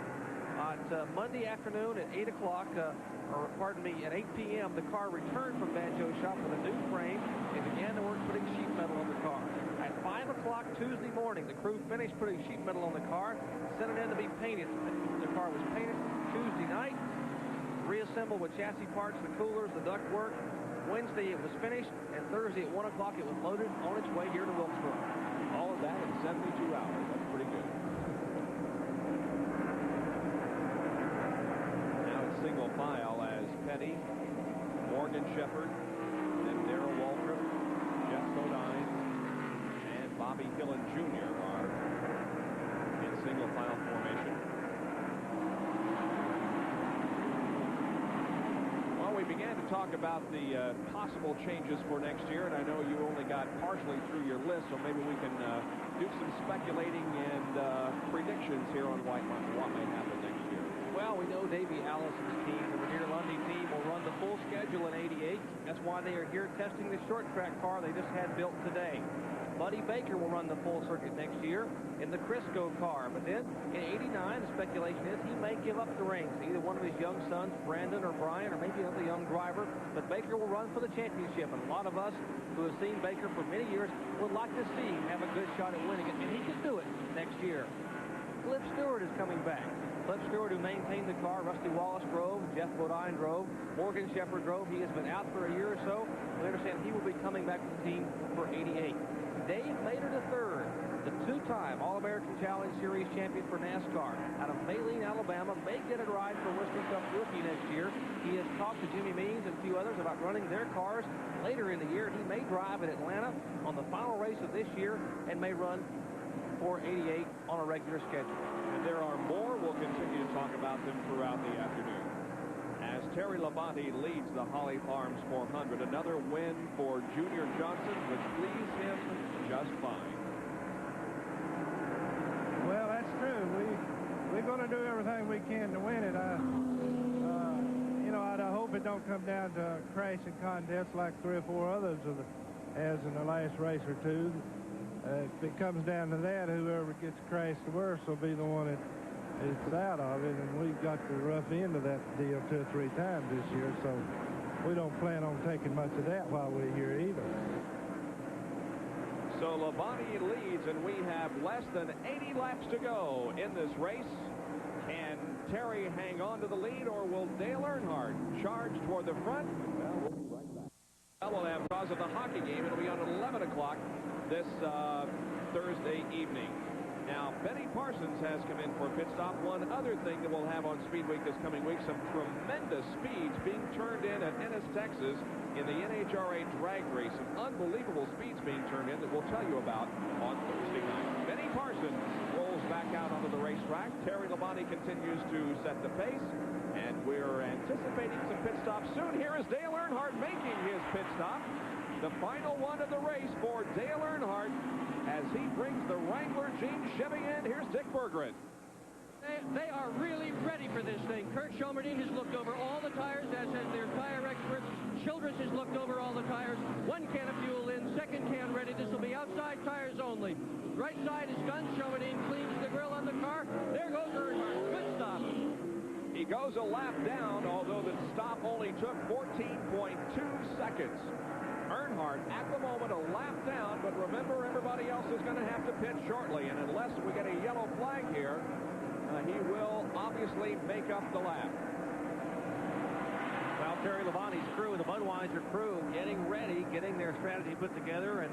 On Monday afternoon at 8 o'clock, at 8 p.m., the car returned from Banjo's shop with a new frame and began to work putting sheet metal on the car. At 5 o'clock Tuesday morning, the crew finished putting sheet metal on the car, sent it in to be painted. The car was painted Tuesday night, reassembled with chassis parts, the coolers, the ductwork. Wednesday it was finished, and Thursday at 1 o'clock it was loaded on its way here to Wilkesboro. All of that in 72 hours. That's pretty good. Now it's single file as Petty, Morgan Shepherd, then Darrell Waltrip, Jeff Bodine, and Bobby Gillen Jr. are in single file formation. We began to talk about the possible changes for next year, and I know you only got partially through your list, so maybe we can do some speculating and predictions here on what may happen next year. Well, we know Davey Allison's team, the Revere Lundy team, will run the full schedule in 88. That's why they are here testing the short track car they just had built today. Buddy Baker will run the full circuit next year in the Crisco car. But then in 89, the speculation is he may give up the reins to either one of his young sons, Brandon or Brian, or maybe another young driver. But Baker will run for the championship. And a lot of us who have seen Baker for many years would like to see him have a good shot at winning it. And he can do it next year. Cliff Stewart is coming back. Cliff Stewart, who maintained the car, Rusty Wallace drove, Jeff Bodine drove, Morgan Shepherd drove. He has been out for a year or so. We understand he will be coming back with the team for 88. Dave Maynard III, the 2-time All-American Challenge Series champion for NASCAR out of Maline, Alabama, may get a ride for Winston Cup Rookie next year. He has talked to Jimmy Means and a few others about running their cars later in the year. He may drive at Atlanta on the final race of this year and may run for 88 on a regular schedule. And there are more. We'll continue to talk about them throughout the afternoon. As Terry Labonte leads the Holly Farms 400, another win for Junior Johnson, which leaves him just fine. Well, that's true. We're going to do everything we can to win it. I hope it don't come down to a crashing contest like 3 or 4 others as in the last race or two. If it comes down to that, whoever gets crashed the worst will be the one that is out of it, and we've got the rough end of that deal 2 or 3 times this year, so we don't plan on taking much of that while we're here either. So Labonte leads, and we have less than 80 laps to go in this race. Can Terry hang on to the lead, or will Dale Earnhardt charge toward the front? Well, we'll be right back. We'll have because of the hockey game. It'll be on at 11 o'clock this Thursday evening. Now, Benny Parsons has come in for a pit stop. One other thing that we'll have on Speed Week this coming week, some tremendous speeds being turned in at Ennis, Texas in the NHRA drag race. Some unbelievable speeds being turned in that we'll tell you about on Thursday night. Benny Parsons rolls back out onto the racetrack. Terry Labonte continues to set the pace, and we're anticipating some pit stops soon. Here is Dale Earnhardt making his pit stop. The final one of the race for Dale Earnhardt as he brings the Wrangler Jeep Chevy in. Here's Dick Berggren. They are really ready for this thing. Kurt Schomerdean has looked over all the tires, as has their tire expert. Childress has looked over all the tires. One can of fuel in, second can ready. This will be outside tires only. Right side is done. Schomerdean cleans the grill on the car. There goes Earnhardt. Good stop. He goes a lap down, although the stop only took 14.2 seconds. Earnhardt at the moment a lap down, but remember, everybody else is going to have to pit shortly, and unless we get a yellow flag here, he will obviously make up the lap. Well, Terry Labonte's crew, the Budweiser crew, getting ready, getting their strategy put together, and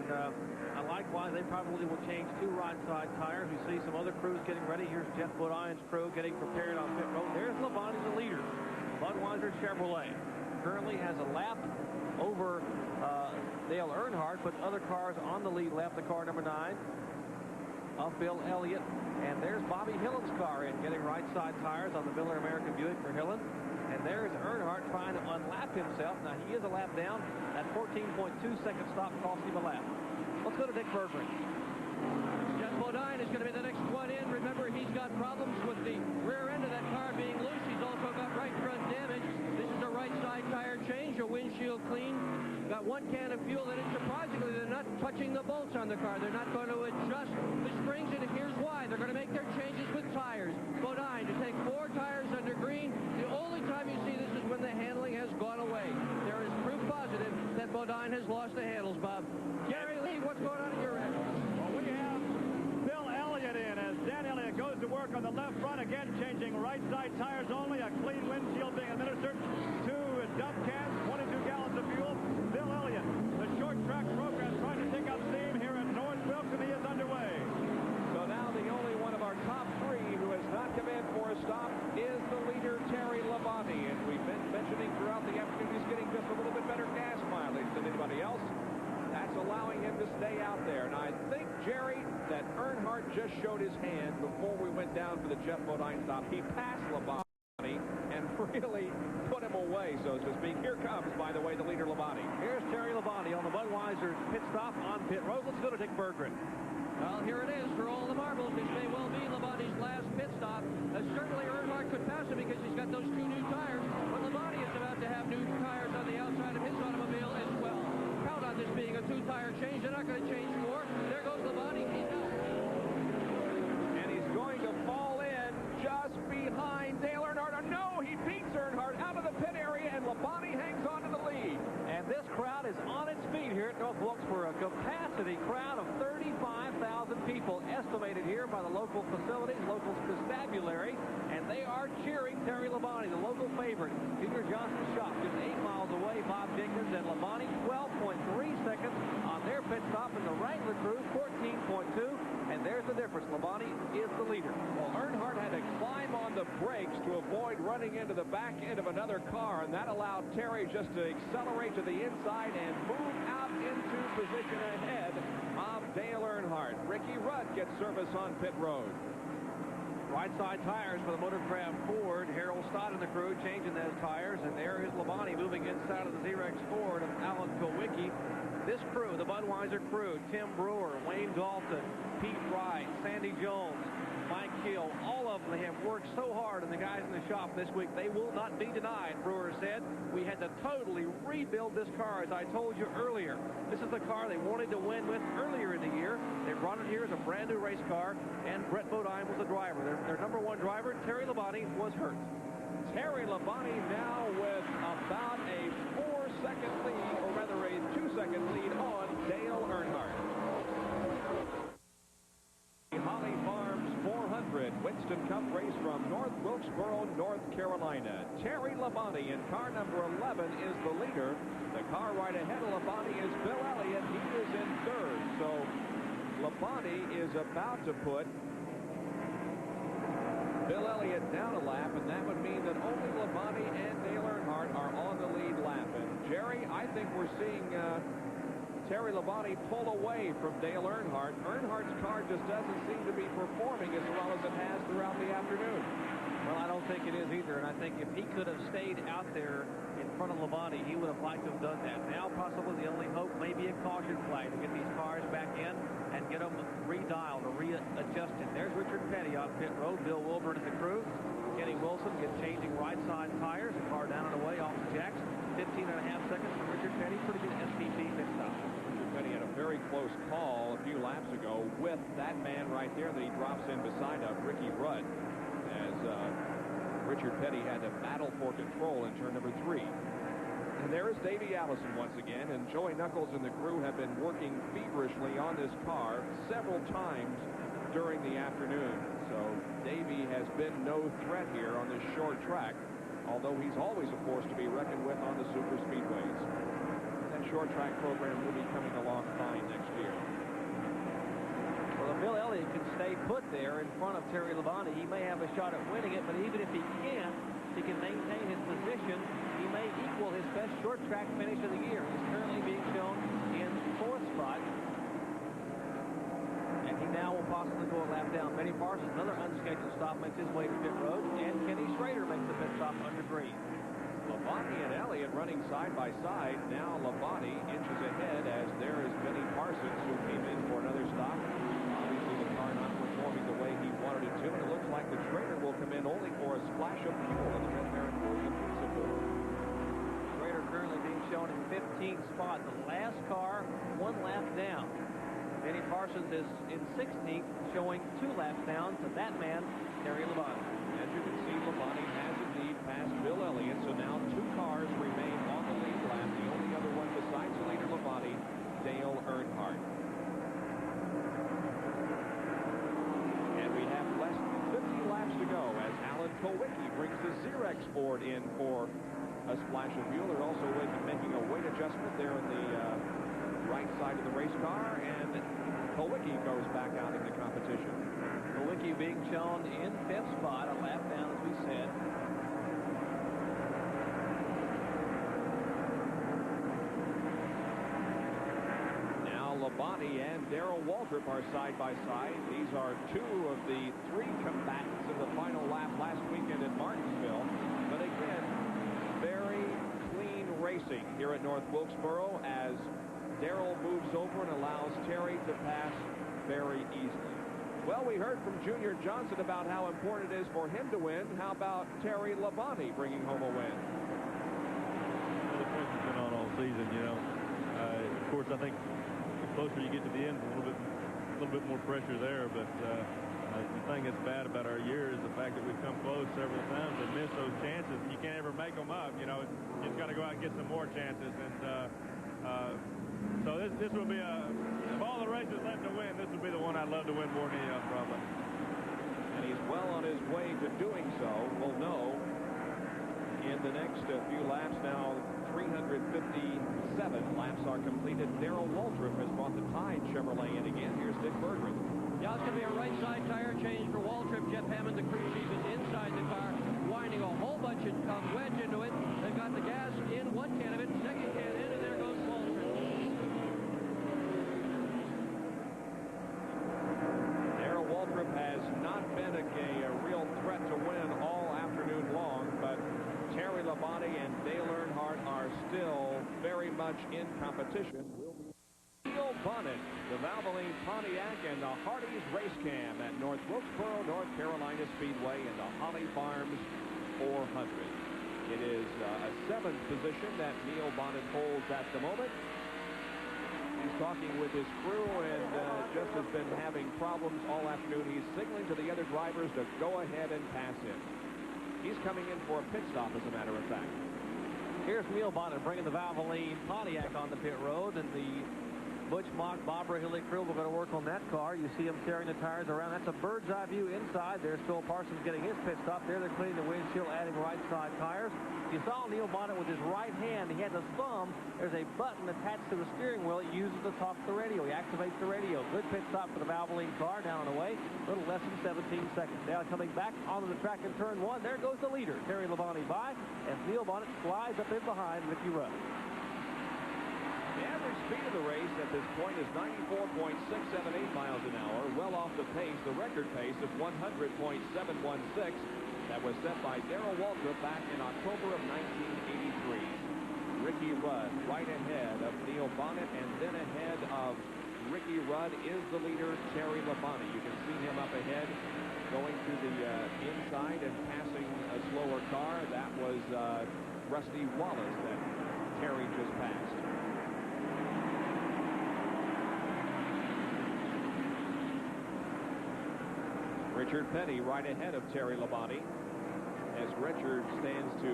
likewise, they probably will change 2 right side tires. We see some other crews getting ready. Here's Jeff Bodine's crew getting prepared on pit road. There's Labonte, the leader. Budweiser Chevrolet currently has a lap over Dale Earnhardt, but other cars on the lead lap. The car number 9 of Bill Elliott, and there's Bobby Hillen's car in, getting right side tires on the Miller American Buick for Hillen. And there's Earnhardt trying to unlap himself. Now, he is a lap down. That 14.2-second stop cost him a lap. Let's go to Dick Berggren. Jeff Bodine is going to be the next one in. Remember, he's got problems with the rear end of that car being loose. He's also got right front damage. This is a right side tire change, a windshield clean. Got 1 can of fuel in it. Surprisingly, they're not touching the bolts on the car. They're not going to adjust the springs, and here's why. They're going to make their changes with tires. Bodine to take 4 tires under green. The only time you see this is when the handling has gone away. There is proof positive that Bodine has lost the handles, Bob. Gary Lee, what's going on at your end? Well, we have Bill Elliott in as Dan Elliott goes to work on the left front again, changing right side tires only. A clean windshield being administered. 2 dump cans, 22 gallons of fuel. Bill Elliott, the short track program trying to pick up steam here at North Wilkesboro is underway. So now the only one of our top 3 who has not come in for a stop is the leader, Terry Labonte. And we've been mentioning throughout the afternoon he's getting just a little bit better gas mileage than anybody else. That's allowing him to stay out there. And I think, Jerry, that Earnhardt just showed his hand before we went down for the Jeff Bodine stop. He passed Labonte and really put him away, so to speak. Here comes, by the way, the leader, Labonte. Here's Terry Labonte on the Budweiser pit stop on pit road. Let's go to Dick Berggren. Well, here it is for all the marbles. This may well be Labonte's last pit stop. Certainly Earnhardt could pass him because he's got those 2 new tires, but Labonte is about to have new tires on the outside of his automobile as well. Count on this being a 2-tire change. They're not going to change more. There goes Labonte. He's out. And he's going to fall in just behind Dale Earnhardt. No, he beats Earnhardt out of the pit area, and Labonte hangs on to the lead. And this crowd is on its feet here at North Wilkesboro. A capacity crowd of 35,000 people estimated here by the local facilities, local constabulary, and they are cheering Terry Labonte, the local favorite. Junior Johnson's shop just 8 miles away. Bob Jenkins and Labonte 12.3 seconds on their pit stop, and the Wrangler crew 14.2. And there's the difference. Labonte is the leader. Well, Earnhardt had to climb on the brakes to avoid running into the back end of another car, and that allowed Terry just to accelerate to the inside and move out into position ahead of Dale Earnhardt. Ricky Rudd gets service on pit road. Right side tires for the Motorcraft Ford. Harold Stott and the crew changing those tires, and there is Labonte moving inside of the Xerox Ford of Alan Kowicki. This crew, the Budweiser crew, Tim Brewer, Wayne Dalton, Pete Wright, Sandy Jones, Mike Hill, all of them have worked so hard, and the guys in the shop this week, they will not be denied. Brewer said, we had to totally rebuild this car, as I told you earlier. This is the car they wanted to win with earlier in the year. They brought it here as a brand new race car, and Brett Bodine was the driver. Their number 1 driver, Terry Labonte, was hurt. Terry Labonte now with about a 4-second lead, or rather a 2-second lead on Dale Earnhardt. Holly Farms 400, Winston Cup race from North Wilkesboro, North Carolina. Terry Labonte in car number 11 is the leader. The car right ahead of Labonte is Bill Elliott. He is in third. So Labonte is about to put Bill Elliott down a lap, and that would mean that only Labonte and Dale Earnhardt are on the lead lap. And Jerry, I think we're seeing Terry Labonte pull away from Dale Earnhardt. Earnhardt's car just doesn't seem to be performing as well as it has throughout the afternoon. Well, I don't think it is either, and I think if he could have stayed out there in front of Labonte, he would have liked to have done that. Now, possibly the only hope may be a caution flag to get these cars back in and get them redialed or readjusted. There's Richard Petty on pit road, Bill Wilburn and the crew. Kenny Wilson gets changing right side tires. The car down and away off the jacks. 15.5 seconds from Richard Petty. Pretty good SPP pit stop. Richard Petty had a very close call a few laps ago with that man right there that he drops in beside of, Ricky Rudd, as Richard Petty had to battle for control in turn number 3. And there is Davey Allison once again, and Joey Knuckles and the crew have been working feverishly on this car several times during the afternoon. So Davey has been no threat here on this short track, although he's always a force to be reckoned with on the super speedways. That short track program will be coming along fine next year. Well, if Bill Elliott can stay put there in front of Terry Labonte, he may have a shot at winning it, but even if he can't, he can maintain his position. He may equal his best short track finish of the year. He's currently being shown in 4th spot. And he now will possibly go a lap down. Benny Parsons, another unscheduled stop, makes his way to pit road. And Kenny Schrader makes the pit stop under green. Labonte and Elliott running side by side. Now Labonte inches ahead as there is Benny Parsons, who came in for another stop. Obviously the car not performing the way he wanted it to, and it looks like the Schrader will come in only for a splash of fuel in the Red-Baron Ford support. Schrader currently being shown in 15th spot. The last car, 1 lap down. Benny Parsons is in 16th, showing 2 laps down to that man, Terry Labonte. As you can see, Labonte has indeed passed Bill Elliott, so now 2 cars remain on the lead lap. The only other one besides the leader Labonte, Dale Earnhardt. And we have less than 50 laps to go as Alan Kulwicki brings the Xerox board in for a splash of fuel. They're also making a weight adjustment there in the right side of the race car, and Kulwicki goes back out in the competition. Kulwicki being shown in 5th spot, a lap down, as we said. Now Labonte and Darrell Waltrip are side by side. These are 2 of the 3 combatants in the final lap last weekend at Martinsville. But again, very clean racing here at North Wilkesboro as Darrell moves over and allows Terry to pass very easily. Well, we heard from Junior Johnson about how important it is for him to win. How about Terry Labonte bringing home a win? Well, the pressure's been on all season, you know. Of course, I think the closer you get to the end, a little bit more pressure there. But the thing that's bad about our year is the fact that we've come close several times and missed those chances. You can't ever make them up. You know, you just got to go out and get some more chances. And so this will be of all the races left to win, this will be the one I'd love to win more than any other, probably. And he's well on his way to doing so. We'll know in the next few laps. Now 357 laps are completed. Darrell Waltrip has brought the Tide Chevrolet in again. Here's Dick Berggren. Yeah, it's going to be a right side tire change for Waltrip. Jeff Hammond, the crew chief, is inside the car, winding a whole bunch of wedge into it. They've got the gas in one can of it, second can in, and there goes Waltrip. Darrell Waltrip has not been a real threat to win all afternoon long, but Terry Labonte and Dale Earnhardt are still very much in competition. Neil Bonnet, the Valvoline Pontiac, and the Hardee's Race Cam at North Wilkesboro, North Carolina Speedway in the Holly Farms 400. It is a 7th position that Neil Bonnet holds at the moment. He's talking with his crew and just has been having problems all afternoon. He's signaling to the other drivers to go ahead and pass him. He's coming in for a pit stop, as a matter of fact. Here's Neil Bonnet bringing the Valvoline Pontiac on the pit road, and the Butch Mock, Bob Hilly crew will go to work on that car. You see him carrying the tires around. That's a bird's eye view inside. There's Phil Parsons getting his pit stop. There they're cleaning the windshield, adding right side tires. You saw Neil Bonnet with his right hand. He had his thumb. There's a button attached to the steering wheel he uses to talk to the radio. He activates the radio. Good pit stop for the Valvoline car down and away. A little less than 17 seconds. Now coming back onto the track in turn one. There goes the leader, Terry Labonte, by as Neil Bonnet slides up in behind Ricky Rudd. The average speed of the race at this point is 94.678 miles an hour, well off the pace, the record pace of 100.716 that was set by Darrell Waltrip back in October of 1983. Ricky Rudd right ahead of Neil Bonnet, and then ahead of Ricky Rudd is the leader, Terry Labonte. You can see him up ahead going to the inside and passing a slower car. That was Rusty Wallace that Terry just passed. Richard Petty right ahead of Terry Labonte as Richard stands to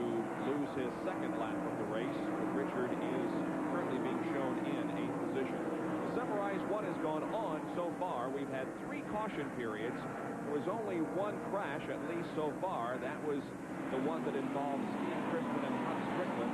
lose his second lap of the race. Richard is currently being shown in 8th position. To summarize what has gone on so far, we've had 3 caution periods. There was only 1 crash, at least so far. That was the one that involved Steve Crispin and Huck Strickland,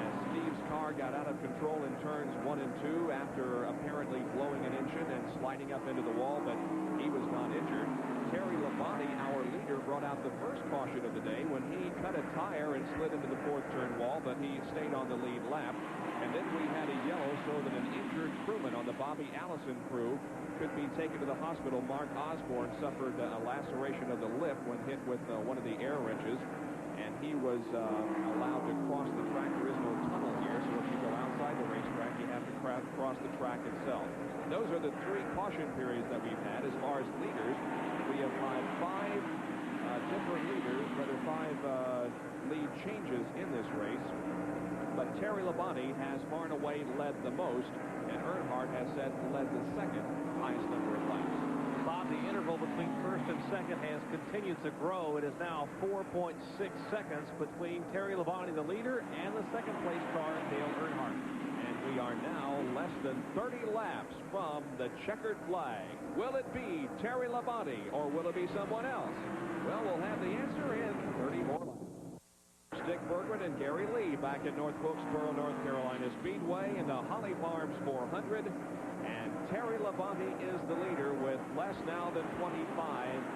as Steve's car got out of control in turns 1 and 2 after apparently blowing an engine and sliding up into the wall, but he was not injured. Terry Labonte, our leader, brought out the first caution of the day when he cut a tire and slid into the 4th turn wall, but he stayed on the lead lap. And then we had a yellow so that an injured crewman on the Bobby Allison crew could be taken to the hospital. Mark Osborne suffered a laceration of the lip when hit with one of the air wrenches, and he was allowed to cross the track. There is no tunnel here, so if you go outside the racetrack, you have to cross the track itself. Those are the 3 caution periods that we've had. As far as leaders, we have had 5 different leaders, rather 5 lead changes in this race. But Terry Labonte has far and away led the most, and Earnhardt has led the second highest number of laps. Bob, the interval between first and second has continued to grow. It is now 4.6 seconds between Terry Labonte, the leader, and the second place car, Dale Earnhardt. And we are now less than 30 laps from the checkered flag. Will it be Terry Labonte, or will it be someone else? Well, we'll have the answer in 30 more laps. Dick Bergman and Gary Lee back at North Wilkesboro, North Carolina Speedway in the Holly Farms 400. And Terry Labonte is the leader with less now than 25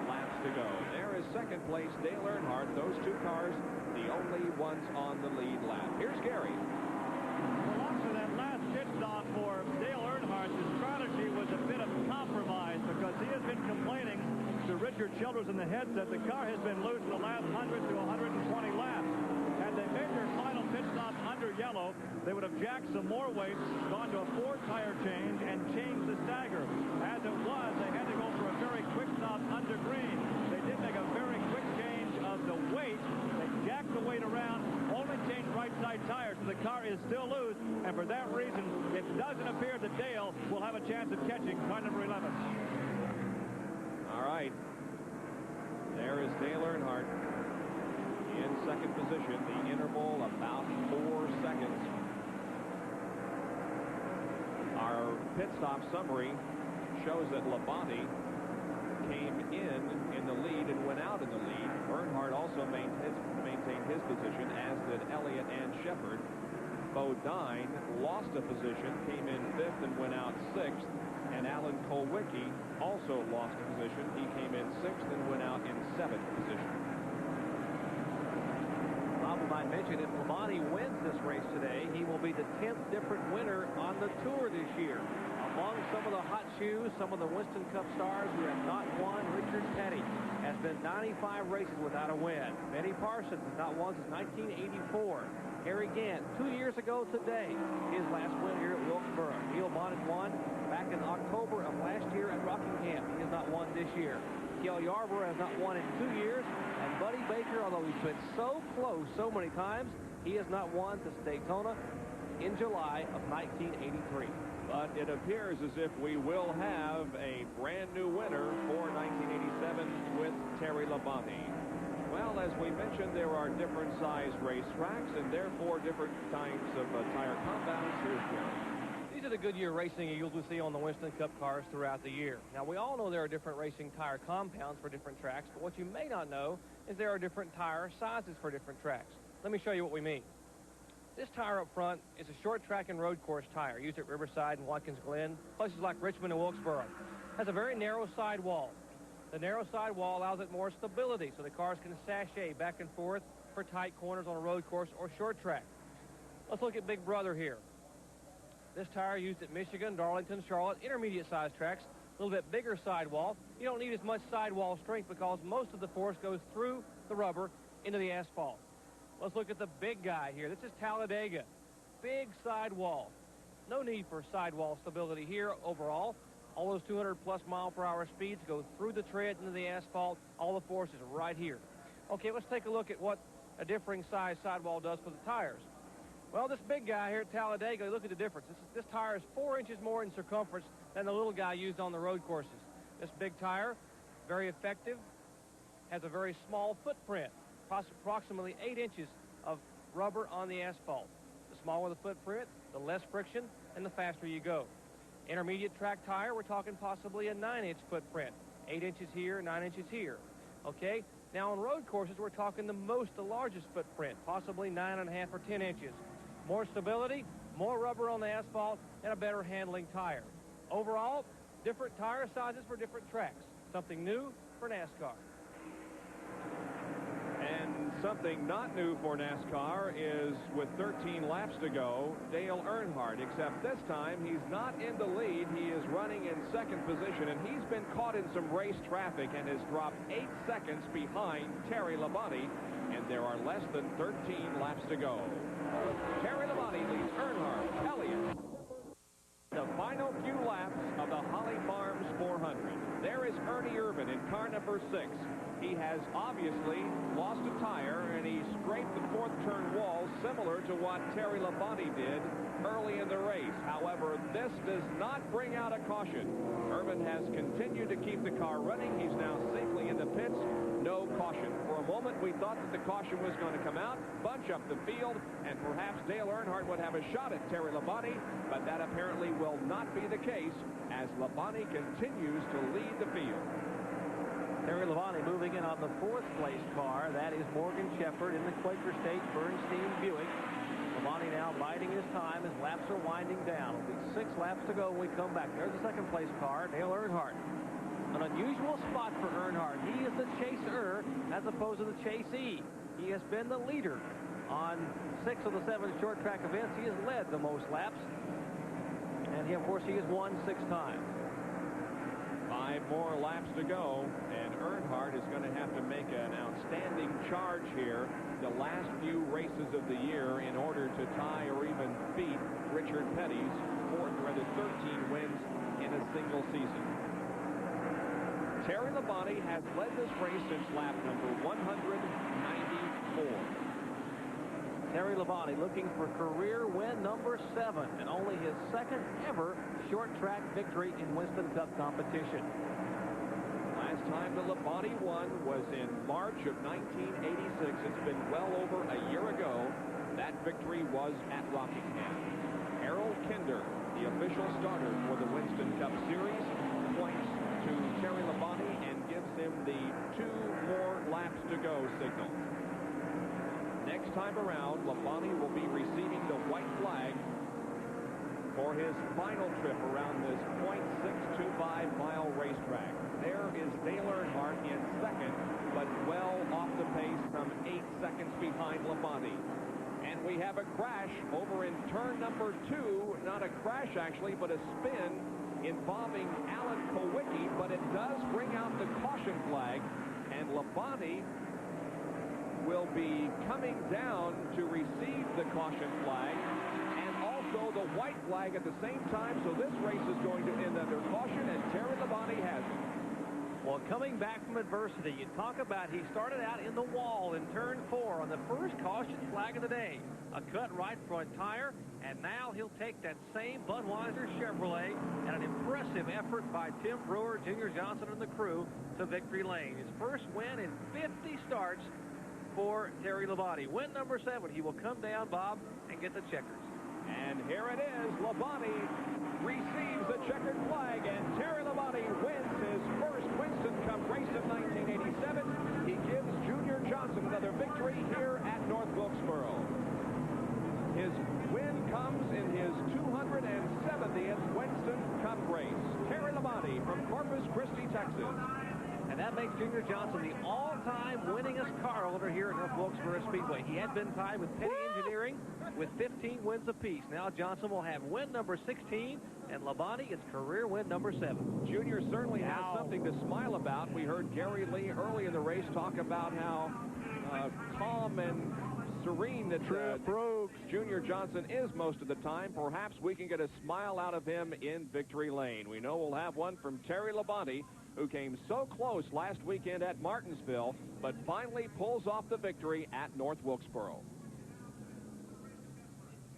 laps to go. There is second place Dale Earnhardt. Those 2 cars, the only ones on the lead lap. Here's Gary. Well, after that last pit stop for Dale Earnhardt, the strategy was a bit of compromise because he has been complaining to Richard Childress in the headset. The car has been loose in the last 100 to 120 laps. Had they made their final pit stop under yellow, they would have jacked some more weight, gone to a 4-tire change, and changed the stagger. As it was, they had to go for a very quick stop under green. They did make a very quick change of the weight. They jacked the weight around, only changed right side tires, so the car is still loose, and for that reason, it doesn't appear that Dale will have a chance of catching car number 11. All right. There is Dale Earnhardt in second position. The interval about 4 seconds. Our pit stop summary shows that Labonte came in the lead and went out in the lead. Earnhardt also maintained his position, as did Elliott and Shepard. Bodine lost a position, came in 5th and went out 6th. And Alan Kulwicki also lost a position. He came in 6th and went out in 7th position. Bob, I mentioned if Labonte wins this race today, he will be the 10th different winner on the tour this year. Among some of the hot shoes, some of the Winston Cup stars who have not won, Richard Petty has been 95 races without a win. Benny Parsons has not won since 1984. Harry Gant, 2 years ago today, his last win here at Wilkesboro. Neil Bonnet won back in October of last year at Rockingham. He has not won this year. Cale Yarborough has not won in 2 years. And Buddy Baker, although he's been so close so many times, he has not won since Daytona in July of 1983. But it appears as if we will have a brand new winner for 1987 with Terry Labonte. Well, as we mentioned, there are different size racetracks and therefore different types of tire compounds. Here's Jerry. These are the Goodyear Racing Eagles we see on the Winston Cup cars throughout the year. Now, we all know there are different racing tire compounds for different tracks, but what you may not know is there are different tire sizes for different tracks. Let me show you what we mean. This tire up front is a short track and road course tire used at Riverside and Watkins Glen, places like Richmond and Wilkesboro. It has a very narrow sidewall. The narrow sidewall allows it more stability so the cars can sashay back and forth for tight corners on a road course or short track. Let's look at Big Brother here. This tire used at Michigan, Darlington, Charlotte, intermediate-sized tracks, a little bit bigger sidewall. You don't need as much sidewall strength because most of the force goes through the rubber into the asphalt. Let's look at the big guy here. This is Talladega. Big sidewall. No need for sidewall stability here overall. All those 200-plus mile-per-hour speeds go through the tread into the asphalt. All the force is right here. Okay, let's take a look at what a differing size sidewall does for the tires. Well, this big guy here at Talladega, look at the difference. This tire is 4 inches more in circumference than the little guy used on the road courses. This big tire, very effective, has a very small footprint, approximately 8 inches of rubber on the asphalt. The smaller the footprint, the less friction, and the faster you go. Intermediate track tire, we're talking possibly a 9-inch footprint. 8 inches here, 9 inches here. Okay? Now, on road courses, we're talking the largest footprint, possibly 9.5 or 10 inches. More stability, more rubber on the asphalt, and a better handling tire. Overall, different tire sizes for different tracks. Something new for NASCAR. And something not new for NASCAR is, with 13 laps to go, Dale Earnhardt, except this time he's not in the lead. He is running in second position, and he's been caught in some race traffic and has dropped 8 seconds behind Terry Labonte, and there are less than 13 laps to go. Terry Labonte leads Earnhardt, Elliott. The final few laps of the Holly Farms 400. There is Ernie Irvan in car number 6. He has obviously lost a tire, and he scraped the fourth turn wall, similar to what Terry Labonte did early in the race. However, this does not bring out a caution. Irvan has continued to keep the car running. He's now safely in the pits. No caution. For a moment, we thought that the caution was going to come out, bunch up the field, and perhaps Dale Earnhardt would have a shot at Terry Labonte, but that apparently will not be the case as Labonte continues to lead the field. Terry Labonte moving in on the 4th place car. That is Morgan Shepherd in the Quaker State Bernstein Buick. Labonte now biding his time as laps are winding down. It'll be 6 laps to go when we come back. There's the 2nd place car, Dale Earnhardt. An unusual spot for Earnhardt. He is the chaser as opposed to the chasee. He has been the leader on 6 of the 7 short track events. He has led the most laps. And he, of course, he has won 6 times. 5 more laps to go, and Earnhardt is going to have to make an outstanding charge here the last few races of the year in order to tie or even beat Richard Petty's 13 wins in a single season. Terry Labonte has led this race since lap number 194. Terry Labonte looking for career win number 7 and only his 2nd ever short track victory in Winston Cup competition. Last time that Labonte won was in March of 1986. It's been well over a year ago. That victory was at Rockingham. Harold Kinder, the official starter for the Winston Cup Series, points to Terry Labonte and gives him the 2 more laps to go signal. Next time around, Labonte will be receiving the white flag for his final trip around this .625-mile racetrack. There is Dale Earnhardt in 2nd, but well off the pace, some 8 seconds behind Labonte. And we have a crash over in turn number 2. Not a crash, actually, but a spin involving Alan Kowicki, but it does bring out the caution flag, and Labonte will be coming down to receive the caution flag and also the white flag at the same time, so this race is going to end under caution, and Terry Labonte has it. Well, coming back from adversity, you talk about he started out in the wall in turn 4 on the first caution flag of the day. A cut right front tire, and now he'll take that same Budweiser Chevrolet and an impressive effort by Tim Brewer, Junior Johnson, and the crew to victory lane. His first win in 50 starts for Terry Labonte. Win number 7. He will come down, Bob, and get the checkers. And here it is. Labonte receives the checkered flag, and Terry Labonte wins his first Winston Cup race of 1987. He gives Junior Johnson another victory here at North Wilkesboro. His win comes in his 270th Winston Cup race. Terry Labonte from Corpus Christi, Texas. And that makes Junior Johnson the all-time winningest car owner here at North Wilkesboro Speedway. He had been tied with Penny Engineering with 15 wins apiece. Now Johnson will have win number 16, and Labonte its career win number 7. Junior certainly has something to smile about. We heard Gary Lee early in the race talk about how calm and serene that Junior Johnson is most of the time. Perhaps we can get a smile out of him in victory lane. We know we'll have one from Terry Labonte, who came so close last weekend at Martinsville, but finally pulls off the victory at North Wilkesboro.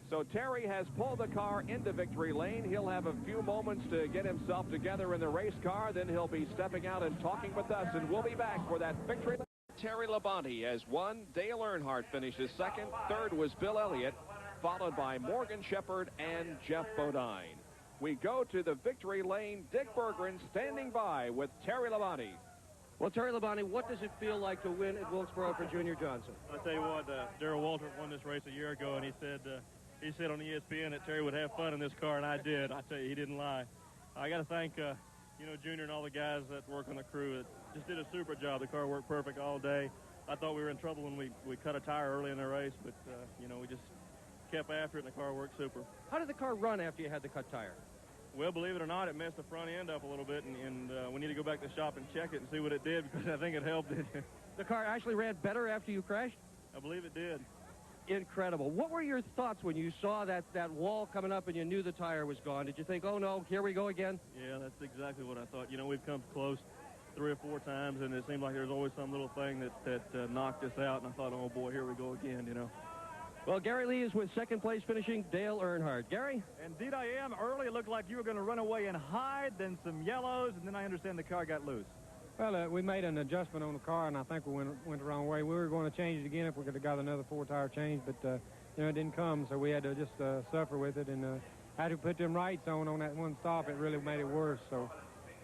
So Terry has pulled the car into victory lane. He'll have a few moments to get himself together in the race car. Then he'll be stepping out and talking with us, and we'll be back for that victory. Terry Labonte has won. Dale Earnhardt finishes second. Third was Bill Elliott, followed by Morgan Shepherd and Jeff Bodine. We go to the victory lane. Dick Berggren standing by with Terry Labonte. Well, Terry Labonte, what does it feel like to win at Wilkesboro for Junior Johnson? I'll tell you what, Darrell Waltrip won this race a year ago, and he said on ESPN that Terry would have fun in this car, and I did. I tell you, he didn't lie. I got to thank, Junior and all the guys that work on the crew. That just did a super job. The car worked perfect all day. I thought we were in trouble when we cut a tire early in the race, but, we just kept after it, and the car worked super. How did the car run after you had the cut tire? Well, believe it or not, it messed the front end up a little bit, and we need to go back to the shop and check it and see what it did, because I think it helped it. The car actually ran better after you crashed? I believe it did. Incredible. What were your thoughts when you saw that wall coming up and you knew the tire was gone? Did you think, oh, no, here we go again? Yeah, that's exactly what I thought. We've come close 3 or 4 times, and it seemed like there's always some little thing that knocked us out, and I thought, oh, boy, here we go again, Well, Gary Lee is with second place finishing Dale Earnhardt. Gary? Indeed I am. Early it looked like you were going to run away and hide, then some yellows, and then I understand the car got loose. Well, we made an adjustment on the car, and I think we went the wrong way. We were going to change it again if we could have got another 4-tire change, but, it didn't come, so we had to just suffer with it. And had to put them rights on that one stop. It really made it worse. So,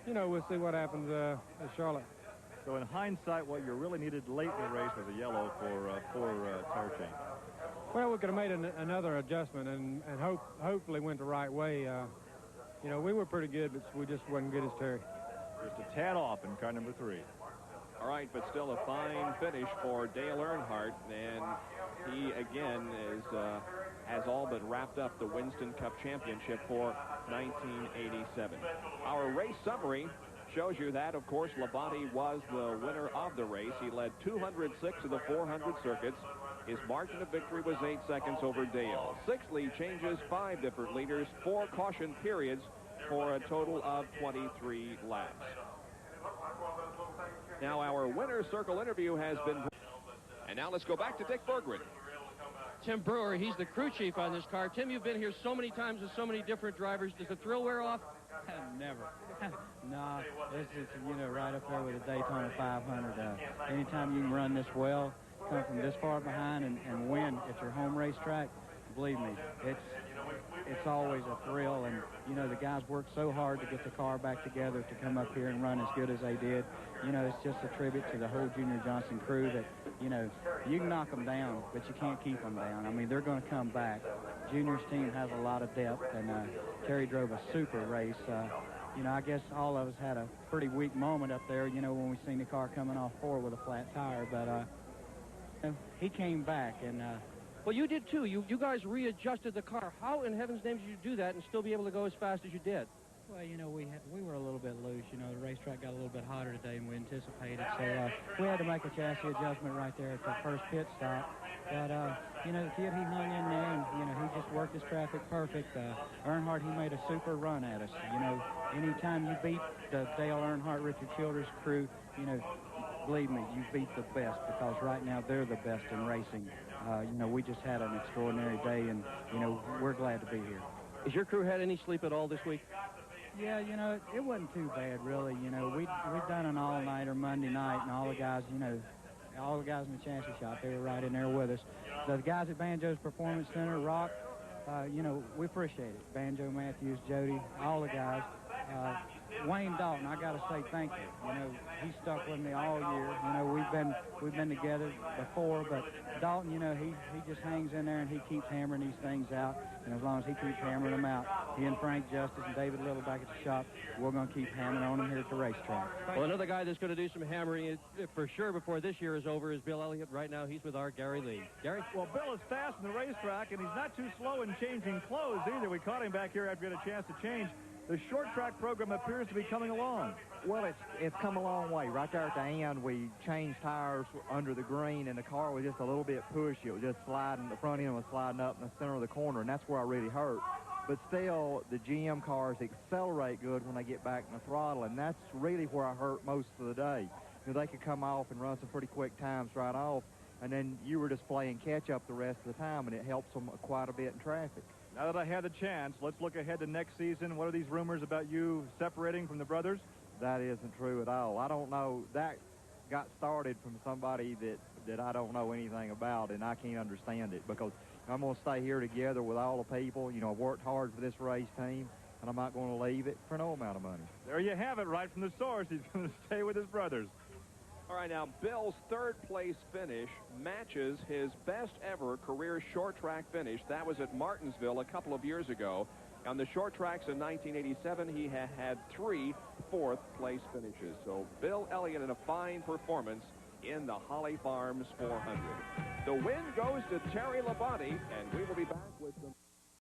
we'll see what happens at Charlotte. So in hindsight, what you really needed late in the race was a yellow for tire change. Well, we could have made another adjustment and hopefully went the right way. We were pretty good, but we just wasn't good as Terry. Just a tad off in car number 3. All right, but still a fine finish for Dale Earnhardt, and he again has all but wrapped up the Winston Cup Championship for 1987. Our race summary shows you that, of course, Labonte was the winner of the race. He led 206 of the 400 circuits. His margin of victory was 8 seconds over Dale. 6 lead changes, 5 different leaders, 4 caution periods for a total of 23 laps. Now our winner's circle interview has been... And now let's go back to Dick Berggren. Tim Brewer, he's the crew chief on this car. Tim, you've been here so many times with so many different drivers. Does the thrill wear off? Never. No, this is, right up there with the Daytona 500. Anytime you can run this well, come from this far behind and win at your home racetrack, believe me, it's always a thrill. And, the guys worked so hard to get the car back together to come up here and run as good as they did. It's just a tribute to the whole Junior Johnson crew that, you can knock them down, but you can't keep them down. I mean, they're going to come back. Junior's team has a lot of depth, and Terry drove a super race. I guess all of us had a pretty weak moment up there, when we seen the car coming off 4 with a flat tire, but he came back, and... Well, you did, too. You guys readjusted the car. How in heaven's name did you do that and still be able to go as fast as you did? Well, we were a little bit loose. The racetrack got a little bit hotter today than we anticipated, so we had to make a chassis adjustment right there at the first pit stop. But, the kid, he hung in there, and, he just worked his traffic perfect. Earnhardt, he made a super run at us. Anytime you beat the Dale Earnhardt, Richard Childress crew, believe me, you beat the best, because right now they're the best in racing. We just had an extraordinary day, and, we're glad to be here. Has your crew had any sleep at all this week? Yeah, it wasn't too bad, really. We'd done an all-nighter Monday night, and all the guys, all the guys in the chassis shop, they were right in there with us. The guys at Banjo's Performance Center, Rock, you know, we appreciate it. Banjo Matthews, Jody, all the guys. Wayne Dalton, I got to say thank you. You know, he stuck with me all year. You know, we've been together before, but Dalton, you know, he just hangs in there and he keeps hammering these things out. And as long as he keeps hammering them out, he and Frank Justice and David Little back at the shop, we're going to keep hammering on them here at the racetrack. Well, another guy that's going to do some hammering for sure before this year is over is Bill Elliott. Right now, he's with our Gary Lee. Gary? Well, Bill is fast in the racetrack, and he's not too slow in changing clothes either. We caught him back here after he had a chance to change. The short track program appears to be coming along. Well, it's come a long way. Right there at the end, we changed tires under the green, and the car was just a little bit pushy. It was just sliding. The front end was sliding up in the center of the corner, and that's where I really hurt. But still, the GM cars accelerate good when they get back in the throttle, and that's really where I hurt most of the day. You know, they could come off and run some pretty quick times right off, and then you were just playing catch-up the rest of the time, and it helps them quite a bit in traffic. Now that I had the chance, let's look ahead to next season. What are these rumors about you separating from the brothers? That isn't true at all. I don't know. That got started from somebody that I don't know anything about, and I can't understand it, because I'm going to stay here together with all the people. You know, I've worked hard for this race team, and I'm not going to leave it for no amount of money. There you have it, right from the source. He's going to stay with his brothers. All right, now, Bill's third-place finish matches his best-ever career short-track finish. That was at Martinsville a couple of years ago. On the short tracks in 1987, he had 3 fourth-place finishes. So Bill Elliott in a fine performance in the Holly Farms 400. The win goes to Terry Labonte, and we will be back with some...